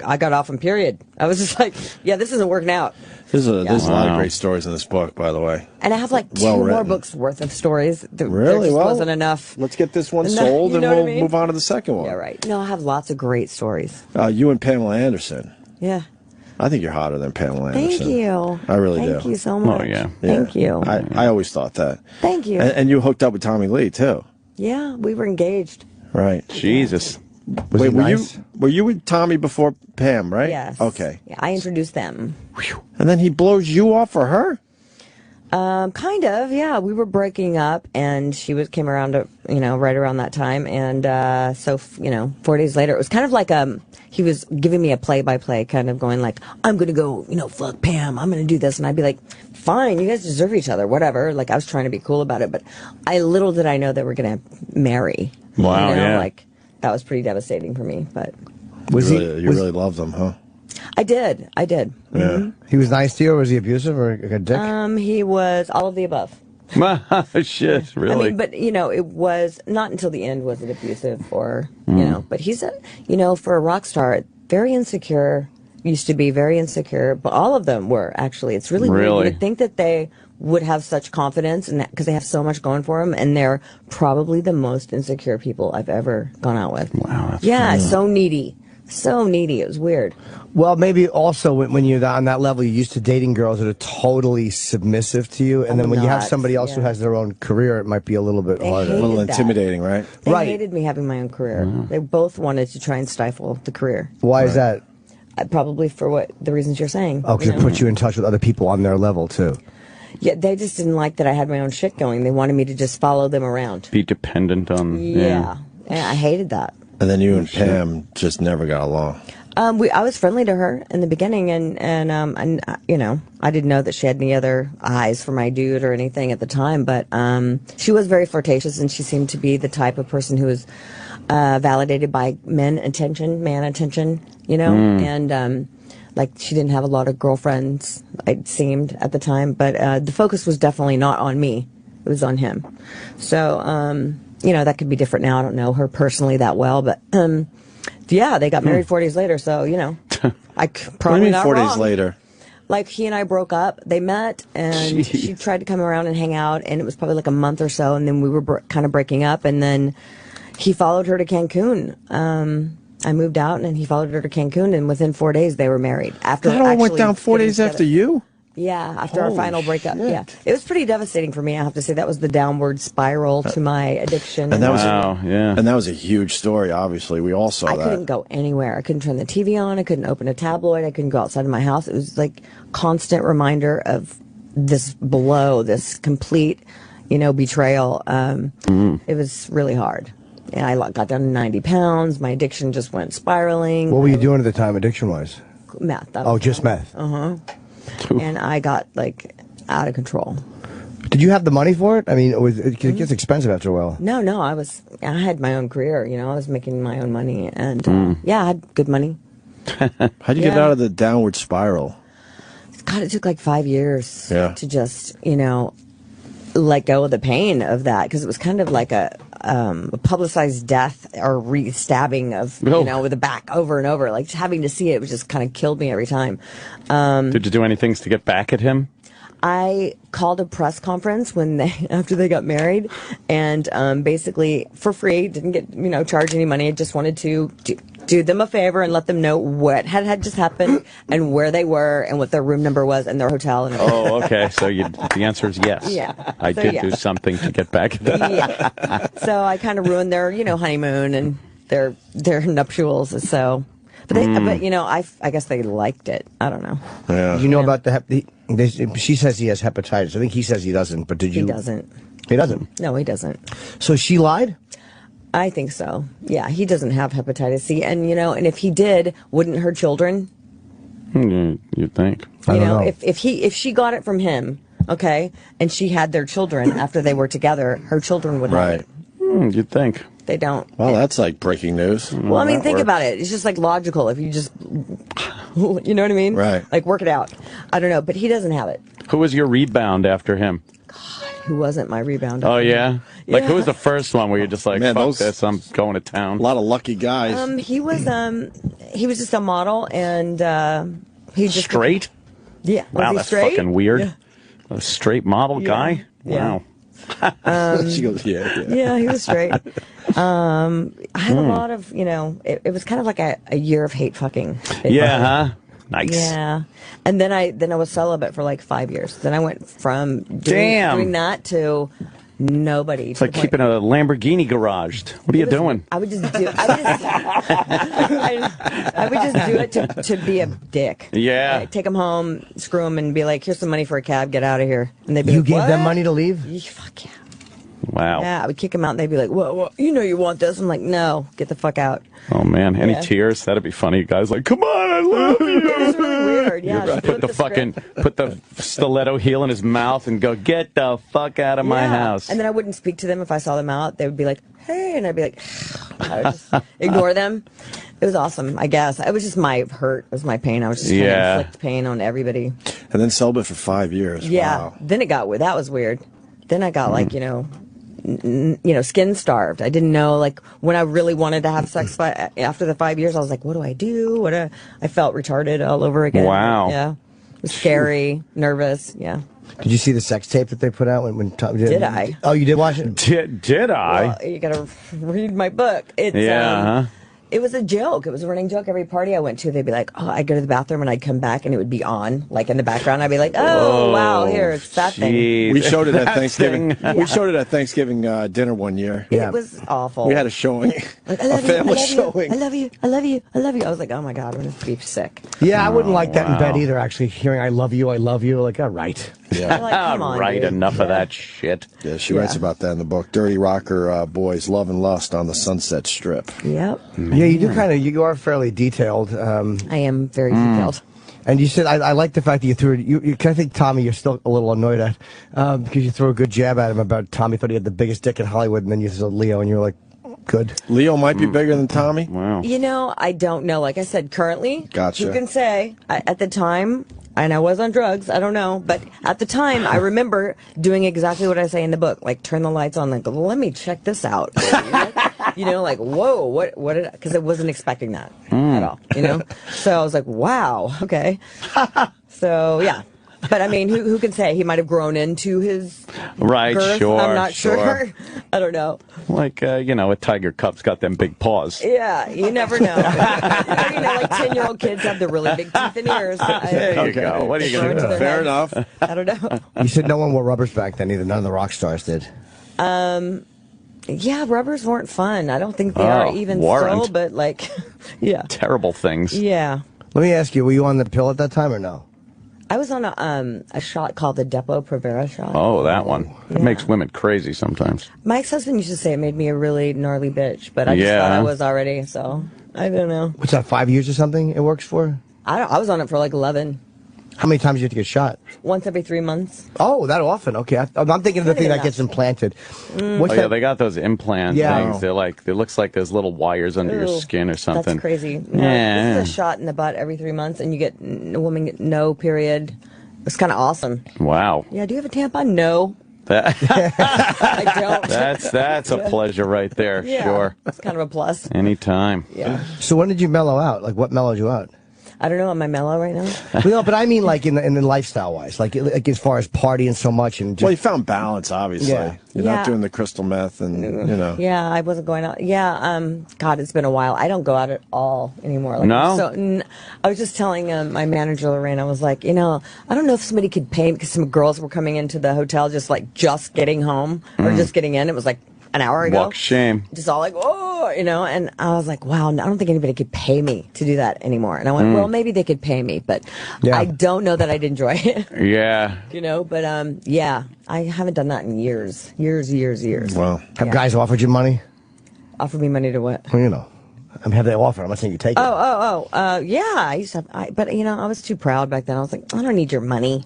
I got off him, period. I was just like, yeah, this isn't working out. There's a lot of great stories in this book, by the way. And I have like two Well more written. books worth of stories. There Really? just Well, wasn't enough. Let's get this one No, sold, you and know what we'll I mean? move on to the second one. Yeah, right. No, I have lots of great stories. You and Pamela Anderson. Yeah. I think you're hotter than Pamela Thank Anderson. you. I really do. Thank you so much. Oh, yeah. Thank you. I always thought that. Thank you. And you hooked up with Tommy Lee, too. Yeah, we were engaged. Right. Jesus. Wait, he were nice? you with Tommy before Pam, right? Yes. Okay. Yeah, I introduced them. And then he blows you off for her? Kind of, yeah. We were breaking up, and she came around, right around that time, and 4 days later, it was kind of like he was giving me a play-by-play, kind of going like, I'm gonna go, fuck Pam, I'm gonna do this, and I'd be like, fine, you guys deserve each other, whatever. Like I was trying to be cool about it, but little did I know that we're gonna marry. Wow, yeah. Like that was pretty devastating for me, but You really loved him, huh? I did. Yeah. Mhm. He was nice to you, or was he abusive, or a dick? He was all of the above. Shit, really? I mean, but it was not until the end was it abusive or but he's for a rock star, very insecure, used to be very insecure, but all of them were actually. It's really weird. You would think that they would have such confidence and because they have so much going for them, and they're probably the most insecure people I've ever gone out with. Wow. That's so needy. So needy. It was weird. Well, maybe also when you're on that level, you're used to dating girls that are totally submissive to you, and then when you have somebody else who has their own career, it might be a little bit harder. A little intimidating, right? They hated me having my own career. They both wanted to try and stifle the career. Why is that? Probably for the reasons you're saying. Oh, because it puts you in touch with other people on their level, too. Yeah, they just didn't like that I had my own shit going. They wanted me to just follow them around. Be dependent on... Yeah. I hated that. And then you and Pam just never got along. I was friendly to her in the beginning, and I didn't know that she had any other eyes for my dude or anything at the time, but she was very flirtatious, and she seemed to be the type of person who was validated by man attention, and like she didn't have a lot of girlfriends, it seemed at the time, but the focus was definitely not on me, it was on him. So that could be different now. I don't know her personally that well, but yeah, they got married 4 days later, so I probably what do you mean not 4 wrong. days later? Like he and I broke up. They met, and she tried to come around and hang out, and it was probably like a month or so, and then we were kind of breaking up, and then he followed her to Cancun. I moved out, and he followed her to Cancun, and within 4 days they were married. After That all went actually down 4 getting days together. after you? Yeah, after our Holy final breakup. shit. Yeah, it was pretty devastating for me. I have to say that was the downward spiral to my addiction. And that was and that was a huge story. Obviously, we all saw I that. couldn't go anywhere. I couldn't turn the TV on. I couldn't open a tabloid. I couldn't go outside of my house. It was like constant reminder of this blow, this complete, betrayal. It was really hard. And I got down to 90 pounds. My addiction just went spiraling. What were you doing at the time, addiction-wise? Meth. Just meth. And I got out of control. Did you have the money for it? I mean, it gets expensive after a while. No, I had my own career, I was making my own money, and I had good money. How'd you get out of the downward spiral? God, it took like 5 years Yeah. to just, let go of the pain of that, because it was kind of like a publicized death or re-stabbing of, with the back over and over. Like having to see it was just kind of killed me every time. Did you do any things to get back at him? I called a press conference after they got married, and basically for free, didn't get charge any money. I just wanted to do them a favor and let them know what had just happened and where they were and what their room number was and their hotel and everything. Oh, okay. So the answer is yes. Yeah. I So, did yeah. do something to get back at them. Yeah. So I kind of ruined their honeymoon and their nuptials. So, but I guess they liked it. I don't know. Yeah. Did you know about she says he has hepatitis. I think he says he doesn't, but did you? He doesn't. He doesn't? No, he doesn't. So she lied? I think so. Yeah, he doesn't have hepatitis C, and and if he did, wouldn't her children? You'd think. I don't know. If she got it from him, Okay, and she had their children after they were together. Her children would have it. You'd think. They don't. Well, that's like breaking news. Well, I mean, think about it. It's just like logical if you just, you know what I mean? Right. Like work it out. I don't know, but he doesn't have it. Who was your rebound after him? Who wasn't my rebound? Oh, yeah? Like, Yeah. who was the first one where you're just like, Man, fuck those- this, I'm going to town? A lot of lucky guys. He was just a model, and he just Straight? Yeah. Was Wow, he that's straight? fucking weird. Yeah. A straight model guy? Yeah. Wow. She goes, yeah. Yeah, he was straight. I had a lot of, it was kind of like a year of hate fucking. Yeah, huh? Nice. Yeah. And then I was celibate for like 5 years. Then I went from Damn. doing that to nobody. It's like keeping a Lamborghini garaged. What are you doing? I would just do I would just do it to be a dick. Yeah. Like, take them home, screw them, and be like, here's some money for a cab, get out of here. And they'd be You like, gave what? them money to leave? Fuck yeah. Wow. Yeah, I would kick them out, and they'd be like, well, you know you want this. I'm like, no, get the fuck out. Oh, man. Any Yeah. tears? That'd be funny. Guys like, come on, I love you. It was really weird. Yeah, she Put the put the stiletto heel in his mouth and go, get the fuck out of my Yeah. house. And then I wouldn't speak to them if I saw them out. They would be like, hey, and I'd be like, I would just ignore them. It was awesome, I guess. It was just my hurt. It was my pain. I was just trying to inflict pain on everybody. And then celibate for 5 years. Yeah. Wow. Then it got weird. That was weird. Then I got like, skin starved. I didn't know, like, when I really wanted to have sex after the 5 years, I was like, what do I do? I felt retarded all over again. Wow. Yeah. It was scary, nervous. Yeah. Did you see the sex tape that they put out when Tom Did I? Oh, you did watch it? Did I? Well, you gotta read my book. It's, it was a joke. It was a running joke. Every party I went to, they'd be like, oh, I'd go to the bathroom and I'd come back and it would be on, like in the background. I'd be like, oh, wow, here, it's that thing. We showed it at Thanksgiving. thing. We showed it at Thanksgiving dinner one year. It was awful. We had a showing, Like, a family showing. showing. I love you. I love you. I love you. I was like, oh my God, I'm going to be sick. Yeah, I wouldn't like that in bed wow. either, actually. Hearing I love you, like, all right. Yeah. Like, come on, right, dude. enough of that shit. Yeah, she writes about that in the book. Dirty Rocker Boys, Love and Lust on the Sunset Strip. Yep. Yeah, you do you are fairly detailed. I am very detailed. And you said, I like the fact that you threw it. I think Tommy, you're still a little annoyed at, because you threw a good jab at him about Tommy thought he had the biggest dick in Hollywood, and then you said Leo, and you were like, good. Leo might be bigger than Tommy. Wow. I don't know. Like I said, currently, Gotcha. you can say, at the time, and I was on drugs, I don't know, but at the time, I remember doing exactly what I say in the book, like turn the lights on, like, let me check this out. Like, whoa, what did, because I wasn't expecting that at all, So I was like, wow, okay. So, yeah. But I mean, who can say? He might have grown into his girth. Sure. I'm not sure. I don't know. Like, a tiger cub's got them big paws. Yeah, you never know. Like 10-year-old kids have the really big teeth and ears. There you go. What are you going to do? Fair enough. I don't know. You said no one wore rubbers back then either. None of the rock stars did. Yeah, rubbers weren't fun. I don't think they are even still, but like, yeah. Terrible things. Yeah. Let me ask you, were you on the pill at that time or no? I was on a shot called the Depo-Provera shot. Oh, that one. It makes women crazy sometimes. My ex-husband used to say it made me a really gnarly bitch, but I just thought I was already, so I don't know. What's that, 5 years or something it works for? I was on it for like 11. How many times do you have to get shot? Once every 3 months. Oh, that often? Okay. I'm thinking of the thing that gets implanted. What's Yeah, they got those implant Yeah. things. They're like, it looks like there's little wires under your Ooh, skin or something. That's crazy. No, this is a shot in the butt every 3 months, and a woman get no period. It's kind of awesome. Wow. Yeah, do you have a tampon? No. I don't. That's a pleasure right there. Yeah, Sure. it's kind of a plus. Anytime. Yeah. So when did you mellow out? Like, what mellowed you out? I don't know. Am I mellow right now? No, but I mean, like in the lifestyle wise, like as far as partying so much and. Well, you found balance, obviously. Yeah. You're Yeah. not doing the crystal meth, and Yeah, I wasn't going out. Yeah, God, it's been a while. I don't go out at all anymore. Like, No? So I was just telling my manager Lorraine. I was like, I don't know if somebody could pay me because some girls were coming into the hotel just getting home or just getting in. It was like an hour ago. Walk shame. Just all like, and I was like, wow, I don't think anybody could pay me to do that anymore. And I went, well, maybe they could pay me, but I don't know that I'd enjoy it. Yeah. But yeah, I haven't done that in years. Well, have guys offered you money? Offered me money to what? Well, I mean, have they offered? I'm not saying you take it. Yeah, I used to have, but I was too proud back then. I was like, I don't need your money.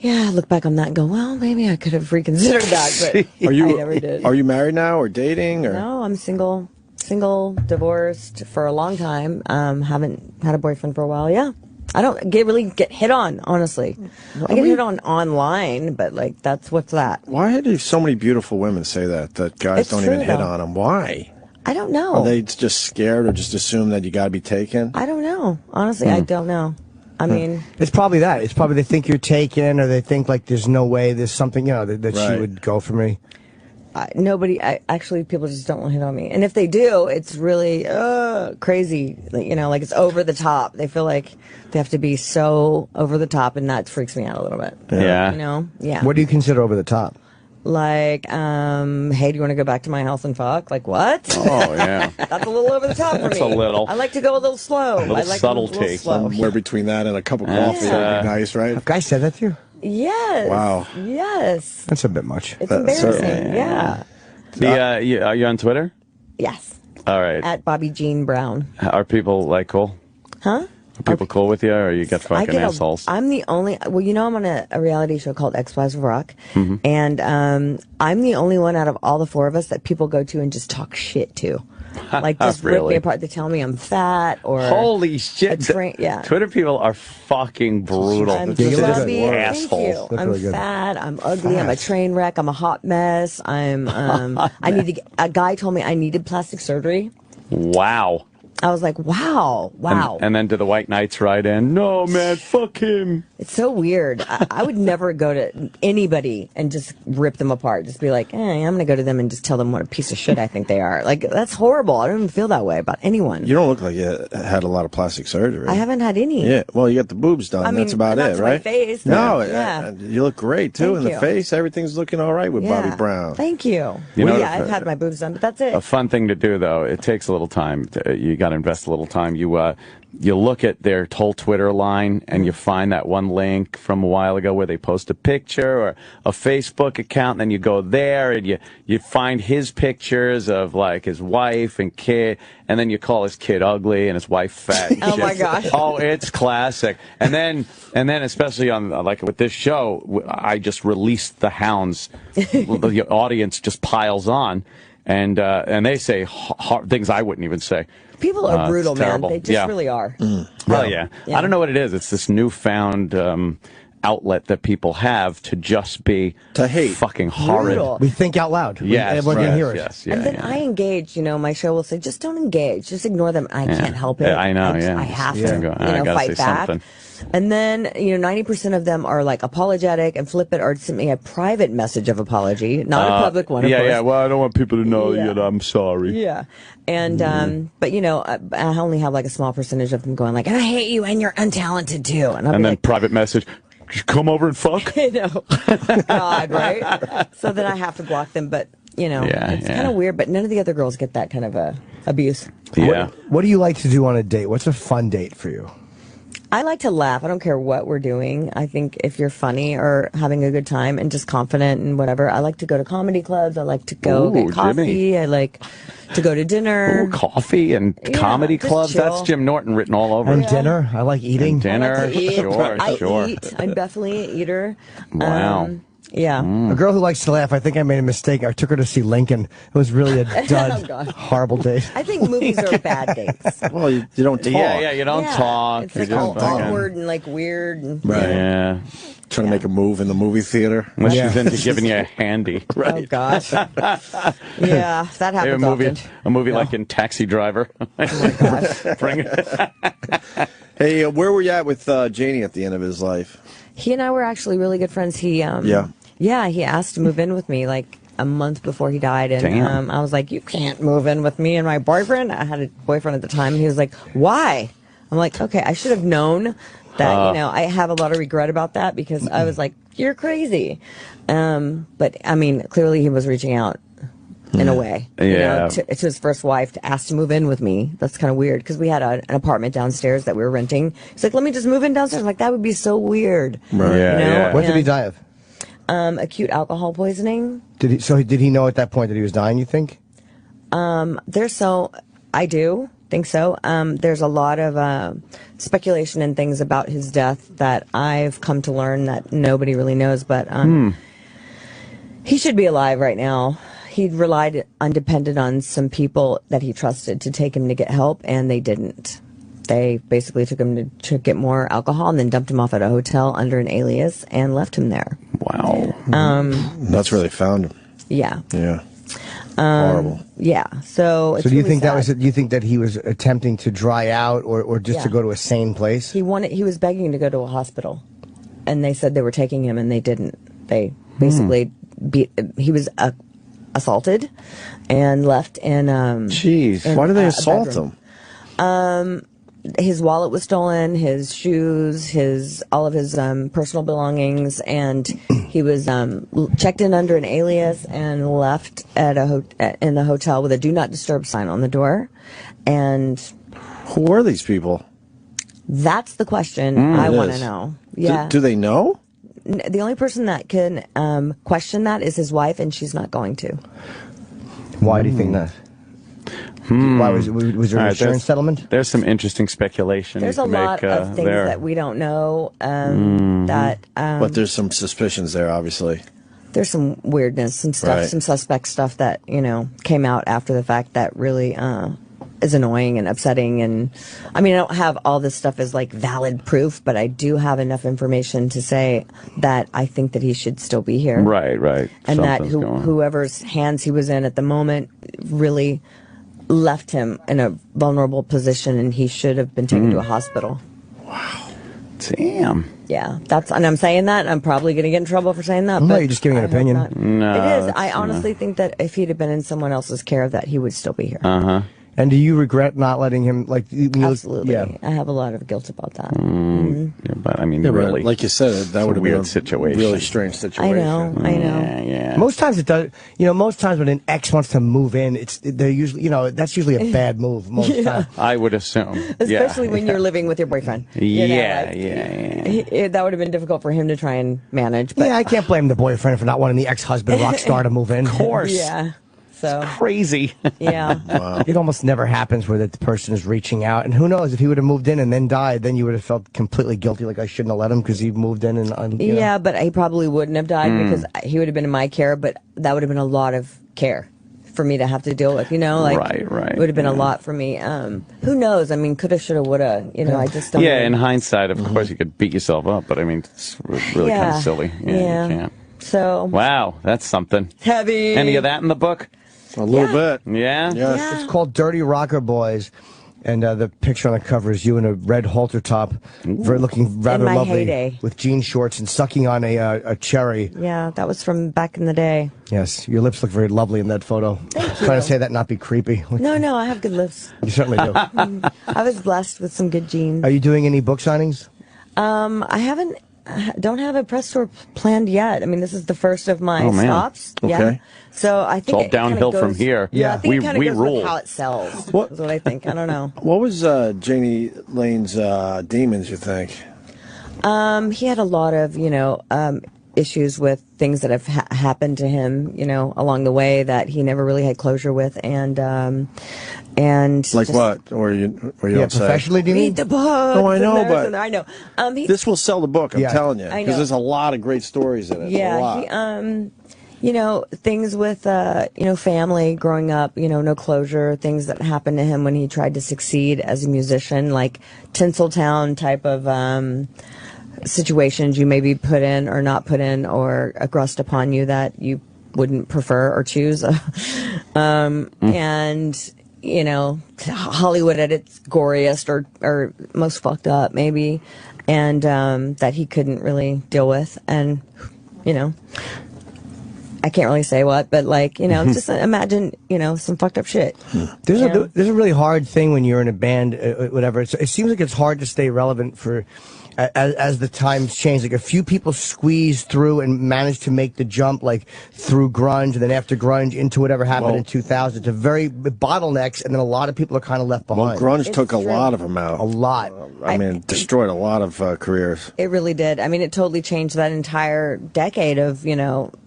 Yeah, I look back on that and go, well, maybe I could have reconsidered that, but I never did. Are you married now or dating? Or? No, I'm single, divorced for a long time. Haven't had a boyfriend for a while. Yeah. I don't really get hit on, honestly. I get hit on online, but like what's that? Why do so many beautiful women say that guys don't even hit on them? Why? I don't know. Are they just scared or just assume that you got to be taken? I don't know. Honestly, I don't know. I mean, it's probably that. It's probably they think you're taken, or they think like there's no way there's something that she would go for me. Actually, people just don't want to hit on me. And if they do, it's really crazy. Like it's over the top. They feel like they have to be so over the top, and that freaks me out a little bit. Yeah. Yeah. What do you consider over the top? Like, hey, do you want to go back to my house and fuck? Like, what? Oh, yeah. That's a little over the top for me. That's a little. I like to go a little slow. A little I like subtlety. A little slow. Somewhere between that and a cup of coffee would be nice, right? A guy said that to you? Yes. Wow. Yes. That's a bit much. It's embarrassing. Yeah. Are you on Twitter? Yes. All right. At Bobbie Jean Brown. Are people cool? Huh? Are people cool with you, or you got fucking assholes? I'm the only. Well, I'm on a reality show called Ex-Wives of Rock, and I'm the only one out of all the four of us that people go to and just talk shit to, like just rip me apart. They tell me I'm fat or holy shit. Yeah. Twitter people are fucking brutal. I'm chubby. Assholes. I'm fat. I'm ugly. I'm a train wreck. I'm a hot mess. I'm. I need to get. A guy told me I needed plastic surgery. Wow. I was like, wow. And then do the white knights ride in? No, man, fuck him. It's so weird. I would never go to anybody and just rip them apart. Just be like, I'm going to go to them and just tell them what a piece of shit I think they are. Like, that's horrible. I don't even feel that way about anyone. You don't look like you had a lot of plastic surgery. I haven't had any. Yeah, well, you got the boobs done. I mean, that's about not it, to right? My face. No, yeah. You look great, too, Thank in the you. face. Everything's looking all right with Bobbie Brown. Thank you. I've had my boobs done, but that's it. A fun thing to do, though, it takes a little time. You got to invest a little time. You look at their whole Twitter line and you find that one link from a while ago where they post a picture or a Facebook account, and then you go there and you find his pictures of like his wife and kid, and then you call his kid ugly and his wife fat. And Oh my gosh. Oh, it's classic. And then especially on like with this show, I just released the hounds. The audience just piles on, and they say things I wouldn't even say. People are brutal, man. terrible. They just really are. Well, yeah. I don't know what it is. It's this newfound outlet that people have to just be to hate, fucking horrid. Brutal. We think out loud. Yes, everyone can hear it. Yes, And then I engage. My show will say, just don't engage. Just ignore them. I can't help it. Yeah, I know, I have to, I gotta fight say back. something. And then, 90% of them are like apologetic and flip it or send me a private message of apology, not a public one, of course. Yeah, well, I don't want people to know that I'm sorry. Yeah. And, but, I only have like a small percentage of them going like, and I hate you and you're untalented too. And then like, private message, just come over and fuck. I know. God, right? So then I have to block them, but, it's kind of weird, but none of the other girls get that kind of abuse. Yeah. What do you like to do on a date? What's a fun date for you? I like to laugh. I don't care what we're doing. I think if you're funny or having a good time and just confident and whatever, I like to go to comedy clubs. I like to go get coffee. Jimmy. I like to go to dinner. Ooh, coffee and comedy just clubs. chill. That's Jim Norton written all over. And dinner. I like eating. And dinner. I like to eat. Sure. I eat. I'm definitely an eater. Wow. Yeah. A girl who likes to laugh. I think I made a mistake. I took her to see Lincoln. It was really a dud. Horrible date. I think movies are bad dates. Well, you don't talk. Yeah, you don't talk. It's You're like all just fucking- awkward and like weird. And, Right. Yeah. Trying to make a move in the movie theater. Unless she's into giving you a handy. Oh gosh. Yeah, that happens often. A movie like in Taxi Driver. Oh my gosh. Bring it. Hey, where were you at with Janie at the end of his life? He and I were actually really good friends. He he asked to move in with me like a month before he died, and I was like, you can't move in with me and my boyfriend. I had a boyfriend at the time, and he was like, why? I'm like, okay, I should have known that, I have a lot of regret about that because I was like, you're crazy. But I mean, clearly he was reaching out in a way, to his first wife to ask to move in with me. That's kind of weird because we had an apartment downstairs that we were renting. He's like, let me just move in downstairs. I'm like, that would be so weird. Right. What did he die of? Acute alcohol poisoning. Did he know at that point that he was dying, you think? I do, think so. There's a lot of speculation and things about his death that I've come to learn that nobody really knows, but he should be alive right now. He relied depended on some people that he trusted to take him to get help, and they didn't. They basically took him to get more alcohol and then dumped him off at a hotel under an alias and left him there. Wow. That's where they found him. Yeah. Yeah. Horrible. Yeah. So do you really think sad. that was? Do you think that he was attempting to dry out, or just to Yeah. go to a sane place? He was begging to go to a hospital, and they said they were taking him, and they didn't. They basically he was assaulted and left in. Jeez, why did they assault him? His wallet was stolen, his shoes, all of his personal belongings, and he was checked in under an alias and left at in the hotel with a "Do Not Disturb" sign on the door. And who are these people? That's the question I want to know. Yeah. Do they know? The only person that can question that is his wife, and she's not going to. Why do you think that? Why was there an insurance settlement? There's some interesting speculation. There's a lot of things that we don't know. But there's some suspicions there, obviously. There's some weirdness, some stuff, some suspect stuff that came out after the fact that really is annoying and upsetting. And I mean, I don't have all this stuff as like valid proof, but I do have enough information to say that I think that he should still be here. Right. And that whoever's hands he was in at the moment really left him in a vulnerable position, and he should have been taken to a hospital. Wow. Damn. Yeah, and I'm saying that. I'm probably going to get in trouble for saying that. No, but you're just giving an opinion. No, it is. I honestly think that if he'd have been in someone else's care, that he would still be here. And do you regret not letting him, Absolutely. Yeah. I have a lot of guilt about that. Yeah, but I mean, really, like you said, that would have been a situation. Really strange situation. I know. Yeah. Most times it does. Most times when an ex wants to move in, they're usually, that's usually a bad move. Most times. I would assume, especially when you're living with your boyfriend. Yeah. That would have been difficult for him to try and manage. But I can't blame the boyfriend for not wanting the ex-husband rock star to move in. Of course. Yeah. So crazy. Yeah. Wow. It almost never happens where the person is reaching out. And who knows, if he would have moved in and then died, then you would have felt completely guilty, like I shouldn't have let him because he moved in. Yeah, but he probably wouldn't have died because he would have been in my care, but that would have been a lot of care for me to have to deal with, Right. It would have been a lot for me. Who knows? I mean, coulda, shoulda, woulda, I just don't know. In hindsight, of course, you could beat yourself up, but I mean, it's really kind of silly. Yeah. You can't. So. Wow, that's something. Heavy. Any of that in the book? A little bit. Yeah? Yes. It's called Dirty Rocker Boys. And the picture on the cover is you in a red halter top, looking rather in my lovely, heyday. with jean shorts and sucking on a cherry. Yeah, that was from back in the day. Yes, your lips look very lovely in that photo. Thank you. Trying to say that, not be creepy. No, I have good lips. You certainly do. I was blessed with some good genes. Are you doing any book signings? Don't have a press tour planned yet. I mean, this is the first of my stops. Okay. Yeah. So I think it's all downhill from here. Yeah, I think it kind of goes rule. with how it sells. Is what I think. I don't know. What was Janie Lane's demons, you think? He had a lot of, issues with things that have happened to him, along the way that he never really had closure with, and like what? Or you don't say? Professionally, do you mean? Read the book. No, I know, but I know. This will sell the book. I'm telling you, I know. because there's a lot of great stories in it. Yeah, a lot. things with, family growing up, no closure, things that happened to him when he tried to succeed as a musician, like Tinseltown type of situations you may be put in or not put in or thrust upon you that you wouldn't prefer or choose. And, Hollywood at its goriest or most fucked up, maybe, and that he couldn't really deal with. And, I can't really say what, but just imagine, some fucked up shit. There's a really hard thing when you're in a band, whatever. It seems like it's hard to stay relevant for as the times change. Like a few people squeeze through and manage to make the jump, like through grunge and then after grunge into whatever happened in 2000. It's a very bottlenecks, and then a lot of people are kind of left behind. Well, grunge took a lot of them out. A lot. I mean, destroyed a lot of careers. It really did. I mean, it totally changed that entire decade of,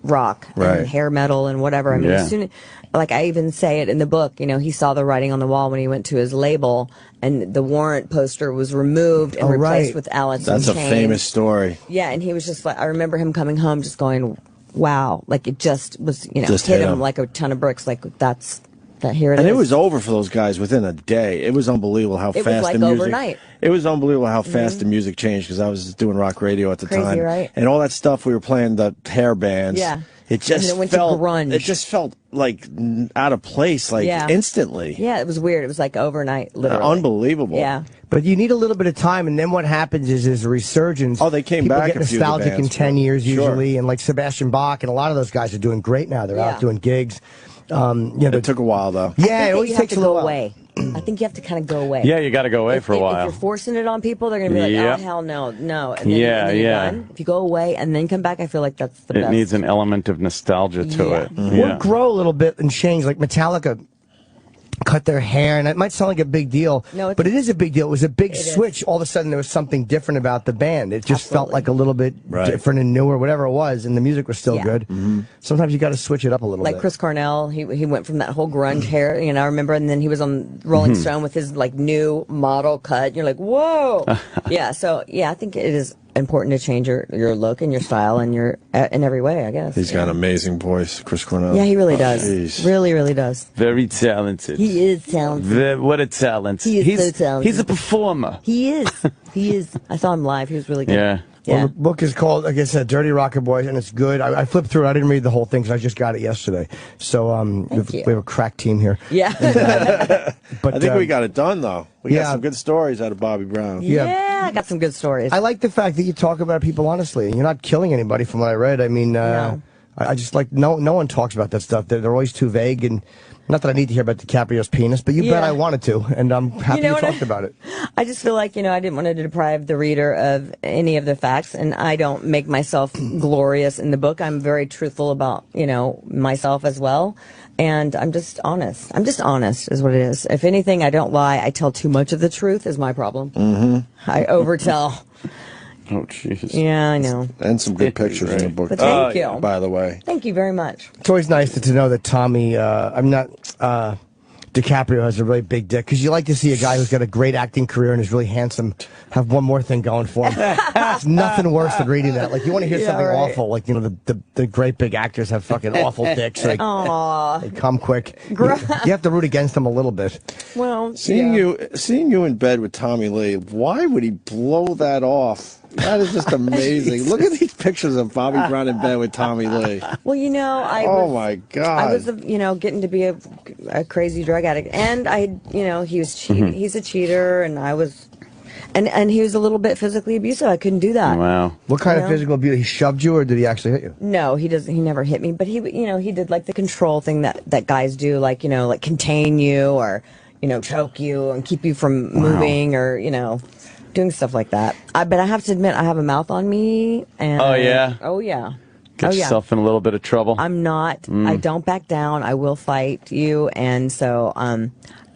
rock and hair metal and whatever. I mean, like I even say it in the book, you know, he saw the writing on the wall when he went to his label, and the warrant poster was removed and replaced with Alice in Chains. That's a famous story. Yeah, and he was just like, I remember him coming home just going, wow, like it just was, you know, Just hit hit him him. like a ton of bricks, like that here it And is. it was over for those guys within a day. It was unbelievable how It was fast like the music. overnight. It was unbelievable how fast the music changed because I was doing rock radio at the Crazy, time, right? and all that stuff we were playing, the hair bands. Yeah. It just And it went to felt grunge. It just felt like out of place, like instantly. Yeah, it was weird. It was like overnight, literally. Unbelievable. Yeah. But you need a little bit of time, and then what happens is a resurgence. Oh, they came People back get a few of the nostalgic in bands, 10 years sure. usually, and like Sebastian Bach and a lot of those guys are doing great now. They're out doing gigs. You know, It took a while though. Yeah, I it think always you have takes to a little go while. away. I think you have to kind of go away. Yeah, you got to go away for a If while. you're forcing it on people, they're going to be like, Yep. oh, hell no. And then, Yeah, and then you're yeah. done. If you go away and then come back, I feel like that's the It best. needs an element of nostalgia to it. Or grow a little bit and change. Like Metallica cut their hair, and it might sound like a big deal, but it is a big deal. It was a big switch. All of a sudden, there was something different about the band. It just felt like a little bit different and newer, whatever it was, and the music was still good. Sometimes you got to switch it up a little Like bit. Chris Cornell, he went from that whole grunge hair, you know, I remember, and then he was on Rolling Stone with his like new model cut. You're like, whoa. Yeah, so yeah, I think it is important to change your look and your style and your in every way, I guess. He's got an amazing voice, Chris Cornell. Yeah, he really does. Jeez. Really, really does. Very talented. He is talented. What a talent. He is he's, so talented. He's a performer. He is. He is. I saw him live. He was really good. Yeah. Well, the book is called, like I said, Dirty Rocker Boys, and it's good. I flipped through it. I didn't read the whole thing because I just got it yesterday. So we have a crack team here. Yeah. But I think we got it done, though. We got yeah. some good stories out of Bobbie Brown. Yeah, I got some good stories. I like the fact that you talk about people honestly. You're not killing anybody from what I read. I mean, I just like, no one talks about that stuff. They're always too vague, and not that I need to hear about DiCaprio's penis, but you bet I wanted to, and I'm happy you talked about it. I just feel like, I didn't want to deprive the reader of any of the facts, and I don't make myself glorious in the book. I'm very truthful about, myself as well, and I'm just honest. I'm just honest is what it is. If anything, I don't lie. I tell too much of the truth is my problem. Mm-hmm. I overtell. Oh, jeez. Yeah, I know. And some good pictures in the book. But thank you. By the way. Thank you very much. It's always nice to know that Tommy, DiCaprio has a really big dick, because you like to see a guy who's got a great acting career and is really handsome have one more thing going for him. It's nothing worse than reading that. Like, you want to hear something awful, like, the great big actors have fucking awful dicks. Like, they come quick. You have to root against them a little bit. Well, seeing you in bed with Tommy Lee, why would he blow that off? That is just amazing. Look at these pictures of Bobbie Brown in bed with Tommy Lee. Well, my God. I was, getting to be a crazy drug addict, and he was cheating. He's a cheater, and I was, and he was a little bit physically abusive. I couldn't do that. Wow. What kind of physical abuse? He shoved you, or did he actually hit you? No, he doesn't. He never hit me, but he did like the control thing that guys do, like like contain you or choke you and keep you from moving or doing stuff like that. But I have to admit, I have a mouth on me. And Oh, yeah? Oh, yeah. Get yourself in a little bit of trouble. I'm not. I don't back down. I will fight you. And so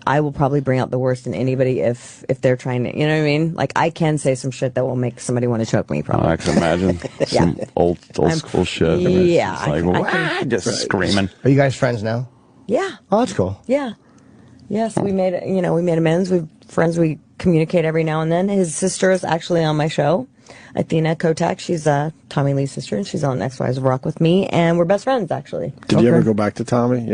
I will probably bring out the worst in anybody if they're trying to, you know what I mean? Like, I can say some shit that will make somebody want to choke me, probably. I can imagine. Some old school shit. I mean, it's like, just screaming. Are you guys friends now? Yeah. Oh, that's cool. Yeah. Yes, we made amends. We're friends. We communicate every now and then. His sister is actually on my show, Athena Kotak. She's Tommy Lee's sister, and she's on X Wives of Rock with me, and we're best friends, actually. Did you ever go back to Tommy?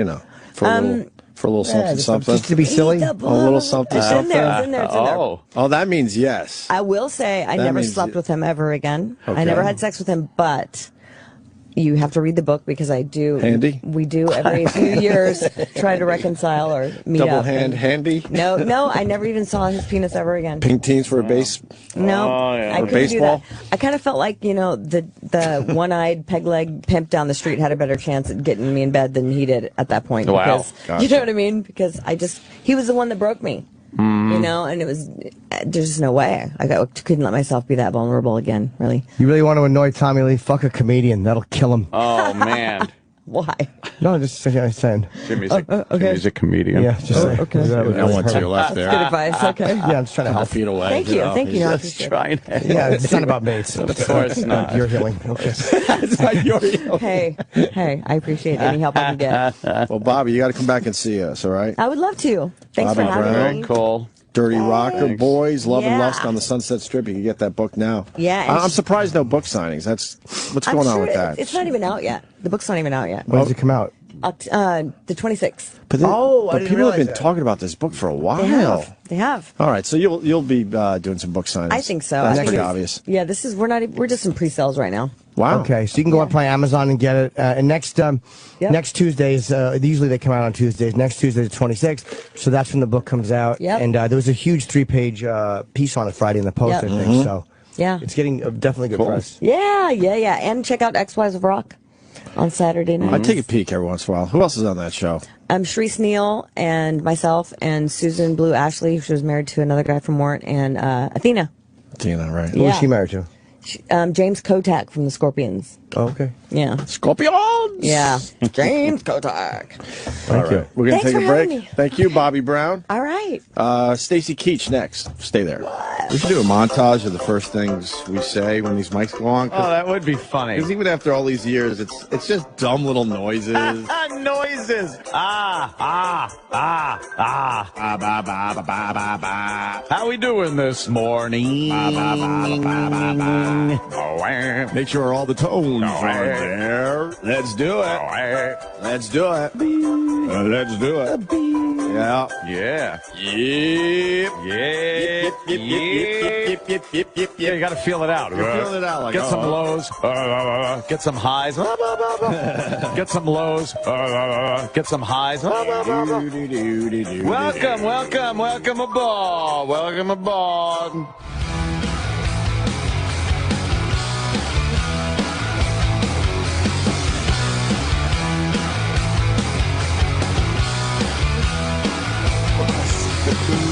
For a little something. Just to be silly? A little something. It's in there. It's in there. It's in there. Oh, that means yes. I will say I never slept with him ever again. Okay. I never had sex with him, but you have to read the book because I do. Handy? We do every few years try to reconcile or meet Double up. hand handy? No, I never even saw his penis ever again. Pink teens for a base? No, I couldn't do baseball? that. I kind of felt like, the one-eyed peg leg pimp down the street had a better chance at getting me in bed than he did at that point. Wow. Because, Gotcha. you know what I mean? Because he was the one that broke me. And it was, there's just no way. I couldn't let myself be that vulnerable again, really. You really want to annoy Tommy Lee? Fuck a comedian. That'll kill him. Oh, man. Why? No, just saying. Jimmy's a comedian. Yeah, just saying. Okay. No one to your left there. Good advice. Okay. Yeah, I'm just trying to help. Feet away. Thank you. Thank you. No, I Just appreciate it. trying to. Yeah, it's not about mates. Of course not. You're healing. Okay. It's not your deal. Hey, I appreciate any help I can get. Well, Bobbie, you got to come back and see us, all right? I would love to. Thanks Bobbie for having Brown. me. Cole. Dirty Rocker Boys, Love and Yeah. Lust on the Sunset Strip. You can get that book now. Yeah, and I'm surprised no book signings. What's going on with that? It's not even out yet. The book's not even out yet. When does it come out? The 26th. But people have been talking about this book for a while. They have. All right, so you'll be doing some book signings. I think so. That's I think pretty it's- obvious. Yeah, we're just in pre-sales right now. Wow. Okay, so you can go on play Amazon and get it. And next Tuesdays, usually they come out on Tuesdays. Next Tuesday, the 26th. So that's when the book comes out. Yep. And there was a huge 3-page piece on it Friday in the Post, Yep. I think. So Yeah. it's getting definitely good press. Yeah. And check out Ex-Wives of Rock on Saturday night. I take a peek every once in a while. Who else is on that show? Sharice Neal and myself and Susan Blue Ashley. She was married to another guy from Mort, and Athena. Athena, right? Who was she married to? James Kotak from the Scorpions. Oh, okay. Yeah. Scorpions! Yeah. James Kotak. Thank you. We're going to Thanks take for a break. having me. Thank you, Bobbie Brown. All right. Stacy Keach next. Stay there. We should do a montage of the first things we say when these mics go on. Oh, that would be funny. Because even after all these years, it's just dumb little noises. Noises. How we doing this morning? Make sure all the tones are there. Let's do it. Let's do it. Let's do it. Yeah. Yeah. Yep. Yeah, you got to feel it out. Feel it out. Like, Get some lows. Get some highs. Get some lows. Get some highs. Welcome aboard. Welcome aboard.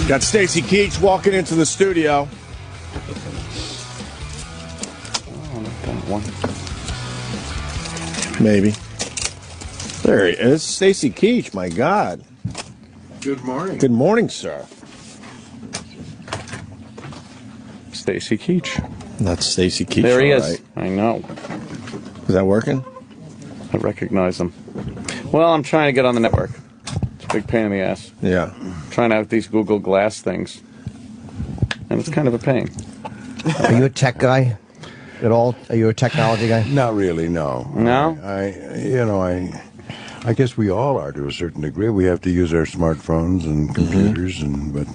Got Stacy Keach walking into the studio. Maybe. There he is. Stacy Keach, my God. Good morning. Good morning, sir. Stacy Keach. That's Stacy Keach. There he all is. right. I know. Is that working? I recognize him. Well, I'm trying to get on the network. It's a big pain in the ass. Yeah. Trying out these Google Glass things. And it's kind of a pain. Are you a tech guy at all? Are you a technology guy? Not really, no. No? I guess we all are to a certain degree. We have to use our smartphones and computers, but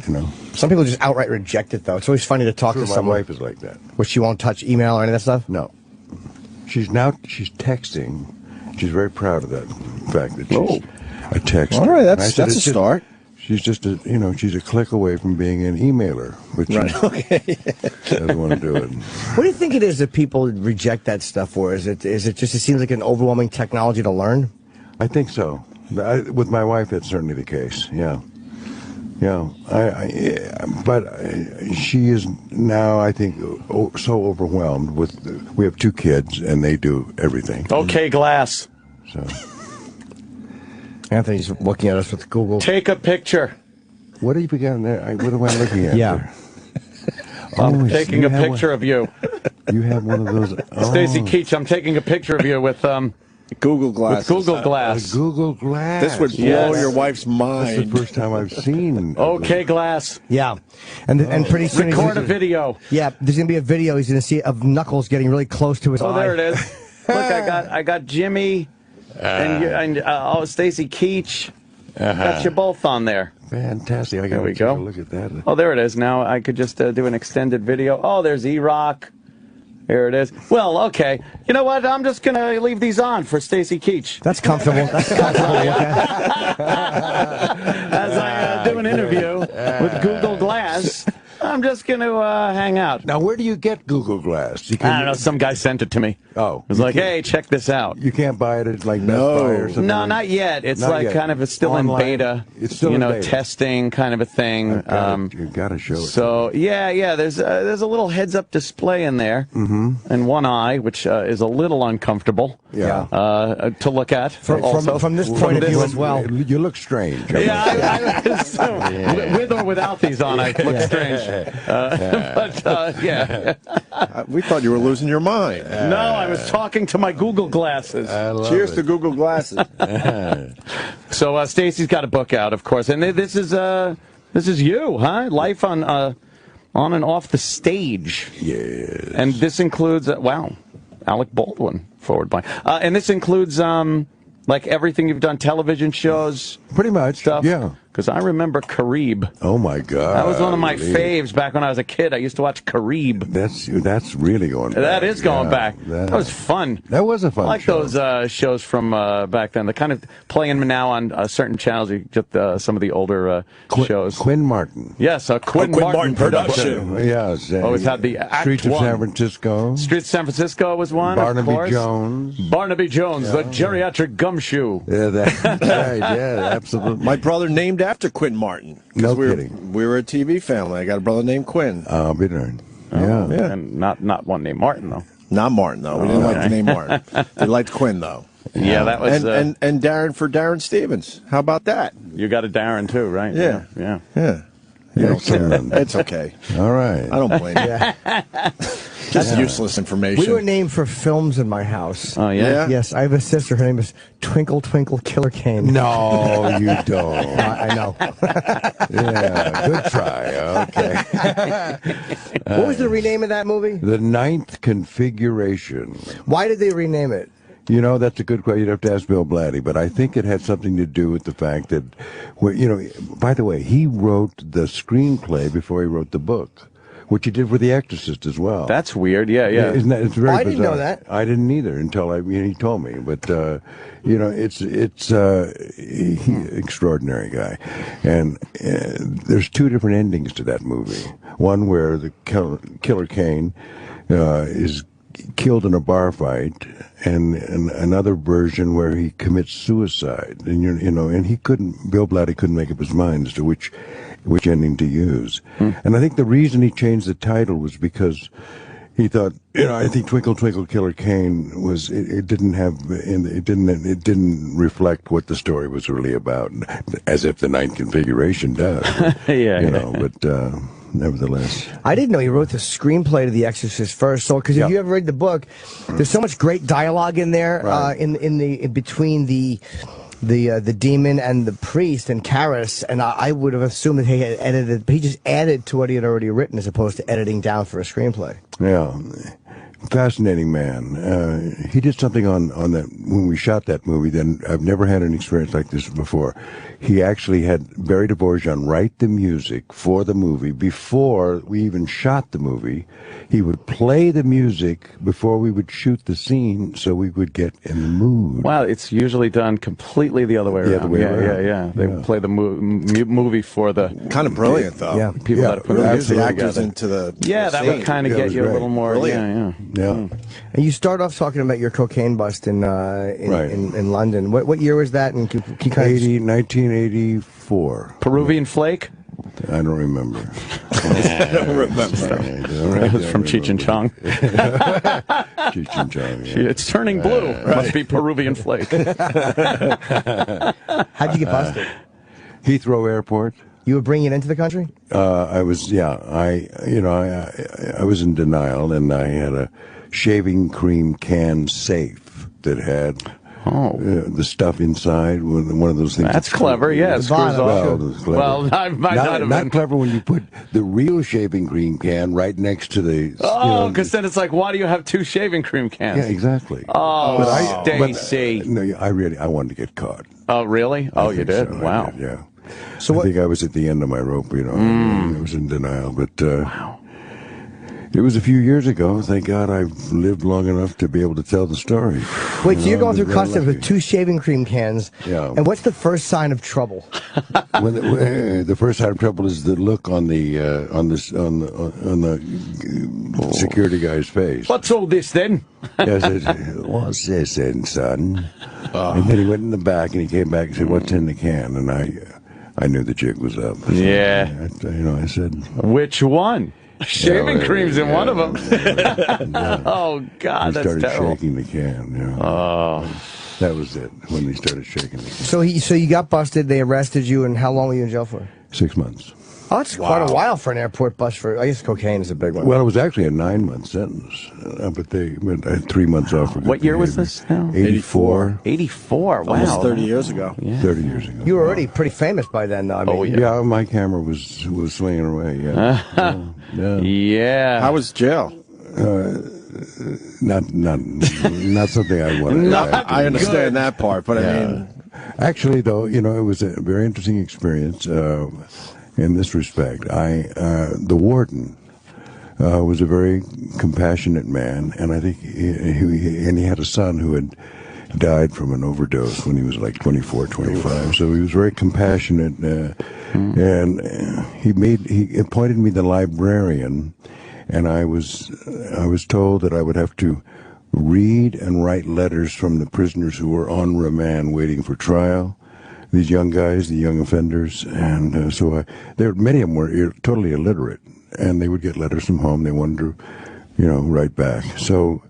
Some people just outright reject it, though. It's always funny to talk to my someone. wife is like that. Where she won't touch email or any of that stuff? No. She's texting. She's very proud of that fact that she's a texter. All right, And I that's said, a start. She's just she's a click away from being an emailer, which she doesn't want to do it. What do you think it is that people reject that stuff for? Is it just it seems like an overwhelming technology to learn? I think so. With my wife, that's certainly the case. Yeah. But she is now, I think, so overwhelmed with. We have 2 kids, and they do everything. Okay, Glass. So Anthony's looking at us with Google. Take a picture. what have you got there? What am I looking at? Yeah. there? I'm Oh, taking you a have picture of you. You have one of those. Stacy Keach, I'm taking a picture of you with Google Glass. Google Glass. Google Glass. This would blow your wife's mind. That's the first time I've seen. Okay, Glass. Yeah, and pretty soon Record a video. Yeah, there's gonna be a video he's gonna see of Knuckles getting really close to his eye. Oh, there it is. Look, I got Jimmy and Stacy Keach. Got you both on there. Fantastic. There we go. Look at that. Oh, there it is. Now I could just do an extended video. Oh, there's E-Rock. Here it is. Well, okay. You know what? I'm just going to leave these on for Stacy Keach. That's comfortable. That's comfortable to look at. As I do an interview with Google Glass, I'm just going to hang out. Now, where do you get Google Glass? I don't know. Some guy sent it to me. Oh. It was like, hey, check this out. You can't buy it at like Best Buy or something? No, not yet. It's Not like yet. kind of still in Online? beta. It's still in beta. Testing kind of a thing. You got to show it. So, yeah, there's a little heads-up display in there. Mm-hmm. And one eye, which is a little uncomfortable to look at. From this point of view as well. You look strange. Yeah, with or without these on, I look strange. We thought you were losing your mind. No, I was talking to my Google glasses. Cheers to Google glasses. So Stacy's got a book out, of course, and this is you, huh? Life on and off the stage. Yes. And this includes Alec Baldwin forward by, and this includes like everything you've done, television shows, pretty much stuff. Yeah. Because I remember Carib. Oh my God! That was one of my faves back when I was a kid. I used to watch Carib. That's really going back. That is going back. That was fun. That was a fun. I like show. those shows from back then. They're kind of playing now on certain channels. You get some of the older shows. Quinn Martin. Yes, Quinn Martin production. Yes. Always had the Act Streets of One. San Francisco. Streets of San Francisco was one. Barnaby of course. Jones. Barnaby Jones, the geriatric gumshoe. Yeah, that's right. Yeah, absolutely. My brother named after Quinn Martin. No kidding. We were a TV family. I got a brother named Quinn. I'll be darned. Yeah. And not one named Martin, though. Not Martin, though. We didn't like the name Martin. They liked Quinn, though. Yeah, that was... And Darren for Darren Stevens. How about that? You got a Darren, too, right? Yeah. You don't care. It's okay. All right. I don't blame you. Just useless information. We were named for films in my house. Oh, yeah? Yes, I have a sister. Her name is Twinkle Twinkle Killer Kane. No, you don't. I know. Yeah, good try. Okay. What was the rename of that movie? The Ninth Configuration. Why did they rename it? You know, that's a good question. You'd have to ask Bill Blatty, but I think it had something to do with the fact that, by the way, he wrote the screenplay before he wrote the book, which he did for The Exorcist as well. That's weird. Yeah. Isn't that? It's very I bizarre. didn't know that. I didn't either until he told me. But it's extraordinary guy, and there's two different endings to that movie. One where the Killer Kane is killed in a bar fight, and another version where he commits suicide, and and Bill Blatty couldn't make up his mind as to which ending to use. And I think the reason he changed the title was because he thought, I think Twinkle Twinkle Killer Kane it didn't reflect what the story was really about, as if the Ninth Configuration does. But nevertheless, I didn't know he wrote the screenplay to The Exorcist first. So, because if you ever read the book, there's so much great dialogue in there, in between the demon and the priest and Karras, and I would have assumed that he had edited, but he just added to what he had already written as opposed to editing down for a screenplay. Yeah. Fascinating man. He did something on that when we shot that movie. Then I've never had an experience like this before. He actually had Barry Dvorak write the music for the movie before we even shot the movie. He would play the music before we would shoot the scene, so we would get in the mood. Wow, it's usually done completely the other way around. Yeah. They play the movie for the kind of brilliant though. Yeah, people that put the music actors together. into the that would kind of get you a little more. Brilliant. Yeah. And you start off talking about your cocaine bust in London. What year was that? And 1984. Peruvian Flake? I don't remember. I don't remember. It was from Cheech and Chong. Cheech and Chong. Yeah. It's turning blue. Must be Peruvian Flake. How'd you get busted? Heathrow Airport. You were bringing it into the country? I was, I was in denial, and I had a shaving cream can safe that had the stuff inside. One of those things. That's clever. Yeah, it screws off. Well, not clever when you put the real shaving cream can right next to the. Because then it's like, why do you have two shaving cream cans? Yeah, exactly. Oh, Stacy. I wanted to get caught. Oh, really? You did? So. Wow. I did, yeah. So I think I was at the end of my rope, I was in denial. But It was a few years ago. Thank God I've lived long enough to be able to tell the story. Wait, so you're going through customs with 2 shaving cream cans. Yeah. And what's the first sign of trouble? When the first sign of trouble is the look on the security guy's face. What's all this then? I said, "What's this then, son?" And then he went in the back and he came back and said, "What's in the can?" And I knew the jig was up. So, Yeah. I said, "Which one?" Shaving cream's in one of them. Yeah. Oh, God, he that's started terrible. shaking the can. Yeah. Oh. That was it, when he started shaking the can. So you got busted, they arrested you, and how long were you in jail for? 6 months. Oh, that's quite a while for an airport bust for, I guess cocaine is a big one. Well, it was actually a 9-month sentence, but I had 3 months off. For good What year was behavior. this now? 84. 84, wow. Almost 30 years ago. Yeah. 30 years ago. You were already pretty famous by then, though. I mean, Yeah, my camera was swinging away. Yeah. Yeah. How was jail? Not something I wanted. I understand that part, but I mean, actually, though, it was a very interesting experience in this respect. The warden was a very compassionate man, and I think he had a son who had died from an overdose when he was like 24, 25. So he was very compassionate, and he appointed me the librarian. And I was told that I would have to read and write letters from the prisoners who were on remand waiting for trial. These young guys, the young offenders, and many of them were totally illiterate, and they would get letters from home. They wanted to, write back. So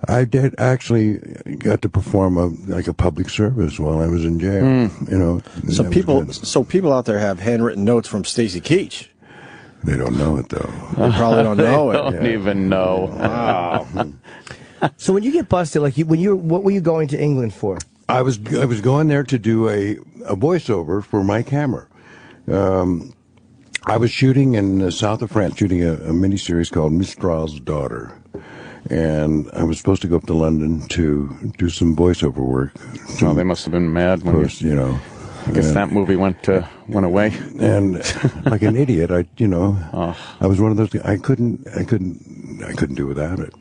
I did actually got to perform a public service while I was in jail. So people out there have handwritten notes from Stacy Keach. They don't know it, though. They probably don't know it. Don't even know. Wow. So when you get busted, what were you going to England for? I was going there to do a voiceover for my camera. I was shooting in the south of France, shooting a miniseries called Mistral's Daughter. And I was supposed to go up to London to do some voiceover work. Oh, they must have been mad when I guess that movie went away. And like an idiot, I was one of those. I couldn't do without it.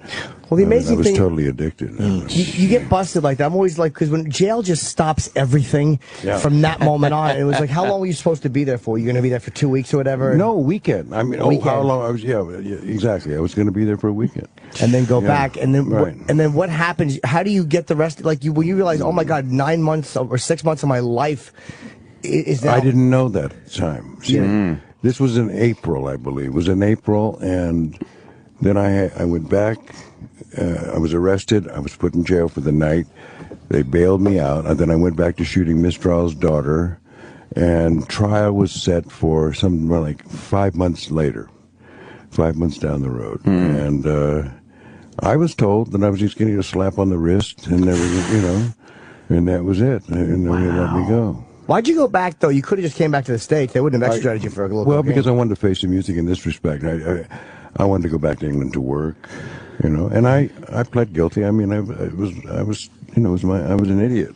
Well, the amazing I was thing, totally addicted. You get busted like that. I'm always like, because when jail just stops everything from that moment on. It was like, how long were you supposed to be there for? You're going to be there for 2 weeks or whatever? No, weekend. I mean, weekend. How long? I was? Yeah, exactly. I was going to be there for a weekend. And then go back, and then right. and then what happens? How do you get the rest? When you realize, oh my God, 9 months or 6 months of my life is now. I didn't know that at the time. See, this was in April, I believe. It was in April, and then I went back. I was arrested. I was put in jail for the night. They bailed me out, and then I went back to shooting Mistral's Daughter, and trial was set for something like 5 months later, 5 months down the road. And I was told that I was just getting a slap on the wrist, and and that was it. And they let me go. Why'd you go back, though? You could have just came back to the States. They wouldn't have extradited you for a little Well, cocaine. because I wanted to face the music in this respect. I wanted to go back to England to work, and I pled guilty. I mean, I was an idiot.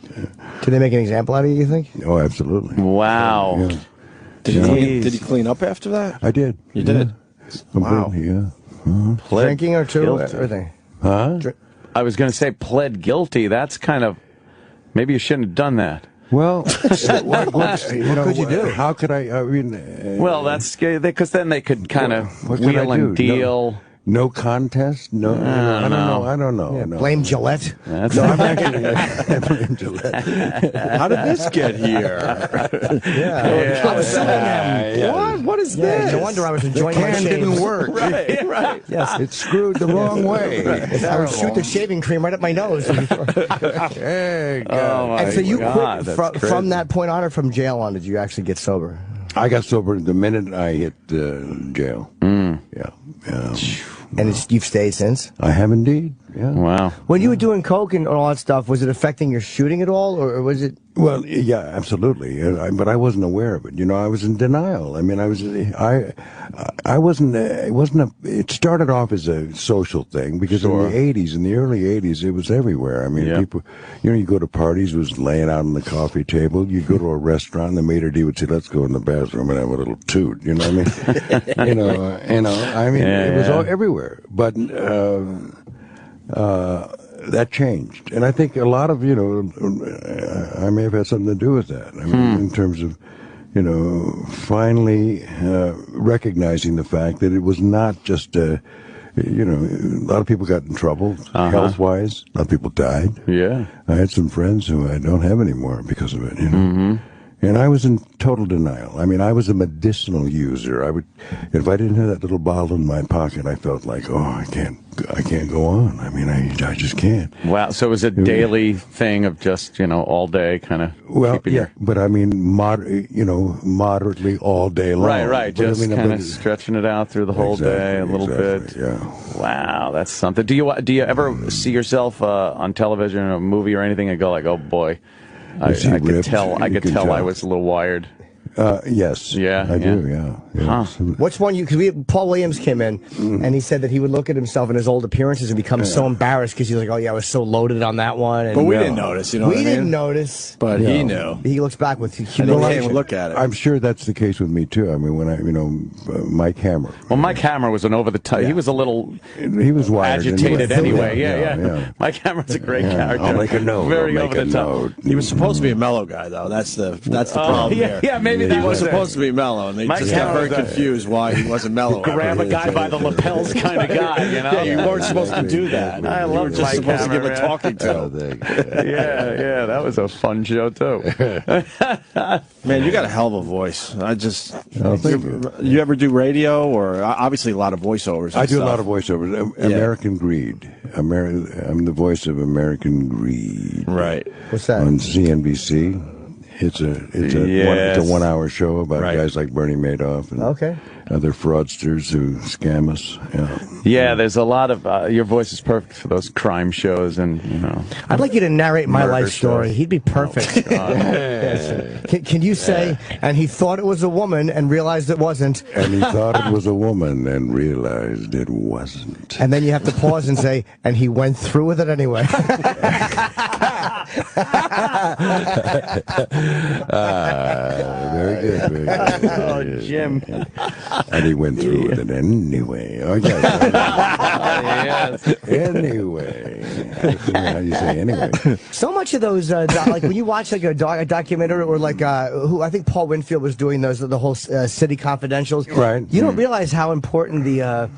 Did they make an example out of you, you think? Oh, absolutely. Wow. Yeah. Did he clean up after that? I did. You did? Wow. Yeah. Drinking or two? Guilty. Everything. Huh? I was going to say pled guilty. That's kind of, maybe you shouldn't have done that. Well, what could you do? How could I mean... Well, that's because then they could kind of wheel and deal. No contest? No, I don't know. Yeah, no. blame Gillette. That's I'm actually blame Gillette. How did this get here? I was suing him. What is Yeah, this? no wonder I was enjoying my Can shaves. didn't work. Right. Yes. It screwed the wrong way. I would shoot the shaving cream right up my nose. Hey, Oh, my And so you God, quit that's crazy. from that point on, or from jail on? Did you actually get sober? I got sober the minute I hit jail. Yeah. And you've stayed since? I have indeed. Yeah. Wow. When you were doing coke and all that stuff, was it affecting your shooting at all, or was it? Well, yeah, absolutely. But I wasn't aware of it. I was in denial. I mean, I wasn't. It started off as a social thing because in the early '80s, it was everywhere. I mean, people. You go to parties, it was laying out on the coffee table. You go to a restaurant, and the maitre d' would say, "Let's go in the bathroom and have a little toot." You know what I mean? I mean, it was all everywhere. everywhere. But that changed. And I think a lot of, I may have had something to do with that. I mean, in terms of, finally recognizing the fact that it was not just a lot of people got in trouble health-wise. A lot of people died. Yeah. I had some friends who I don't have anymore because of it, And I was in total denial. I mean, I was a medicinal user. If I didn't have that little bottle in my pocket, I felt like, I can't go on. I mean, I just can't. Wow. So it was a daily thing of just, all day kind of. Well, yeah, but I mean, moderately all day long. Right. Just kind of stretching it out through the whole day a little bit. Yeah. Wow, that's something. Do you ever see yourself on television or a movie or anything and go like, oh boy? I could tell I was a little wired. Yes. Yeah. I do. Yeah. Which one because Paul Williams came in and he said that he would look at himself in his old appearances and become so embarrassed because he's like, oh yeah, I was so loaded on that one. And, but we didn't notice, we didn't notice. But he knew. He looks back with humiliation. Look at it. I'm sure that's the case with me too. I mean, when Mike Hammer. Well, Mike Hammer was an over the top. Yeah. He was a little. He was wired, agitated anyway. Yeah. Mike Hammer's a great character. I'll make a note. Very over the top. He was supposed to be a mellow guy, though. That's the problem here. Yeah, maybe that was supposed to be mellow, and they just got very confused why he wasn't mellow. Grab a guy by the lapels kind of guy, Yeah, you weren't supposed to do that. I love just Mike supposed Hammer, to give a talking to. Yeah, that was a fun show too. Man, you got a hell of a voice. You ever do radio or obviously a lot of voiceovers? I do a lot of voiceovers. American Greed. I'm the voice of American Greed. Right. What's that? On CNBC. It's a 1 hour show about guys like Bernie Madoff and other fraudsters who scam us. Yeah, there's a lot of your voice is perfect for those crime shows, and I'd like you to narrate my life story. He'd be perfect. Can you say? And he thought it was a woman and realized it wasn't. And he thought it was a woman and realized it wasn't. And then you have to pause and say, and he went through with it anyway. Very good. Very good. Oh, Jim. And he went through with it anyway. Okay. Yes. Anyway. How do you say anyway? So much of those, like when you watch like a documentary or like who I think Paul Winfield was doing the whole City Confidentials. Right. You don't realize how important the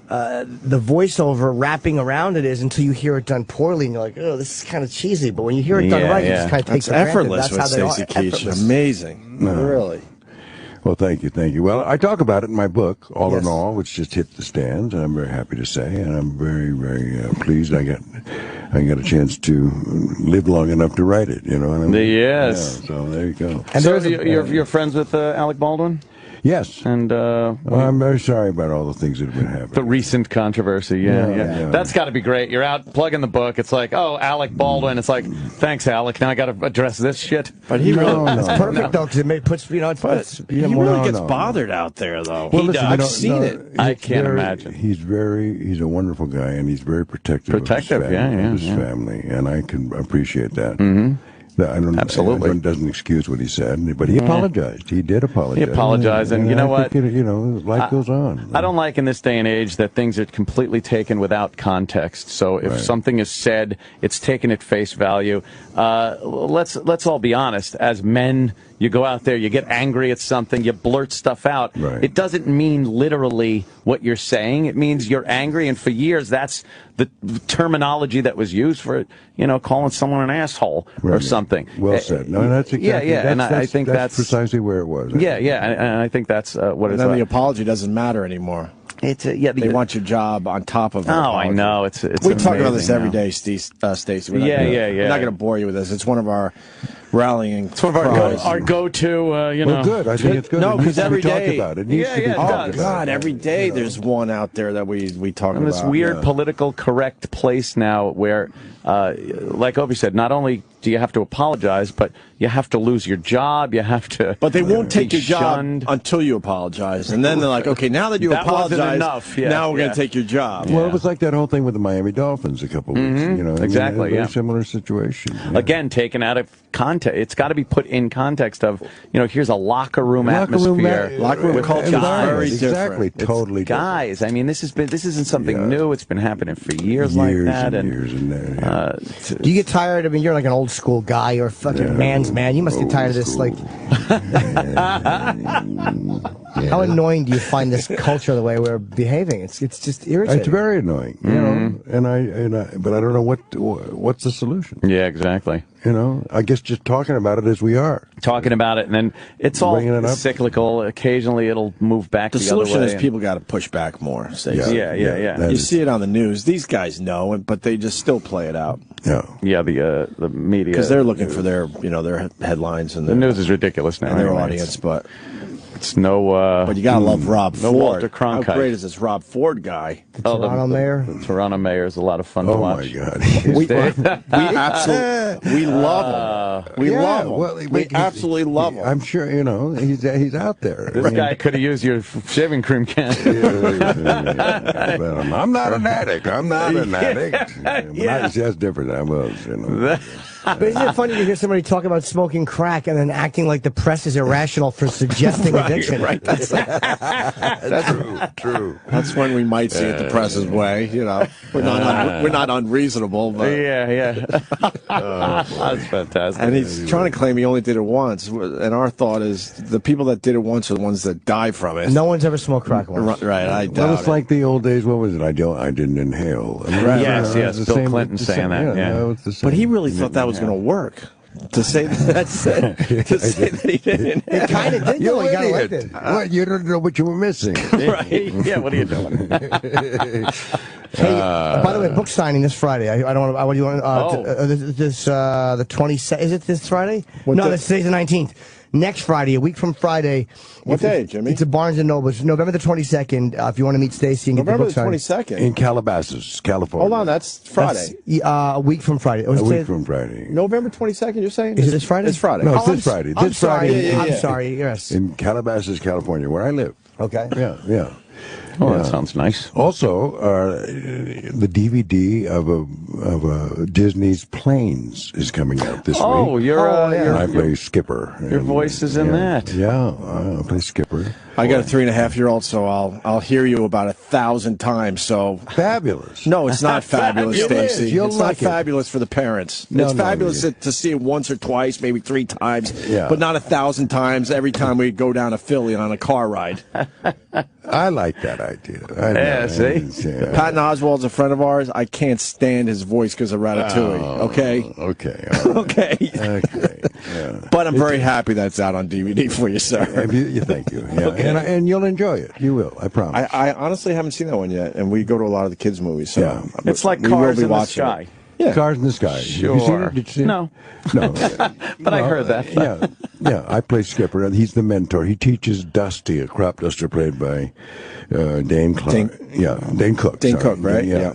voiceover wrapping around it is until you hear it done poorly, and you're like, oh, this is kind of cheesy. But when you hear it done right, you just kind of take it for effortless. That's with Stacy Keach. Amazing. Really. Well, thank you. Well, I talk about it in my book, All in All, which just hit the stands, and I'm very happy to say, and I'm very, very pleased I got a chance to live long enough to write it. You know what I mean? Yes. Yeah, so there you go. And so you're friends with Alec Baldwin? Yes. And well, I'm very sorry about all the things that have been happening. The recent controversy, yeah. That's got to be great. You're out plugging the book. It's like, oh, Alec Baldwin. It's like, thanks, Alec. Now I got to address this shit. But he really, it's perfect though, because it puts he really gets bothered out there though. Well, listen, I've seen it. I can't imagine. He's a wonderful guy, and he's very protective of his family, and I can appreciate that. Mm-hmm. Absolutely. It doesn't excuse what he said, but he apologized. He did apologize. He apologized, and you know what? Life goes on. I don't like in this day and age that things are completely taken without context. So if something is said, it's taken at face value. Let's all be honest. As men, you go out there, you get angry at something, you blurt stuff out. Right. It doesn't mean literally what you're saying. It means you're angry, and for years that's the terminology that was used for, calling someone an asshole or something. Well said. No, that's exactly. And I think that's precisely where it was. Yeah, and I think that's what it's. And then the apology doesn't matter anymore. It's they want your job on top of. I know. It's we talk about this every day, Stacy. Yeah. We're not going to bore you with this. It's one of our rallying. It's one of our go-to. Well, good. I think it's good. No, because every day. Talk about it. It needs to be talked about. God, every day there's one out there that we talk about. In this weird political correct place now, where, like Obi said, not only do you have to apologize, but you have to lose your job. You have to. But they won't take be your job shunned. until you apologize, and then they're like, "Okay, now that you That wasn't apologize, enough. Yeah, now we're yeah. going to take your job." Well, it was like that whole thing with the Miami Dolphins a couple of weeks. You know, exactly. a very Yeah. similar situation. Yeah. Again, taken out of context. It's got to be put in context of, here's a locker room atmosphere. Locker room culture is very different. Exactly, totally different. Guys, I mean, this isn't something new. It's been happening for years like that. And years in there. Yeah. Do you get tired? I mean, you're like an old school guy or fucking man's man. You must get tired of this. Like, how annoying do you find this culture the way we're behaving? It's just irritating. It's very annoying, you know. But I don't know what's the solution. Yeah, exactly. You know, I guess just talking about it as we are. Talking about it, and then it's all Bringing it up. cyclical. Occasionally, it'll move back The the solution other way. is people got to push back more. Stacey. Yeah. You see it on the news. These guys know it, but they just still play it out. Yeah, the media, because they're looking for their their headlines and the news is ridiculous now. and their anyway. audience. But it's no. But you gotta love Rob no Ford. Walter Cronkite. How great is this Rob Ford guy? Toronto mayor. The Toronto mayor is a lot of fun to Oh watch. my God! we absolutely love him. We love him. Well, we absolutely love him. I'm sure he's out there. This guy could have used your shaving cream can. But I'm not an addict. I'm not an addict. That's different. I was, But isn't it funny to hear somebody talk about smoking crack and then acting like the press is irrational for suggesting addiction? Right. That's true. That's when we might see it the press's way. We're not unreasonable. But That's fantastic. And he's trying to claim he only did it once. And our thought is the people that did it once are the ones that die from it. No one's ever smoked crack once. Right. I doubt Well, it's like the old days. What was it? I didn't inhale. Yes. Bill Clinton saying that. Yeah. But he really thought that was going to work. To say that's to say that he didn't. It kind of did. You He got idiot. elected. What? You don't know what you were missing. Right. Yeah. What are you doing? Hey, by the way, book signing this Friday. I don't want. What do you want? The 22nd. Is it this Friday? Today's the 19th. Next Friday, a week from Friday. What day, Jimmy? It's at Barnes & Noble. It's November the 22nd. If you want to meet Stacy and get the November book the signed. 22nd. In Calabasas, California. Hold on, that's Friday. That's, a week from Friday. A week from Friday. November 22nd, you're saying? Is it this Friday? It's Friday. No, it's this Friday. I'm This sorry. Friday. I'm sorry. Yes. In Calabasas, California, where I live. Okay. Yeah. Oh, that sounds nice. Also, the DVD of Disney's Planes is coming out this week. Oh, I play Skipper. Your voice is in that. Yeah, I play Skipper. I got a 3.5-year-old, so I'll hear you about 1,000 times. So fabulous. No, it's not fabulous, Stacy. You'll it's like not fabulous for the parents. It's fabulous to see it once or twice, maybe 3 times, but not 1,000 times every time we go down to Philly on a car ride. I like that idea. See? Patton Oswalt's a friend of ours. I can't stand his voice because of Ratatouille. Okay. Okay. Okay. Yeah. But I'm very happy that's out on DVD for you, sir. Thank you. Yeah. Okay. And you'll enjoy it. You will. I promise. I honestly haven't seen that one yet, and we go to a lot of the kids' movies. So It's like we will Cars be in the watching Sky. it. Yeah. Cars in the Sky. Sure. Have you seen it? Did you see it? No. But I heard that. Yeah. I play Skipper, and he's the mentor. He teaches Dusty, a crop duster played by Dane Cook. Dane Cook, right? Yeah.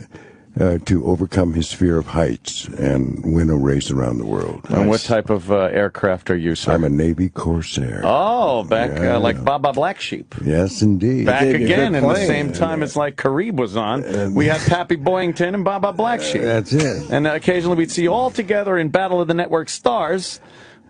To overcome his fear of heights and win a race around the world. And what type of aircraft are you, sir? I'm a Navy Corsair. Oh, back like Baba Black Sheep. Yes, indeed. Back again in the same time it's like Carib was on. We had Pappy Boyington and Baba Black Sheep. That's it. And occasionally we'd see you all together in Battle of the Network Stars,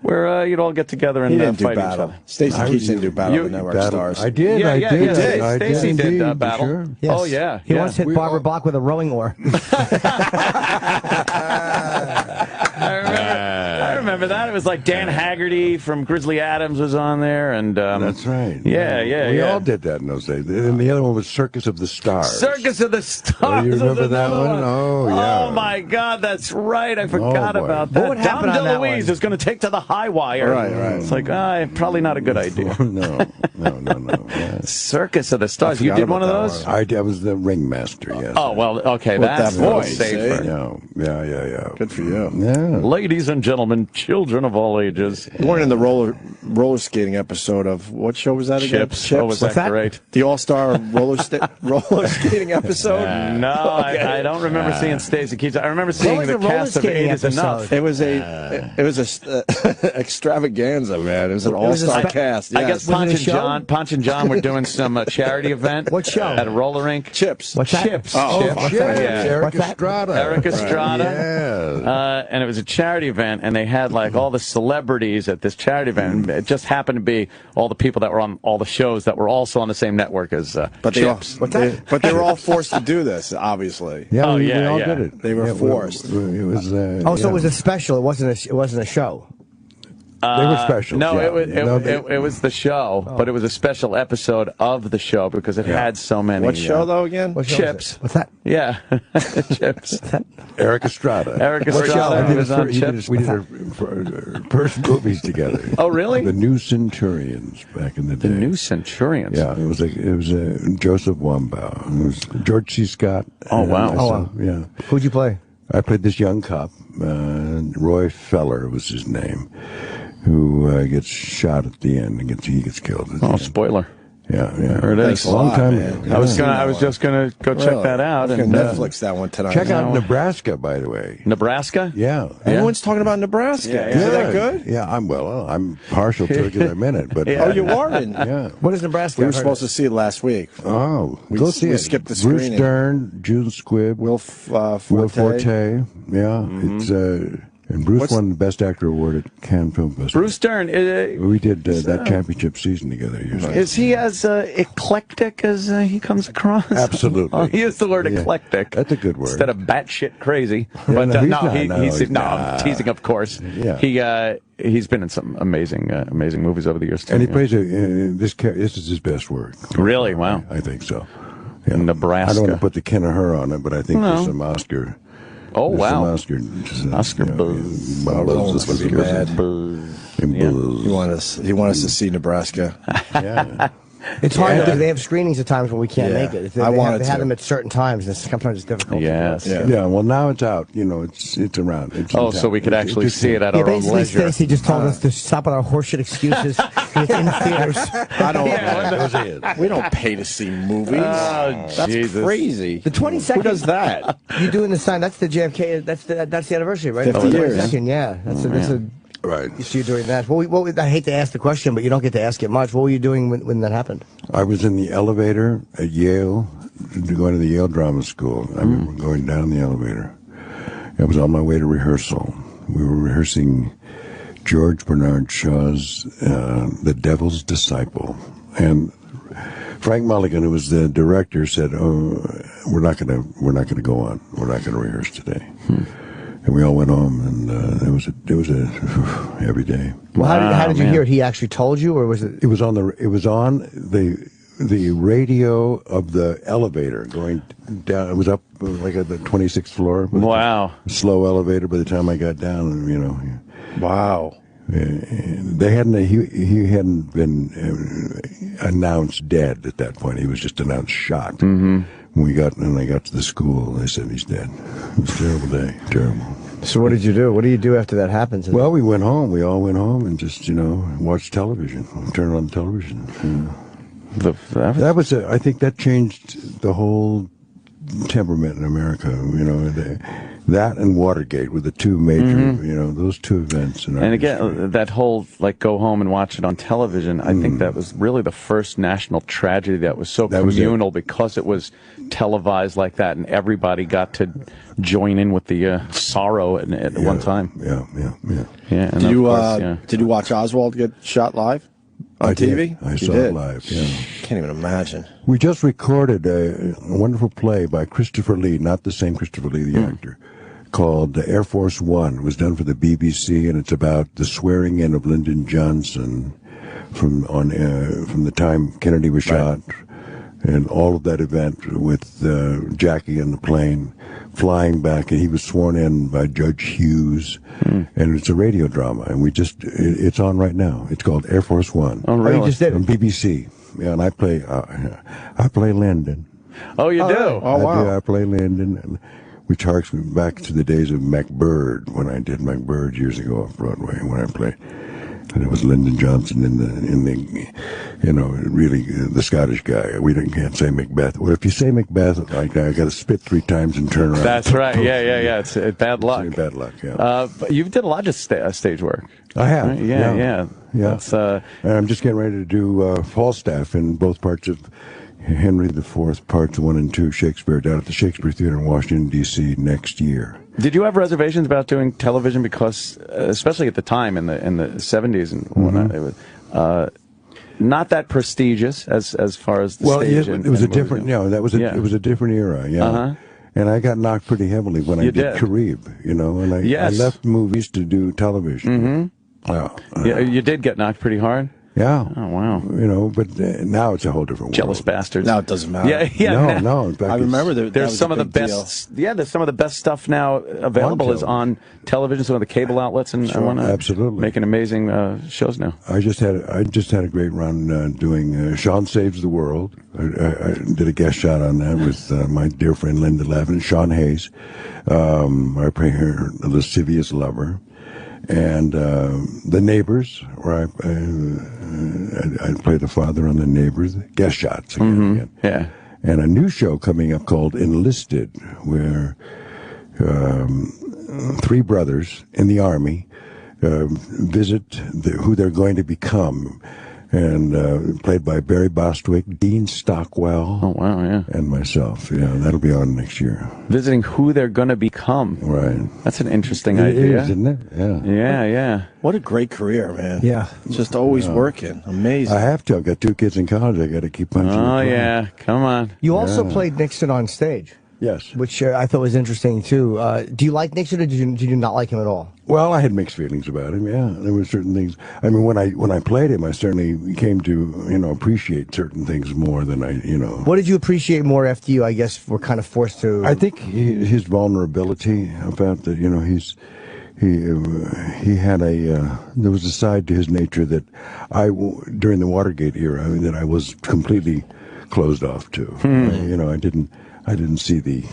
where you'd all get together and fight each other. Stacey Keach didn't do Battle of the Network Stars. I did. Yeah, I did. Stacy did indeed, Battle. Sure. Yes. Oh, yeah. He once hit Barbara Bach with a rowing oar. I remember that. It was like Dan Haggerty from Grizzly Adams was on there, and that's right. Yeah. We all did that in those days. And the other one was Circus of the Stars. Circus of the Stars. Oh, you remember that one? one? Oh, yeah. Oh my God, that's right. I forgot about that. What would happen Dom on that DeLuise one? is going to take to the high wire. Right. It's like probably not a good idea. No. Yeah. Circus of the Stars. You did one of those? I was the ringmaster. Yes. Oh well, okay. With That's that voice, safer. Yeah. Good for you. Yeah. Ladies and gentlemen, children of all ages. You weren't in the roller skating episode of what show was that again? Chips. Oh, was that great? The All-Star roller skating episode? No, Okay. I don't remember seeing Stacy Keach. I remember seeing the cast of 8 is Enough. It was a extravaganza, man. It was an all-star cast. I guess Yes. Ponch and John were doing some charity event. What show? At a roller rink. Chips. What's that? Chips. Oh, Chips. Chips. Eric Estrada. Eric Estrada. Yeah. And it was a charity event, and they had like all the celebrities at this charity event. It just happened to be all the people that were on all the shows that were also on the same network as Chips. But they were all forced to do this, obviously. Yeah, we all yeah. did it. They were forced. It was. So it was a special. It wasn't a show. They were special. No, yeah. it was the show, but it was a special episode of the show because it had so many. What show, though, again? Chips. What's that? Yeah, Chips. Eric Estrada. Eric Estrada. He was on Chips. We did our first movies together. Oh, really? The New Centurions back in the day. The New Centurions. Yeah, it was Joseph Wambaugh. It was George C. Scott. Oh, wow. Myself, yeah. Who'd you play? I played this young cop. Roy Feller was his name, who gets shot at the end and he gets killed. Oh, spoiler. Yeah. There it is. Thanks a lot, time man. ago. I was just gonna go check that out. I'm And gonna Netflix that one tonight. Check out Nebraska, by the way. Nebraska. Yeah. Everyone's talking about Nebraska. Yeah. Is that good? Yeah, I'm partial to it because I'm in it. But Oh, you are in? Yeah. What is Nebraska? We were supposed to see it last week. Oh, We go see it. skipped the Bruce screening. Dern, June Squibb, Will Will Forte. Yeah, it's and Bruce won the Best Actor award at Cannes Film Festival. Bruce Dern. We did that championship season together. Is he as eclectic as he comes across? Absolutely. He used the word eclectic. That's a good word. Instead of batshit crazy. Yeah, But no, he's he's not. I'm teasing, of course. Yeah. He's been in some amazing movies over the years too. And he plays this is his best work. Really? Wow. I think so. Yeah. Nebraska. I don't want to put the Ken or her on it, but I think there's some Oscar. Oh, wow. Oscar buzz. This would be bad. You want us to see Nebraska? Yeah. It's hard because they have screenings at times when we can't make it. They wanted have to. them at certain times, and sometimes it's difficult. Yes. Yeah. Well, now it's out. It's around. It's in so town. we could actually see it at our own basically, leisure. Stacy just told us to stop with our horseshit excuses. It's in theaters. I don't. We don't pay to see movies. Oh, That's Jesus. crazy. The 22nd. Who does that? You doing the sign? That's the JFK. That's the anniversary, right? 50 years. 22nd, yeah. That's a Right. So you're doing that. I hate to ask the question, but you don't get to ask it much. What were you doing when that happened? I was in the elevator at Yale, going to the Yale Drama School. I remember going down the elevator. I was on my way to rehearsal. We were rehearsing George Bernard Shaw's The Devil's Disciple. And Frank Mulligan, who was the director, said, "Oh, we're not going to go on. We're not going to rehearse today." And we all went home, and it was a heavy day. Well, how did you hear it? He actually told you, or was it? It was on the radio of the elevator going down. It was up like at the 26th floor. Wow. Slow elevator. By the time I got down, Wow. They hadn't. He hadn't been announced dead at that point. He was just announced shot. Mm-hmm. When I got to the school, they said he's dead. It was a terrible day. Terrible. So what did you do? What do you do after that happens? Well, we went home. We all went home and just watched television. Turn on television. That was. I think that changed the whole temperament in America. That and Watergate were the two major. Those two events. And again, that whole go home and watch it on television. I think that was really the first national tragedy that was so communal because it was televised like that, and everybody got to join in with the sorrow at one time. Yeah. And did you watch Oswald get shot live on TV? I saw it live. Yeah. Can't even imagine. We just recorded a wonderful play by Christopher Lee, not the same Christopher Lee, the actor, called Air Force One. It was done for the BBC, and it's about the swearing in of Lyndon Johnson from the time Kennedy was shot, and all of that event with Jackie in the plane flying back, and he was sworn in by Judge Hughes, and it's a radio drama, and it's on right now. It's called Air Force One. Oh, really? You just did it? On BBC. Yeah, and I play Lyndon. Oh, you do? I play Lyndon. which harks me back to the days of MacBird, when I did MacBird years ago off Broadway, when I played. And it was Lyndon Johnson in the really the Scottish guy. We can't say Macbeth. Well, if you say Macbeth, I got to spit 3 times and turn around. That's right. Yeah. It's bad luck. Bad luck. Yeah. But you did a lot of stage work. I have. Right? Yeah. And I'm just getting ready to do Falstaff in both parts of Henry IV, parts 1 and 2, Shakespeare, down at the Shakespeare Theater in Washington, D.C. next year. Did you have reservations about doing television because, especially at the time in the 70s and whatnot, it was not that prestigious as far as the stage? It was a different. It was a different era. Yeah. Uh-huh. And I got knocked pretty heavily when I did Carib, and I left movies to do television. Mm-hmm. You did get knocked pretty hard. Yeah. Oh, wow. but now it's a whole different world. Jealous bastards. Now it doesn't matter. Yeah. No. In fact, I remember there's some of the best. Yeah, there's some of the best stuff now available is on television. Some of the cable outlets and whatnot. Absolutely, making amazing shows now. I just had a great run doing Sean Saves the World. I did a guest shot on that with my dear friend Linda Levin, Sean Hayes. I play her lascivious lover. And The Neighbors, where I play the father on The Neighbors, guest shots again. Yeah. And a new show coming up called Enlisted, where 3 brothers in the Army visit who they're going to become. And played by Barry Bostwick, Dean Stockwell. Oh, wow, yeah. And myself. Yeah, that'll be on next year. Visiting who they're going to become. Right. That's an interesting idea. It is, isn't it? Yeah. Yeah. What a great career, man. Yeah. Just always working. Amazing. I have to. I've got 2 kids in college. I got to keep punching. Oh, yeah. Come on. You also played Nixon on stage. Yes. Which I thought was interesting, too. Do you like Nixon, or did you not like him at all? Well, I had mixed feelings about him, yeah. There were certain things. I mean, when I played him, I certainly came to, appreciate certain things more than What did you appreciate more after you, I guess, were kind of forced to... I think his vulnerability about that, he had there was a side to his nature that during the Watergate era, that I was completely closed off to. I didn't see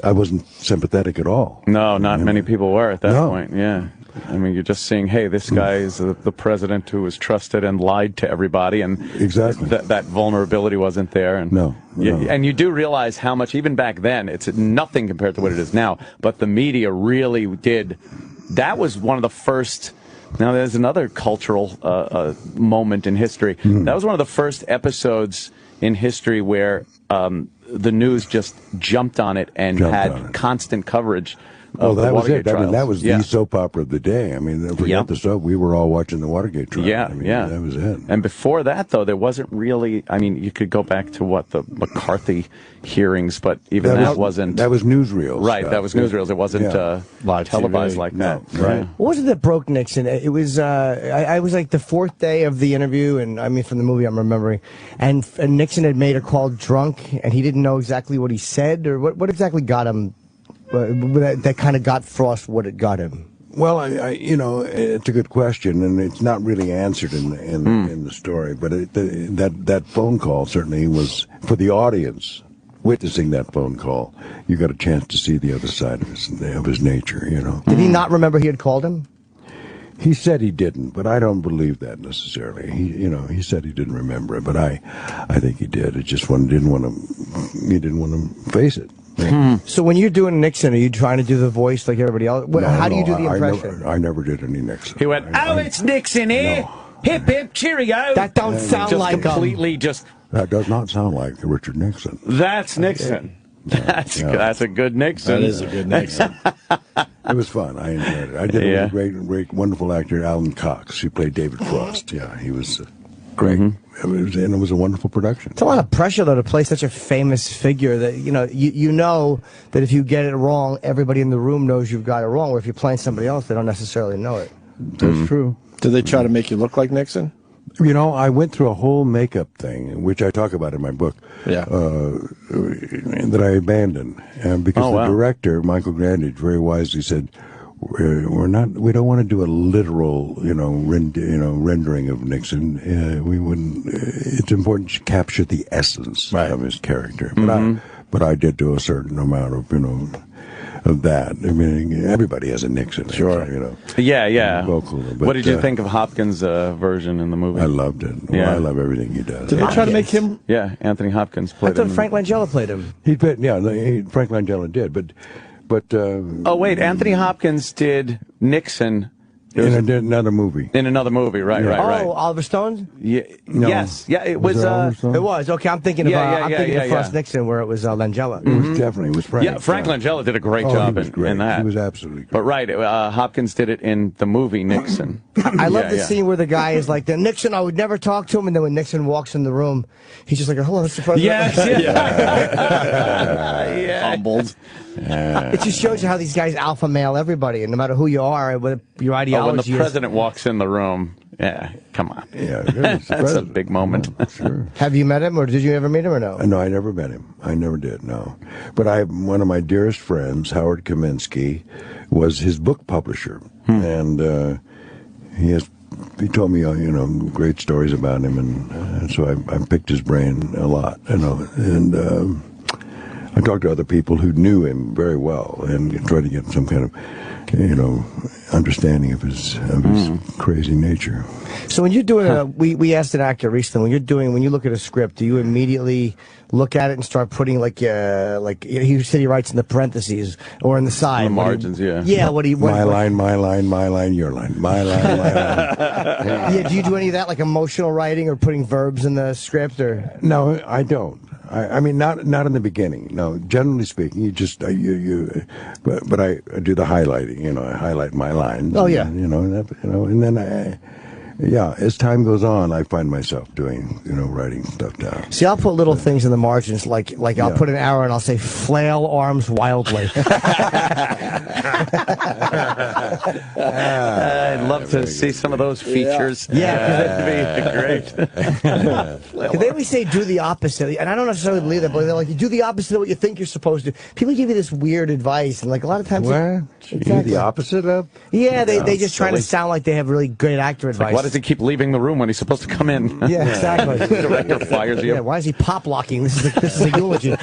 I wasn't sympathetic at all. No, not many people were at that point. Yeah. I mean, you're just seeing, hey, this guy is the president who was trusted and lied to everybody, and exactly that vulnerability wasn't there. And and you do realize how much, even back then, it's nothing compared to what it is now. But the media really did. That was one of the first. Now, there's another cultural moment in history. That was one of the first episodes in history where the news just jumped on it and had constant coverage of the Watergate trials. I mean, that was the soap opera of the day. I mean, forget the soap. We were all watching the Watergate trial. Yeah, I mean, that was it. And before that, though, there wasn't really... I mean, you could go back to, the McCarthy hearings, but even that wasn't... That was newsreels. Right, that was newsreels. It wasn't live televised like that. Right. What was it that broke Nixon? It was... I was like the 4th day of the interview, and I mean, from the movie I'm remembering, and Nixon had made a call drunk, and he didn't know exactly what he said, or what exactly got him... that kind of got Frost what it got him. Well, it's a good question, and it's not really answered in the story. But that phone call certainly was for the audience witnessing that phone call. You got a chance to see the other side of his nature. Did he not remember he had called him? He said he didn't, but I don't believe that necessarily. He said he didn't remember it, but I think he did. It just he didn't want to face it. So when you're doing Nixon, are you trying to do the voice like everybody else? How do you do the impression? I never did any Nixon. He went, it's Nixon here. No. Hip, hip, cheerio. That don't sound like completely just... That does not sound like Richard Nixon. That's Nixon. That's a good Nixon. That is a good Nixon. It was fun. I enjoyed it. I did it with a great, wonderful actor, Alan Cox, who played David Frost. Yeah, he was great. It was a wonderful production. It's a lot of pressure, though, to play such a famous figure that, you know that if you get it wrong, everybody in the room knows you've got it wrong, or if you're playing somebody else, they don't necessarily know it. That's true. Did they try to make you look like Nixon? I went through a whole makeup thing, which I talk about in my book, that I abandoned. Because the director, Michael Grandage, very wisely said, we don't want to do a literal, rendering of Nixon. We wouldn't. It's important to capture the essence of his character. but I did do a certain amount of, of that. I mean, everybody has a Nixon. Sure. Yeah. Vocal. But, what did you think of Hopkins' version in the movie? I loved it. Well, I love everything he does. Did they try to make him? Yeah, Anthony Hopkins I played him. thought Frank Langella played him. He did, Frank Langella did, but oh wait, Anthony Hopkins did Nixon in another movie. In another movie, right. Oliver Stone? Yeah, No. Yes, yeah, it was. It was. Okay, I'm thinking of Frost Nixon, where it was Langella. It was definitely Frank. Yeah, Frank Langella did a great job in that. He was absolutely great. But Hopkins did it in the movie Nixon. I love the scene where the guy is like, "The Nixon, I would never talk to him," and then when Nixon walks in the room, he's just like, "Hello, Mr. President." Humbled. It just shows you how these guys alpha male everybody, and no matter who you are, what your ideology when the is. president walks in the room, come on. Yeah, that's a big moment. Sure. Have you met him, or did you ever meet him, or no? No, I never met him. I never did, no. But one of my dearest friends, Howard Kaminsky, was his book publisher. And he told me, great stories about him, and so I picked his brain a lot, and I talked to other people who knew him very well and tried to get some kind of, understanding of his crazy nature. So when you're doing we asked an actor recently, when you look at a script, do you immediately look at it and start putting like he said he writes in the parentheses or in the side, in the margins, yeah. What my line, your line, my line, my line. Yeah, do you do any of that, like emotional writing or putting verbs in the script, or? No, I don't. I mean, not in the beginning. No, generally speaking, you just but I do the highlighting. I highlight my lines. Oh yeah. And then as time goes on, I find myself doing, writing stuff down. See, I'll put little things in the margins, like I'll put an arrow and I'll say flail arms wildly. I'd love to see some of those features. Yeah, that'd be great. They always say do the opposite, and I don't necessarily believe that, but they're like, you do the opposite of what you think you're supposed to. People give you this weird advice, and like a lot of times, the opposite of? Yeah, they just try to sound like they have really great actor advice. Like, why does he keep leaving the room when he's supposed to come in? Yeah, exactly. The director fires you. Yeah, why is he pop locking? This is a eulogy.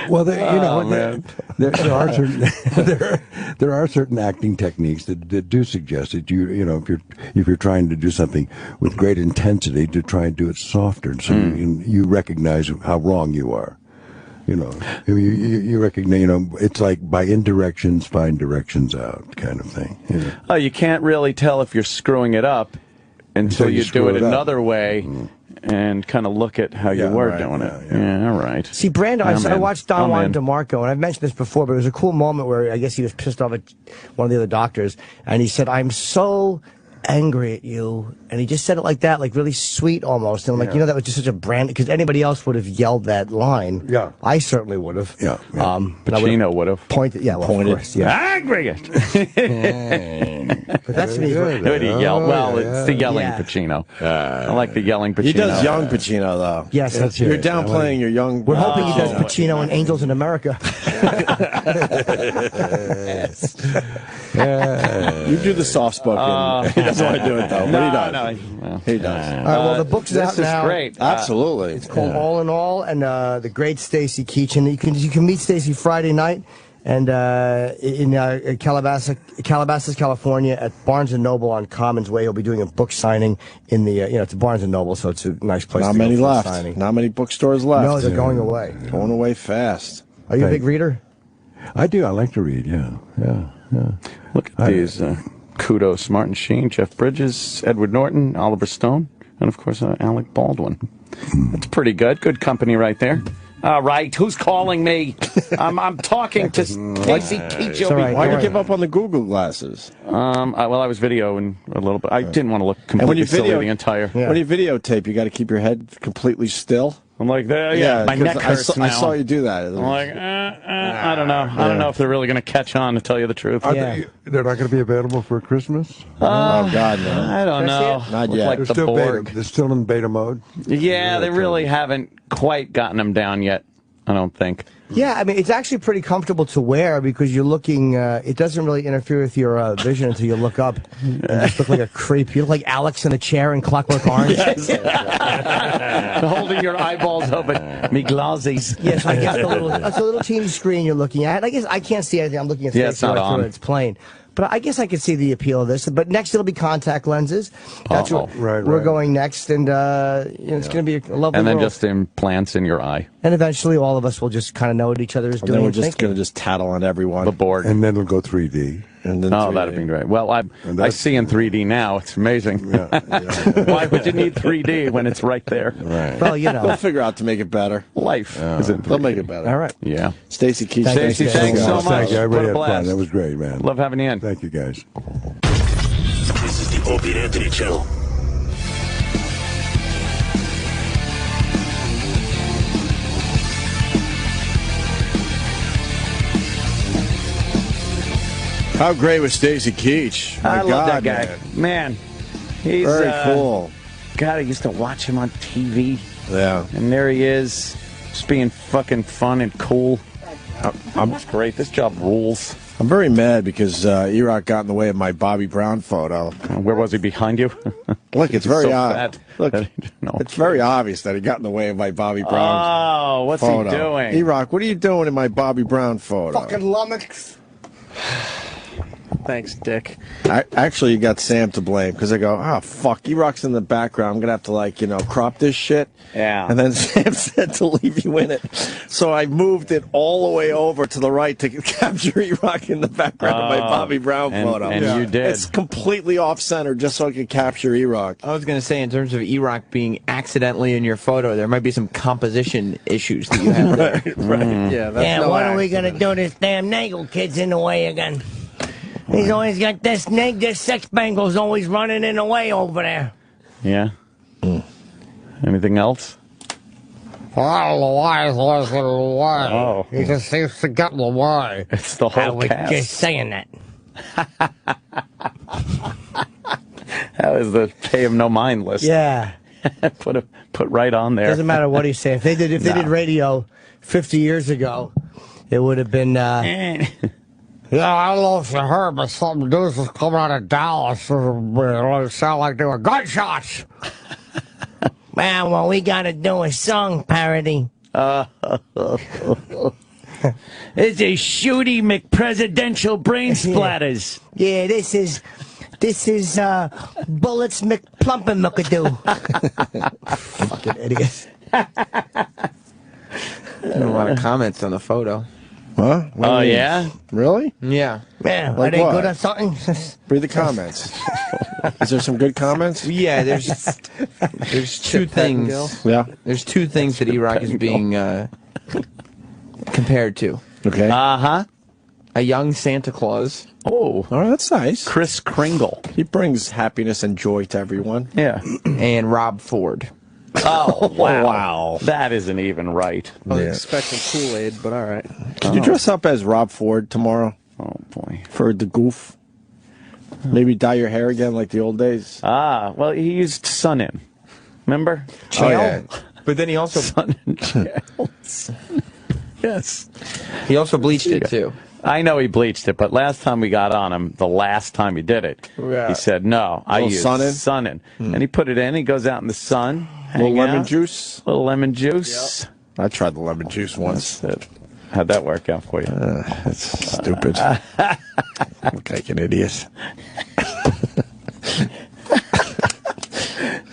Well, there are certain acting techniques that do suggest that if you're trying to do something with great intensity, to try and do it softer, so you recognize how wrong you are. You recognize. It's like by indirections find directions out kind of thing. Oh, you can't really tell if you're screwing it up until you do it another way. And kind of look at how you were doing it. Yeah, all right. See, Brando, I watched Don Juan DeMarco, and I've mentioned this before, but it was a cool moment where I guess he was pissed off at one of the other doctors, and he said, "I'm so angry at you," and he just said it like that, like really sweet almost. And I'm like, that was just such a brand, because anybody else would have yelled that line. Yeah, I certainly would have. Yeah, Pacino would have pointed. Yeah, well, of course, yeah. Angry. But that's what he yelled. Well, it's the yelling Pacino. I like the yelling Pacino. He does young Pacino though. Yes, you're downplaying your young. We're hoping he does Pacino in Angels in America. You do the soft spoken. He doesn't want to do it though, but he does. He does. All right, well, the book's out now. This is great. Absolutely. It's called All in All, and the great Stacy Keach. And you can meet Stacy Friday night, and in Calabasas, California, at Barnes and Noble on Commons Way. He'll be doing a book signing in the it's Barnes and Noble, so it's a nice place. Not to many go for left. a signing. Not many bookstores left. No, they're going away. Going away fast. Are you a big reader? I do. I like to read. Yeah. Look at these. Kudos, Martin Sheen, Jeff Bridges, Edward Norton, Oliver Stone, and of course Alec Baldwin. That's pretty good. Good company right there. All right, who's calling me? I'm talking to Stacy Keach. Why'd you give up on the Google glasses? I was videoing a little bit. I didn't want to look completely silly the entire. When you videotape, you got to keep your head completely still. I'm like, my neck hurts now. I saw you do that. I'm like, I don't know. I don't know if they're really going to catch on, to tell you the truth. They're not going to be available for Christmas? Oh, God, no. I don't know. Not yet. Like they're still in beta mode? Yeah, they really haven't quite gotten them down yet. I don't think. Yeah, I mean, it's actually pretty comfortable to wear because you're looking, it doesn't really interfere with your vision until you look up and just look like a creep. You look like Alex in a chair in Clockwork Orange. Holding your eyeballs open. Me glasses. Yes, I guess it's a little teeny screen you're looking at. I guess I can't see anything. I'm looking at it's not on. It's plain. But I guess I could see the appeal of this. But next it'll be contact lenses. That's what we're going next, and it's going to be a lovely And then world. just implants in your eye. And eventually all of us will just kind of know what each other is And doing. then we're and just thinking. going to just tattle on everyone. The board. And then it'll go 3D. And then 3D. That'd be great. Well, I see in 3D now. It's amazing. Why would you need 3D when it's right there? Right. Well, you know. They'll figure out to make it better. Life. They'll make it better. All right. Yeah. Stacy Keach. Stacy, thanks so much. Thank you. I What really a had fun. blast. That was great, man. Love having you in. Thank you, guys. This is the Opie and Anthony channel. How great was Stacy Keach? My I love God, that guy. Man, he's very cool. God, I used to watch him on TV. Yeah. And there he is, just being fucking fun and cool. It's great. This job rules. I'm very mad because E-Rock got in the way of my Bobbie Brown photo. Where was he, behind you? Look, it's He's very so obvious. fat Look, that it's very obvious that he got in the way of my Bobbie Brown Oh, what's photo. he doing? E-Rock, what are you doing in my Bobbie Brown photo? Fucking lummox. Thanks, Dick. Actually, you got Sam to blame because I go, oh, fuck, E-Rock's in the background. I'm going to have to, crop this shit. Yeah. And then Sam said to leave you in it. So I moved it all the way over to the right to capture E-Rock in the background of my Bobbie Brown photo. And you did. It's completely off-center just so I could capture E-Rock. I was going to say, in terms of E-Rock being accidentally in your photo, there might be some composition issues that you have there. Right. Yeah, that's What are we going to do? This damn Nagel kid's in the way again. He's always got this sex bangle's always running in the way over there. Yeah. Anything else? I don't know why he's always in the way. Oh. He just seems to get in the way. It's the whole I was cast. just saying that. That was the pay him no mind list. Yeah. put right on there. Doesn't matter what he say. If they did radio 50 years ago, it would have been. Yeah, I don't know if you heard, but some dudes was coming out of Dallas. It sounded like they were gunshots. Man, what we got to do a song parody. It's a shooty McPresidential brain splatters. Yeah, this is Bullets McPlumpin' McAdoo. Fucking idiot. A lot of comments on the photo. Huh? Oh, yeah? Really? Yeah. Man, Like are they what? good at something? Read the comments. Is there some good comments? Yeah, there's two things. Yeah. There's two things that E-Rock is being compared to. Okay. Uh-huh. A young Santa Claus. Oh. All right, that's nice. Kris Kringle. He brings happiness and joy to everyone. Yeah. And Rob Ford. Oh, wow. That isn't even right. I was expecting Kool-Aid, but all right. Could you dress up as Rob Ford tomorrow? Oh, boy. For the goof? Maybe dye your hair again like the old days? Ah, well, he used sun in. Remember? Jail? Oh, yeah. But then he also Sun in jail. Yes. he also bleached it too. I know he bleached it, but last time we got on him, the last time he did it, he said, no, I use sun in. And he put it in, he goes out in the sun. Little lemon out, juice? Little lemon juice. Yep. I tried the lemon juice once. That's it. How'd that work out for you? That's stupid. Look like an idiot.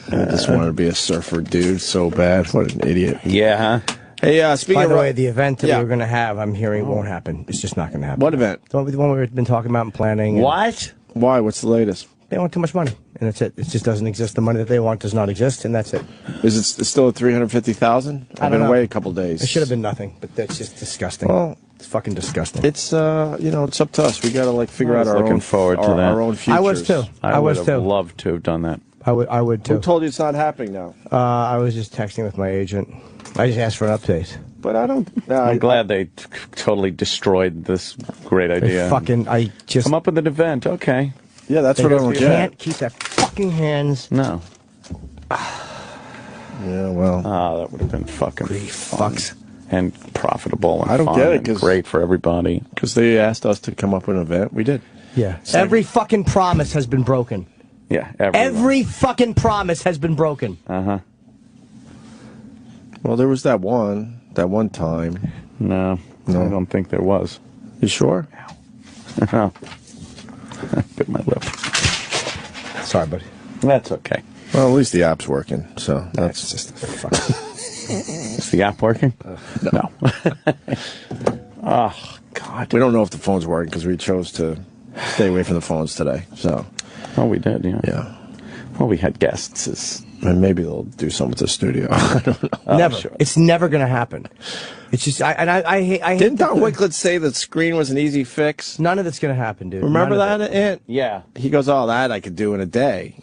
I just wanted to be a surfer dude so bad. What an idiot. Yeah, huh? Hey, speaking By of the way, the event that Yeah. we were going to have, I'm hearing won't happen. It's just not going to happen. What event? The one we've been talking about and planning. And What? Why? What's the latest? they want too much money, and that's it. It just doesn't exist. The money that they want does not exist, and that's it. Is it still at 350,000? I've been away a couple days. It should have been nothing, but that's just disgusting. Well, it's fucking disgusting. It's it's up to us. We got to figure out our looking own forward to that. our own futures. I was too. I was would too. have loved to have done that. I would too. Who told you it's not happening now? I was just texting with my agent. I just asked for an update. But I don't. I'm glad they totally destroyed this great idea. I just come up with an event. Okay. Yeah, that's what I don't You get. can't keep their fucking hands. No. Yeah, well. Ah, that would have been fucking fun. Fucks. and profitable and I don't fun get it, and 'cause- great for everybody. Because they asked us to come up with an event. We did. Yeah. Every fucking promise has been broken. Yeah, Every fucking promise has been broken. Uh-huh. Well, there was that one time. No, I don't think there was. You sure? No. Bit my lip. Sorry, buddy. That's okay. Well, at least the app's working, so that's just fucking... Is the app working? No. Oh, God. We don't know if the phone's working because we chose to stay away from the phones today. So. Oh, we did, yeah. Yeah. Well, we had guests. And maybe they'll do something with the studio. I don't know. Never. Sure. It's never going to happen. It's just, I hate. Didn't Don Wicklett say the screen was an easy fix? None of it's going to happen, dude. Remember None that, of Ant? Yeah. He goes, oh, that I could do in a day.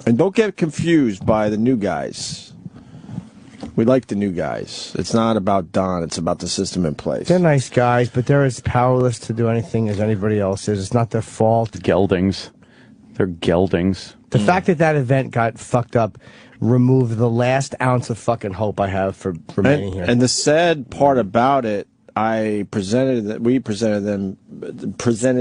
And don't get confused by the new guys. We like the new guys. It's not about Don. It's about the system in place. They're nice guys, but they're as powerless to do anything as anybody else is. It's not their fault. Geldings. They're geldings. The fact that that event got fucked up removed the last ounce of fucking hope I have for remaining here. And the sad part about it, we presented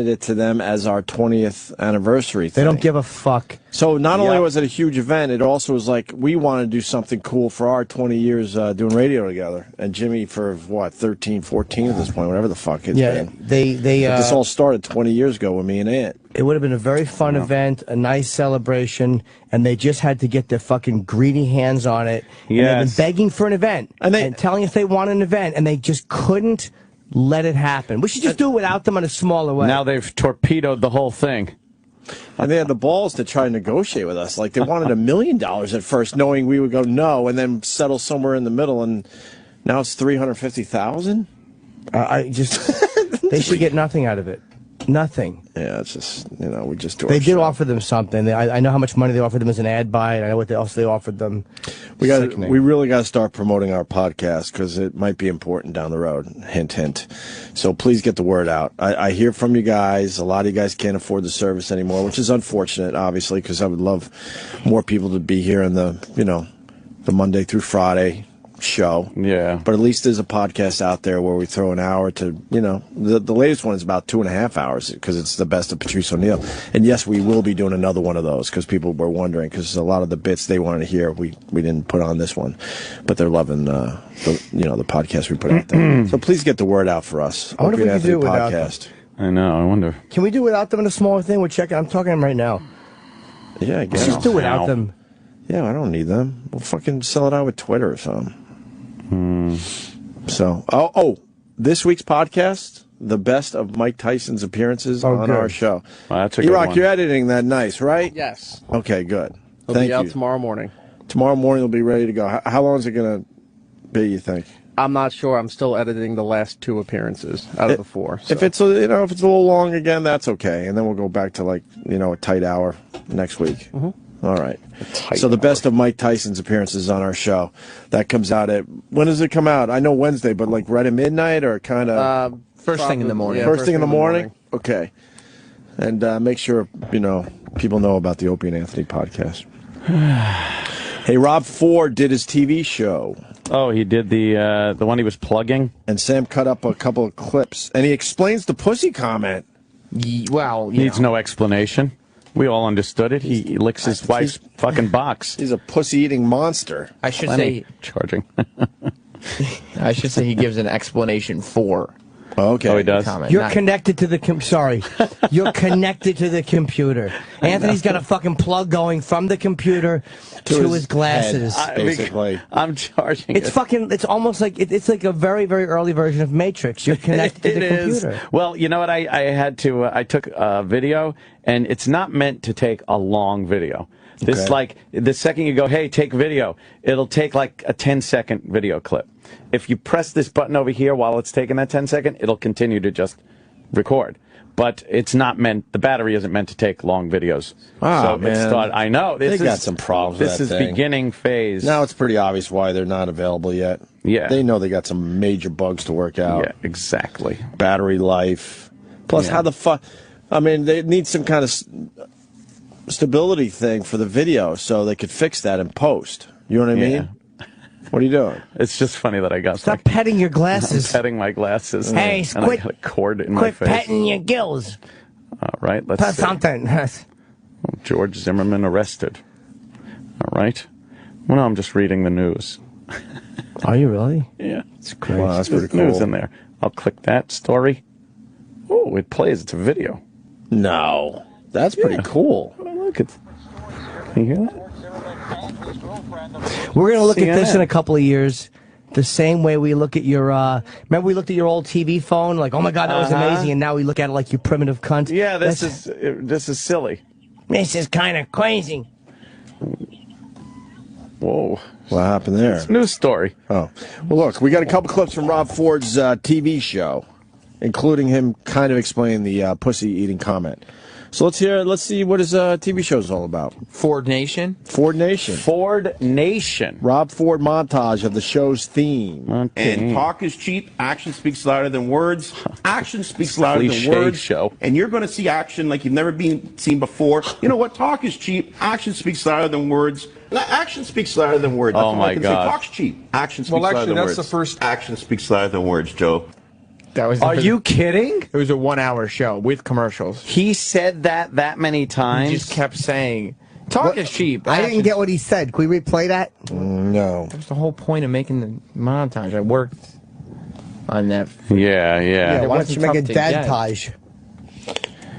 it to them as our 20th anniversary thing. They don't give a fuck. So not only was it a huge event, it also was like we want to do something cool for our 20 years doing radio together. And Jimmy for, what, 13, 14 at this point, whatever the fuck it's been. This all started 20 years ago with me and Ant. It would have been a very fun event, a nice celebration, and they just had to get their fucking greedy hands on it. And they've been begging for an event and telling us they want an event, and they just couldn't let it happen. We should just do it without them in a smaller way. Now they've torpedoed the whole thing. And they had the balls to try and negotiate with us. Like, they wanted $1 million at first, knowing we would go no, and then settle somewhere in the middle, and now it's $350,000? They should get nothing out of it. Nothing. Yeah, it's just, we just do They our did show. offer them something. I know how much money they offered them as an ad buy, and I know what else they offered them. We Sickening. really got to start promoting our podcast because it might be important down the road. Hint, hint. So please get the word out. I hear from you guys. A lot of you guys can't afford the service anymore, which is unfortunate, obviously, because I would love more people to be here in the Monday through Friday show. Yeah. But at least there's a podcast out there where we throw an hour to, the latest one is about 2.5 hours because it's the best of Patrice O'Neill. And yes, we will be doing another one of those because people were wondering because a lot of the bits they wanted to hear, we didn't put on this one. But they're loving, the podcast we put out there. So please get the word out for us. I wonder if we can Opie and do it Anthony without podcast. I know, I wonder. Can we do without them in a smaller thing? We're checking. I'm talking to them right now. Yeah, I guess. Let's just do without them. Yeah, I don't need them. We'll fucking sell it out with Twitter or something. So, this week's podcast, the best of Mike Tyson's appearances on our show. Well, that's a good E-Rock, one. you're editing that nice, right? Yes. Okay, good. It'll Thank be out you. tomorrow morning. Tomorrow morning will be ready to go. How long is it going to be, you think? I'm not sure. I'm still editing the last 2 appearances out of the 4. So. If it's if it's a little long again, that's okay. And then we'll go back to a tight hour next week. Mm-hmm. All right. So the best of Mike Tyson's appearances on our show. That comes out when does it come out? I know Wednesday, but right at midnight or kind of First thing in the morning. First thing in the morning? Okay. And make sure, people know about the Opie and Anthony podcast. Hey, Rob Ford did his TV show. Oh, he did the one he was plugging? And Sam cut up a couple of clips. And he explains the pussy comment. Needs no explanation. We all understood it. He licks his wife's fucking box. He's a pussy-eating monster. I should Plenty say charging. I should say he gives an explanation for. Okay. Oh, he does. You're connected to the sorry. You're connected to the computer. Anthony's got a fucking plug going from the computer to his glasses. Basically. I'm charging It's it. fucking. It's almost like it's like a very very early version of Matrix. You're connected to the computer. Well, you know what? I had to. I took a video, and it's not meant to take a long video. This Okay. like the second you go, hey, take video, it'll take like a 10-second video clip. If you press this button over here while it's taking that 10-second, it'll continue to just record. But it's not meant. The battery isn't meant to take long videos. Oh, man. I know They got some problems with This that is thing. beginning phase. Now it's pretty obvious why they're not available yet. Yeah. They know they got some major bugs to work out. Yeah, exactly. Battery life. Plus, how the fuck... I mean, they need some kind of stability thing for the video so they could fix that in post. You know what I mean? What are you doing? It's just funny that I got. Stop petting your glasses. I'm petting my glasses. Hey, and quit. I got a cord in my Quit face. petting your gills. All right, let's Put see. something. George Zimmerman arrested. All right. Well, no, I'm just reading the news. Are you really? Yeah. It's crazy. Wow, that's pretty There's news cool. in there. I'll click that story. Oh, it plays. It's a video. No. That's pretty cool. Look, it's. Can you hear that? We're going to look at this CNN. in a couple of years. The same way we look at your, remember we looked at your old TV phone, like, oh my God, that was amazing, and now we look at it like you primitive cunt. Yeah, this is silly. This is kind of crazy. Whoa. What happened there? It's a news story. Oh. Well, look, we got a couple clips from Rob Ford's TV show, including him kind of explaining the pussy-eating comment. So let's see what his TV show is all about. Ford Nation. Ford Nation. Ford Nation. Rob Ford montage of the show's theme. Okay. And talk is cheap. Action speaks louder than words. Action speaks louder than Cliche words. show. And you're going to see action like you've never seen before. You know what? Talk is cheap. Action speaks louder than words. Action speaks louder than words. That's Oh all my I can God. say. Talk's cheap. Action speaks louder actually, than that's words. the first. Action speaks louder than words, Joe. That was. Are you kidding? It was a 1-hour show with commercials. He said that many times. He just kept saying, "Talk is cheap." I didn't get what he said. Can we replay that? No. That was the whole point of making the montage. I worked on that. Yeah. Yeah, It why don't wasn't you make a tough to get. dadtage?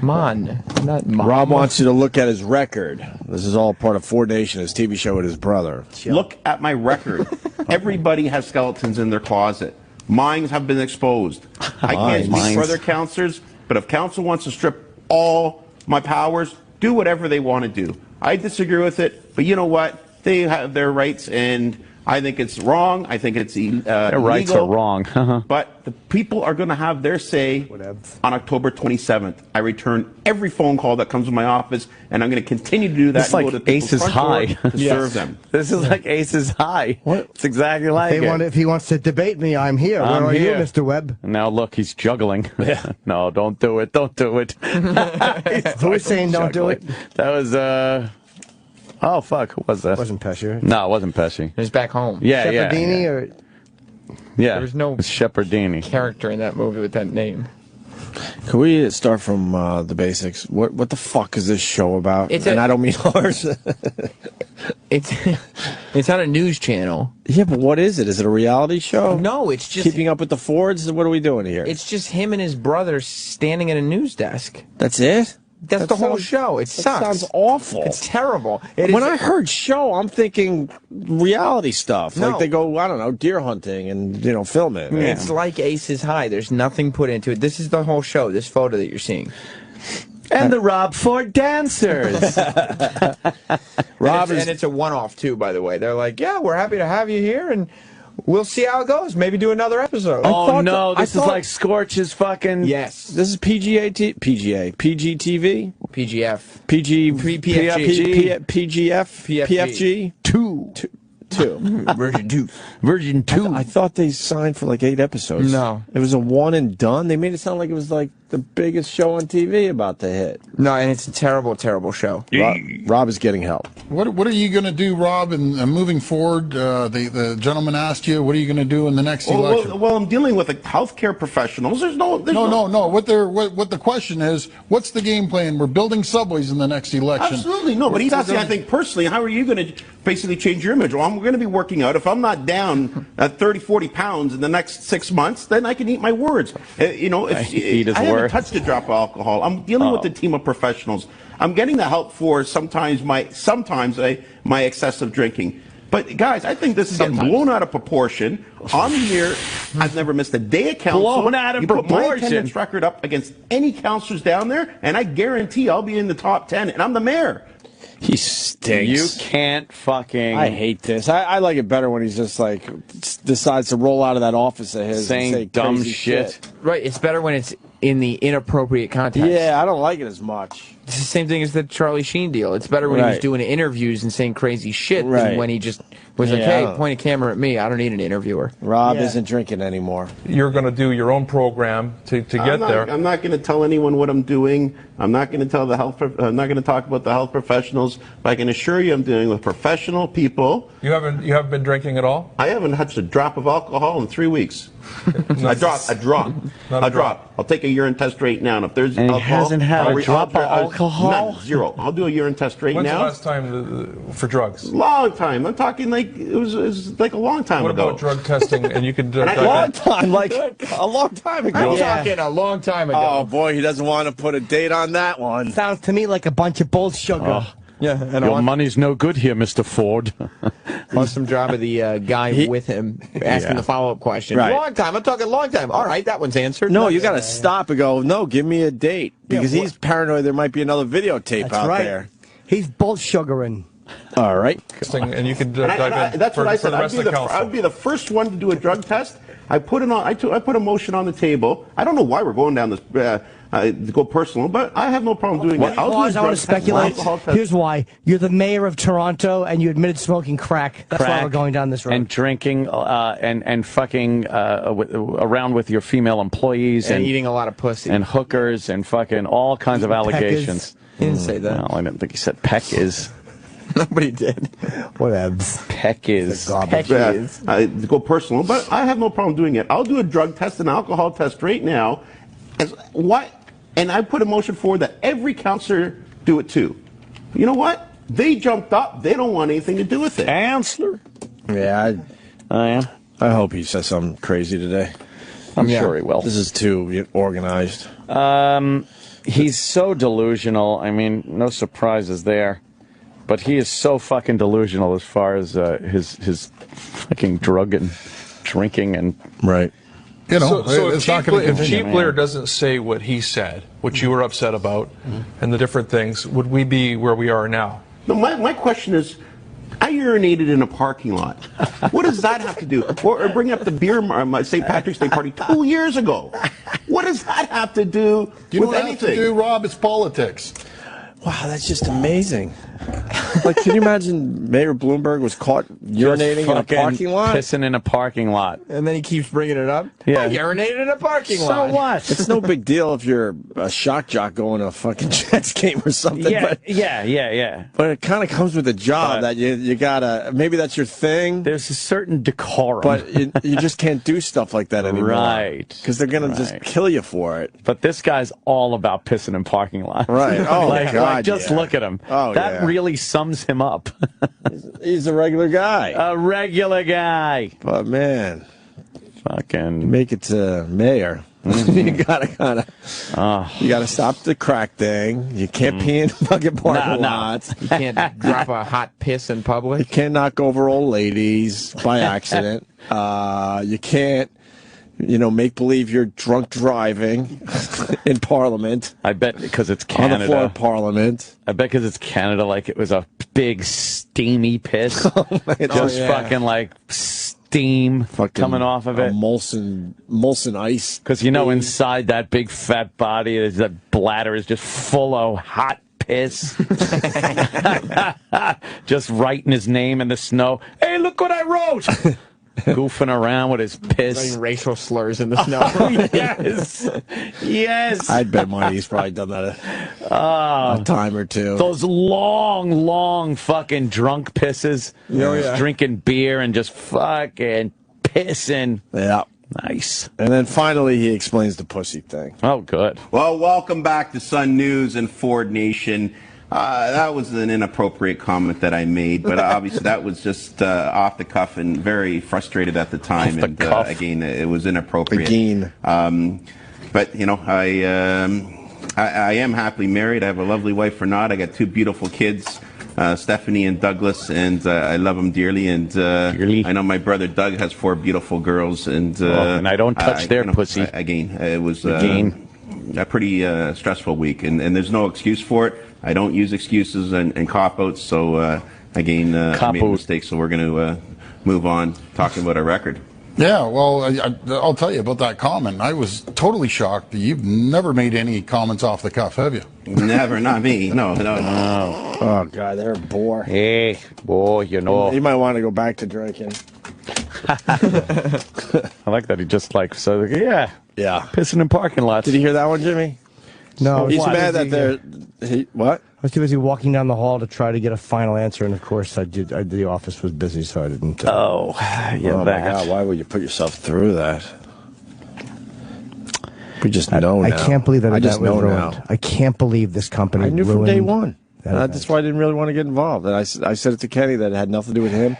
Not Mon. Rob wants you to look at his record. This is all part of Ford Nation, his TV show with his brother. Look at my record. Everybody has skeletons in their closet. Mine have been exposed. I can't speak for other counselors, but if counsel wants to strip all my powers, do whatever they want to do. I disagree with it, but you know what? They have their rights, and I think it's wrong. I think it's Their rights are wrong. But the people are going to have their say on October 27th. I return every phone call that comes to my office, and I'm going to continue to do that. It's like and go to people's Aces front High. door to serve them. This is like Aces High. What? It's exactly like it. If he wants to debate me, I'm here. I'm Where are here. you, Mr. Webb? Now look, he's juggling. No, don't do it. Don't do it. Who was saying don't do it? That was oh fuck, who was that? Wasn't Pesci. No, it wasn't Pesci. It was back home. Yeah, Shepherdini yeah. or Yeah. There was no It's Shepherdini. character in that movie with that name. Can we start from the basics? What the fuck is this show about? I don't mean ours. It's on a news channel. Yeah, but what is it? Is it a reality show? No, it's just Keeping Up with the Fords? What are we doing here? It's just him and his brother standing at a news desk. That's it? That's That the whole sounds- show. It that sucks. sounds awful. It's terrible. When I heard show, I'm thinking reality stuff. No. Like they go, I don't know, deer hunting and, film it. It's like Aces High. There's nothing put into it. This is the whole show, this photo that you're seeing. And the Rob Ford dancers. Rob and it's a one-off, too, by the way. They're like, yeah, we're happy to have you here, and we'll see how it goes. Maybe do another episode. Oh no, this is like Scorch's fucking. Yes. This is PGTV? PGF. PFG? PFG? Two. Version 2. Version 2. I thought they signed for like 8 episodes. No. It was a one and done. They made it sound like it was like the biggest show on TV about to hit. No, and it's a terrible, terrible show. Rob is getting help. What are you going to do, Rob, and moving forward? The gentleman asked you, what are you going to do in the next election? Well, I'm dealing with healthcare professionals. No. What the question is, what's the game plan? We're building subways in the next election. Absolutely no, but he's asking, I think personally, how are you going to basically change your image? Well, I'm going to be working out. If I'm not down 30, 40 pounds in the next 6 months, then I can eat my words. I haven't touched a drop of alcohol. I'm dealing with a team of professionals. I'm getting the help for sometimes my excessive drinking. But guys, I think this is getting blown out of proportion. I'm here. I've never missed a day of counsel. Blown out of you put my proportion. attendance record up against any counselors down there, and I guarantee I'll be in the top 10. And I'm the mayor. He stinks. You can't fucking. I hate this. I like it better when he's just like decides to roll out of that office of his Saying and say dumb crazy shit. Right, it's better when it's in the inappropriate context. Yeah, I don't like it as much. It's the same thing as the Charlie Sheen deal. It's better when he was doing interviews and saying crazy shit than when he just was like, hey, point a camera at me. I don't need an interviewer. Rob isn't drinking anymore. You're going to do your own program to get there. I'm not going to tell anyone what I'm doing. I'm not going to tell I'm not going to talk about the health professionals. But I can assure you, I'm dealing with professional people. You haven't been drinking at all? I haven't touched a drop of alcohol in 3 weeks. A drop. I'll take a urine test right now. And if there's alcohol, he hasn't had a drop of alcohol? None, zero. I'll do a urine test right now. When's the last time for drugs? Long time. I'm talking like it was like a long time ago. What about drug testing? And you could a long time, like a long time ago. I'm talking a long time ago. Oh boy, he doesn't want to put a date on that one. Sounds to me like a bunch of bull sugar. Yeah, and your money's no good here, Mr. Ford. Awesome job of the guy with him asking the follow-up question. Right. Long time. I'm talking long time. All right, that one's answered. No, you got to stop and go, no, give me a date. Because he's paranoid there might be another videotape out there. He's bull sugaring. All right. And you can dive in that's for, what I for said. the rest of the council. I'd be the first one to do a drug test. I put a motion on the table. I don't know why we're going down this to go personal, but I have no problem doing it. I want to speculate. Here's why. You're the mayor of Toronto, and you admitted smoking crack. That's why we're going down this road. And drinking and fucking around with your female employees. And eating a lot of pussy. And hookers and fucking all kinds of allegations. He didn't say that. Well, I didn't think he said peck is. Nobody did. Whatevs. Peck is. To go personal, but I have no problem doing it. I'll do a drug test, an alcohol test right now. And I put a motion forward that every counselor do it too. You know what? They jumped up. They don't want anything to do with it. Counselor. Yeah, I am. I hope he says something crazy today. I'm sure he will. This is too organized. He's so delusional. I mean, no surprises there. But he is so fucking delusional as far as his fucking drug and drinking and right. You know, so it's not going to if Chief Blair doesn't say what he said, what you were upset about, and the different things, would we be where we are now? No, my question is, I urinated in a parking lot. What does that have to do? Or bring up the beer St. Patrick's Day party 2 years ago. What does that have to do you know with what anything? Have to do, Rob? It's politics. Wow, that's just amazing. Like, can you imagine Mayor Bloomberg was caught urinating in a parking lot? Pissing in a parking lot. And then he keeps bringing it up. Yeah. I urinated in a parking lot. So what? It's no big deal if you're a shock jock going to a fucking Jets game or something. Yeah, but, yeah. But it kind of comes with the job that you gotta, maybe that's your thing. There's a certain decorum. But you just can't do stuff like that anymore. Right. Because they're going to just kill you for it. But this guy's all about pissing in parking lots. Right. Oh, God, just look at him. Oh, that really sums him up. He's a regular guy. A regular guy. But, man. Fucking. Make it to mayor. You gotta kind of, you gotta stop the crack thing. You can't pee in fucking parking lots. You can't drop a hot piss in public. You can't knock over old ladies by accident. You can't, make believe you're drunk driving in Parliament. I bet because it's Canada. On the floor of Parliament. I bet because it's Canada, like it was a big steamy piss. Fucking like steam coming off of it. Molson ice. Because inside that big fat body, that bladder is just full of hot piss. Just writing his name in the snow. Hey, look what I wrote. Goofing around with his piss. Writing racial slurs in the snow. Yes. I'd bet money he's probably done that a time or two. Those long fucking drunk pisses. Drinking beer and just fucking pissing. Yeah. Nice. And then finally he explains the pussy thing. Oh, good. Well, welcome back to Sun News and Ford Nation. That was an inappropriate comment that I made, but obviously that was just off the cuff and very frustrated at the time. Again, it was inappropriate. But I am happily married. I have a lovely wife, Renata. I got 2 beautiful kids, Stephanie and Douglas, and I love them dearly. And I know my brother Doug has 4 beautiful girls, and I don't touch their pussy. Again, it was a pretty stressful week, and there's no excuse for it. I don't use excuses and cop-outs, so again, I made a mistake, so we're going to move on talking about our record. Yeah, well, I'll tell you about that comment. I was totally shocked. You've never made any comments off the cuff, have you? Never, not me. No. Oh, God, they're a bore. Hey, boy, you know. You might want to go back to drinking. I like that he just so yeah, pissing in parking lots. Did you hear that one, Jimmy? No. He's mad that what? I was too busy walking down the hall to try to get a final answer, and of course, the office was busy, so I didn't. Oh, yeah, oh my God! Why would you put yourself through that? We just know now. I can't believe that I just was know ruined. now. I can't believe this company. I knew from day one. That that's why I didn't really want to get involved. And I said it to Kenny that it had nothing to do with him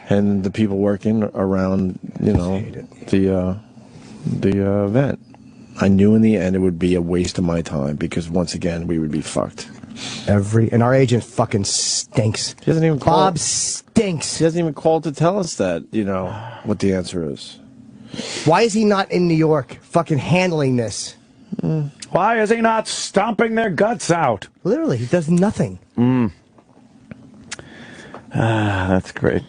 and the people working around, the event. I knew in the end it would be a waste of my time because once again we would be fucked. And our agent fucking stinks. He hasn't even called. Bob stinks. He hasn't even called to tell us that, what the answer is. Why is he not in New York fucking handling this? Why is he not stomping their guts out? Literally, he does nothing. That's great.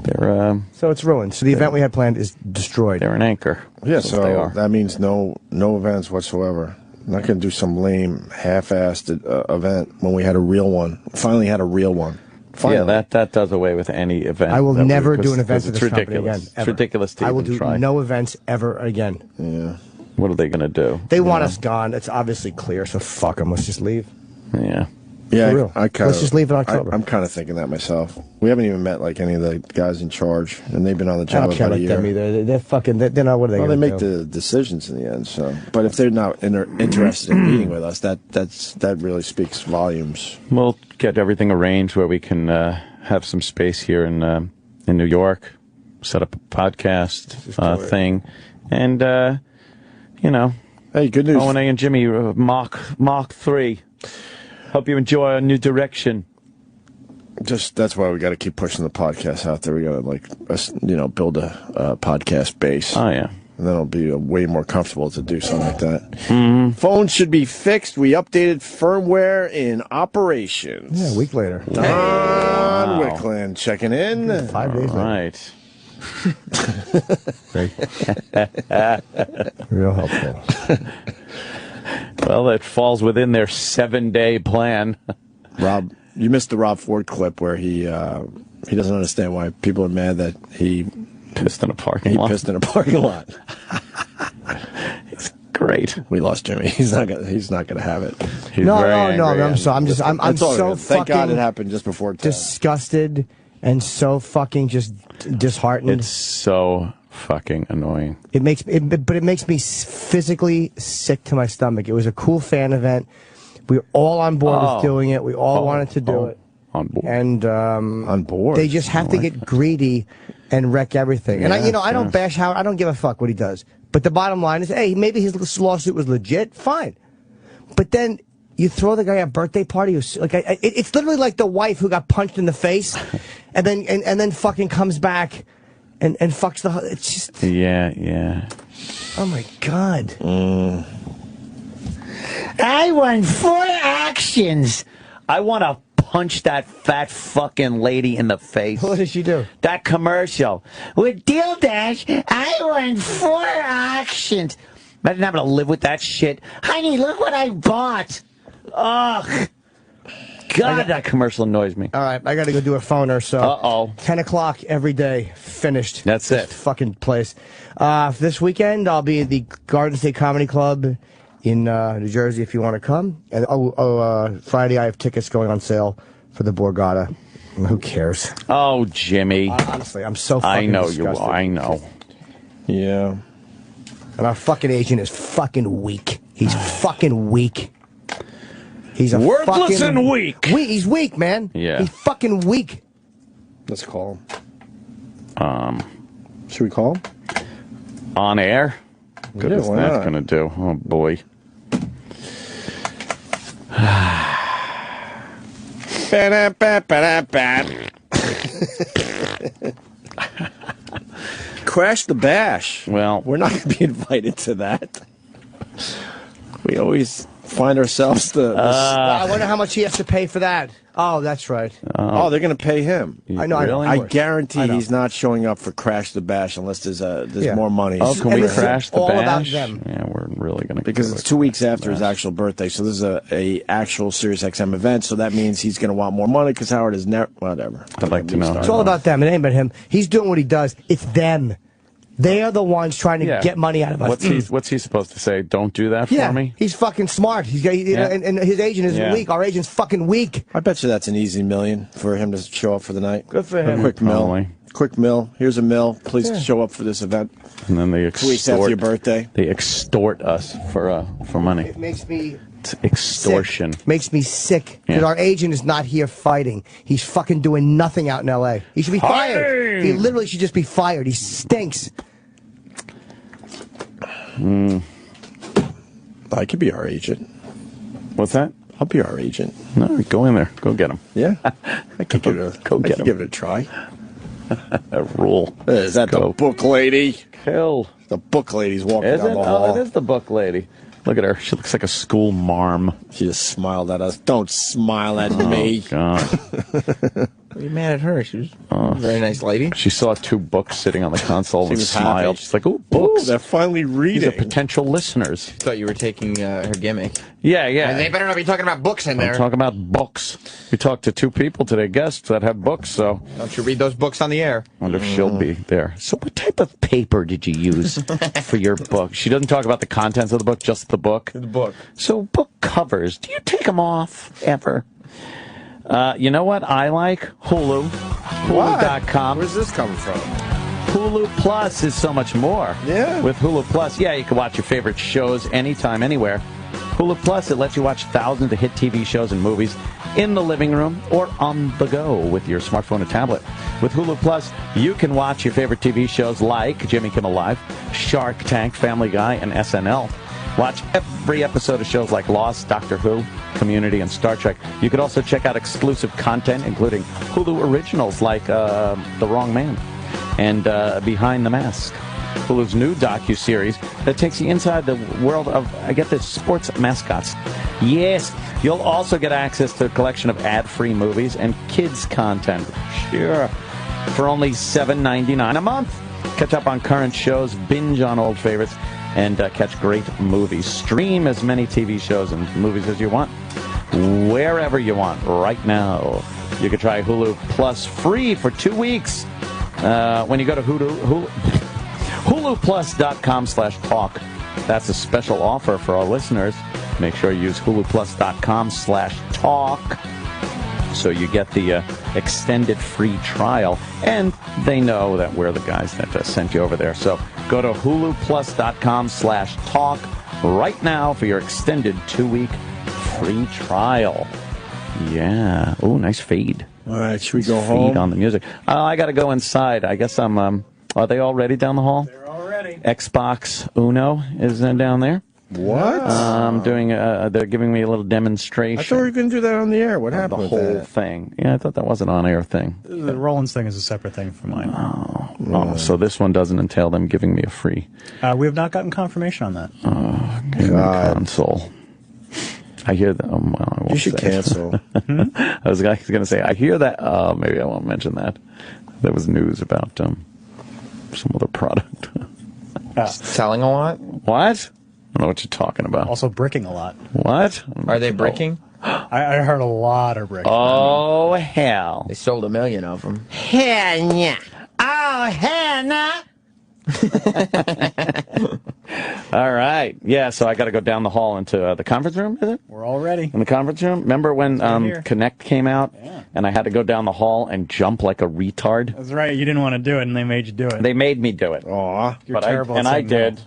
They're so it's ruined. So the event we had planned is destroyed. They're an anchor. Yeah, so that means no events whatsoever. I'm not going to do some lame, half-assed event when we had a real one. Finally had a real one. Finally. Yeah, that does away with any event. I will never do an event for this company again. It's ridiculous to I will even do try. no events ever again. Yeah. What are they going to do? They want us gone. It's obviously clear, so fuck them. Let's just leave. Yeah. Yeah, for real. Let's just leave in October. I'm kind of thinking that myself. We haven't even met any of the guys in charge, and they've been on the I job don't care about a about year. them either. They're fucking. They're not. What are they? Well, they gonna make do? the decisions in the end. So, but if they're not interested in meeting with us, that really speaks volumes. We'll get everything arranged where we can have some space here in New York, set up a podcast thing, and hey, good news. O&A and Jimmy Mark 3. Hope you enjoy our new direction. That's why we got to keep pushing the podcast out there. We got to build a podcast base. Oh yeah. And then it'll be way more comfortable to do something like that. Phone should be fixed. We updated firmware in operations. Yeah, a week later. Don Wickland checking in. 5 days Right. Real helpful. Well, it falls within their 7-day plan. Rob, you missed the Rob Ford clip where he doesn't understand why people are mad that he pissed in a parking lot. It's great. We lost Jimmy. He's not gonna have it. No. I'm so thank God fucking it happened just before 10. disgusted and so fucking just disheartened. It's so fucking annoying. It makes me physically sick to my stomach. It was a cool fan event. We were all on board with doing it. We all wanted to do it. On board. And on board. They just have to get greedy and wreck everything. And I don't bash Howard. I don't give a fuck what he does. But the bottom line is, hey, maybe his lawsuit was legit. Fine. But then you throw the guy a birthday party. It's literally like the wife who got punched in the face, and then fucking comes back. And fucks the. It's just. Yeah. Oh my God. I won 4 actions. I want to punch that fat fucking lady in the face. What did she do? That commercial with Deal Dash. I won 4 actions. Imagine having to live with that shit. Honey, look what I bought. Ugh. God, that commercial annoys me. All right, I got to go do a phoner, so 10 o'clock every day, finished. That's it. Fucking place. This weekend, I'll be at the Garden State Comedy Club in New Jersey if you want to come. And Friday, I have tickets going on sale for the Borgata. Who cares? Oh, Jimmy. Honestly, I'm so fucking disgusted. I know. Yeah. And our fucking agent is fucking weak. He's fucking weak. He's a worthless and weak. He's weak, man. Yeah. He's fucking weak. Let's call him. Should we call him? On air? Goodness, why that's not? going to do. Oh, boy. Crash the Bash. Well, we're not going to be invited to that. We always find ourselves the. I wonder how much he has to pay for that. Oh, that's right. Oh, they're going to pay him. I know. Really? I guarantee he's not showing up for Crash the Bash unless there's more money. Oh, can we crash the all bash? about them. Yeah, we're really going to because it's 2 weeks after his actual birthday, so this is a actual Sirius XM event. So that means he's going to want more money because Howard is never whatever. I'd like to know. It's all about them. It ain't about him. He's doing what he does. It's them. They are the ones trying to get money out of us. What's he supposed to say? Don't do that for me? He's fucking smart. And his agent is weak. Our agent's fucking weak. I bet you that's an easy million for him to show up for the night. Good for him. A quick mill. Quick mill. Here's a mill. Please show up for this event. And then they 2 weeks after your birthday. They extort us for money. It makes me... It's extortion. Sick. Makes me sick. Because our agent is not here fighting. He's fucking doing nothing out in L.A. He should be fired. He literally should just be fired. He stinks. I could be our agent. What's that? I'll be our agent. No, go in there. Go get him. Yeah, I could give it a try. A rule. Is that the book lady? Kill. The book lady's walking down the hall. Oh, it is the book lady. Look at her. She looks like a school marm. She just smiled at us. Don't smile at me. God. What are you mad at her? She was a very nice lady. She saw 2 books sitting on the console and was smiled. happy. She's like, "Ooh, books! They're finally reading." These are potential listeners. Thought you were taking her gimmick. Yeah. And they better not be talking about books in there. I'm talking about books. We talked to 2 people today, guests that have books. So don't you read those books on the air? Wonder if she'll be there. So, what type of paper did you use for your book? She doesn't talk about the contents of the book, just the book. The book. So, book covers. Do you take them off ever? You know what I like? Hulu. Hulu.com. Where's this coming from? Hulu Plus is so much more. Yeah. With Hulu Plus, you can watch your favorite shows anytime, anywhere. Hulu Plus, it lets you watch thousands of hit TV shows and movies in the living room or on the go with your smartphone or tablet. With Hulu Plus, you can watch your favorite TV shows like Jimmy Kimmel Live, Shark Tank, Family Guy, and SNL. Watch every episode of shows like Lost, Doctor Who, Community, and Star Trek. You could also check out exclusive content, including Hulu originals like The Wrong Man and Behind the Mask. Hulu's new docuseries that takes you inside the world of, I get this, sports mascots. Yes, you'll also get access to a collection of ad-free movies and kids content. Sure. For only $7.99 a month. Catch up on current shows, binge on old favorites, and catch great movies. Stream as many TV shows and movies as you want, wherever you want, right now. You can try Hulu Plus free for 2 weeks when you go to huluplus.com/talk. That's a special offer for our listeners. Make sure you use huluplus.com/talk so you get the extended free trial. And they know that we're the guys that sent you over there. So go to huluplus.com/talk right now for your extended 2-week free trial. Yeah. Oh, nice fade. All right, should we go Fade home? on the music. I got to go inside. I guess I'm... are they all ready down the hall? They're all ready. Xbox Uno is down there. What? They're giving me a little demonstration. I thought we were going to do that on the air. What happened the with whole that? thing. Yeah, I thought that was an on-air thing. The Rollins thing is a separate thing from mine. Oh, so this one doesn't entail them giving me a free... We have not gotten confirmation on that. God. Console. I hear that. Well, I won't You should say it. cancel. I was going to say, I hear that. Maybe I won't mention that. There was news about some other product. Selling a lot? What? I don't know what you're talking about. Also bricking a lot. What? Are they bricking? I heard a lot of bricking. Oh, hell. They sold 1 million of them. Hell yeah. Oh, hell no. All right. Yeah, so I got to go down the hall into the conference room, is it? We're all ready. In the conference room? Remember when Connect came out? Yeah. And I had to go down the hall and jump like a retard? That's right. You didn't want to do it, and they made you do it. They made me do it. Aw. You're terrible at I saying did. no.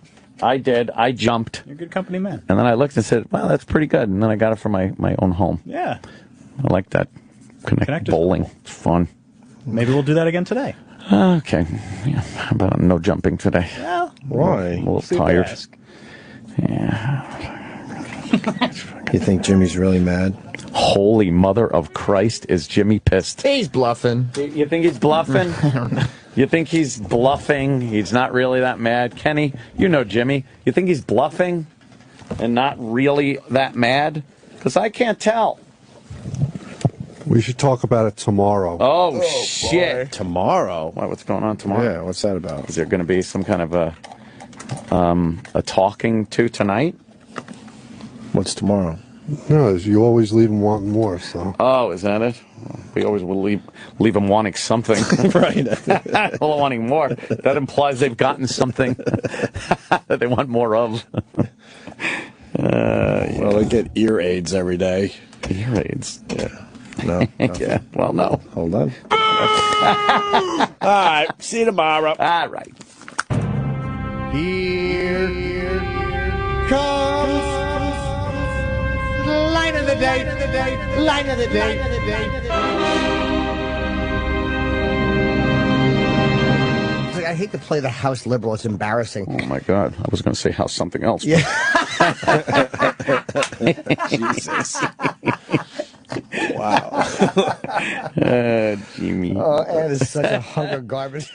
I did. I jumped. You're a good company man. And then I looked and said, well, that's pretty good. And then I got it for my own home. Yeah. I like that. Connect bowling. It's fun. Maybe we'll do that again today. Okay. Yeah. How about no jumping today? Well, Why? I'm a little see if they tired. ask. Yeah. You think Jimmy's really mad? Holy mother of Christ, is Jimmy pissed? He's bluffing. You think he's bluffing? I don't know. You think he's bluffing? He's not really that mad. Kenny, you know Jimmy. You think he's bluffing? and not really that mad? Because I can't tell. We should talk about it tomorrow. Oh shit! Tomorrow? What's going on tomorrow? Yeah, what's that about? Is there going to be some kind of a talking to tonight? What's tomorrow? No, you always leave them wanting more. So. Oh, is that it? We always will leave them wanting something. Right. Well, wanting more. That implies they've gotten something that they want more of. Well, they get ear aids every day. Ear aids? Yeah. No. Yeah. Well, no. Hold on. All right. See you tomorrow. All right. Here comes the line of the day. Line of the day. I hate to play the House Liberal. It's embarrassing. Oh, my God. I was going to say House something else. Yeah. Jesus. Wow. Jimmy. Oh, Ed is such a hunk of garbage.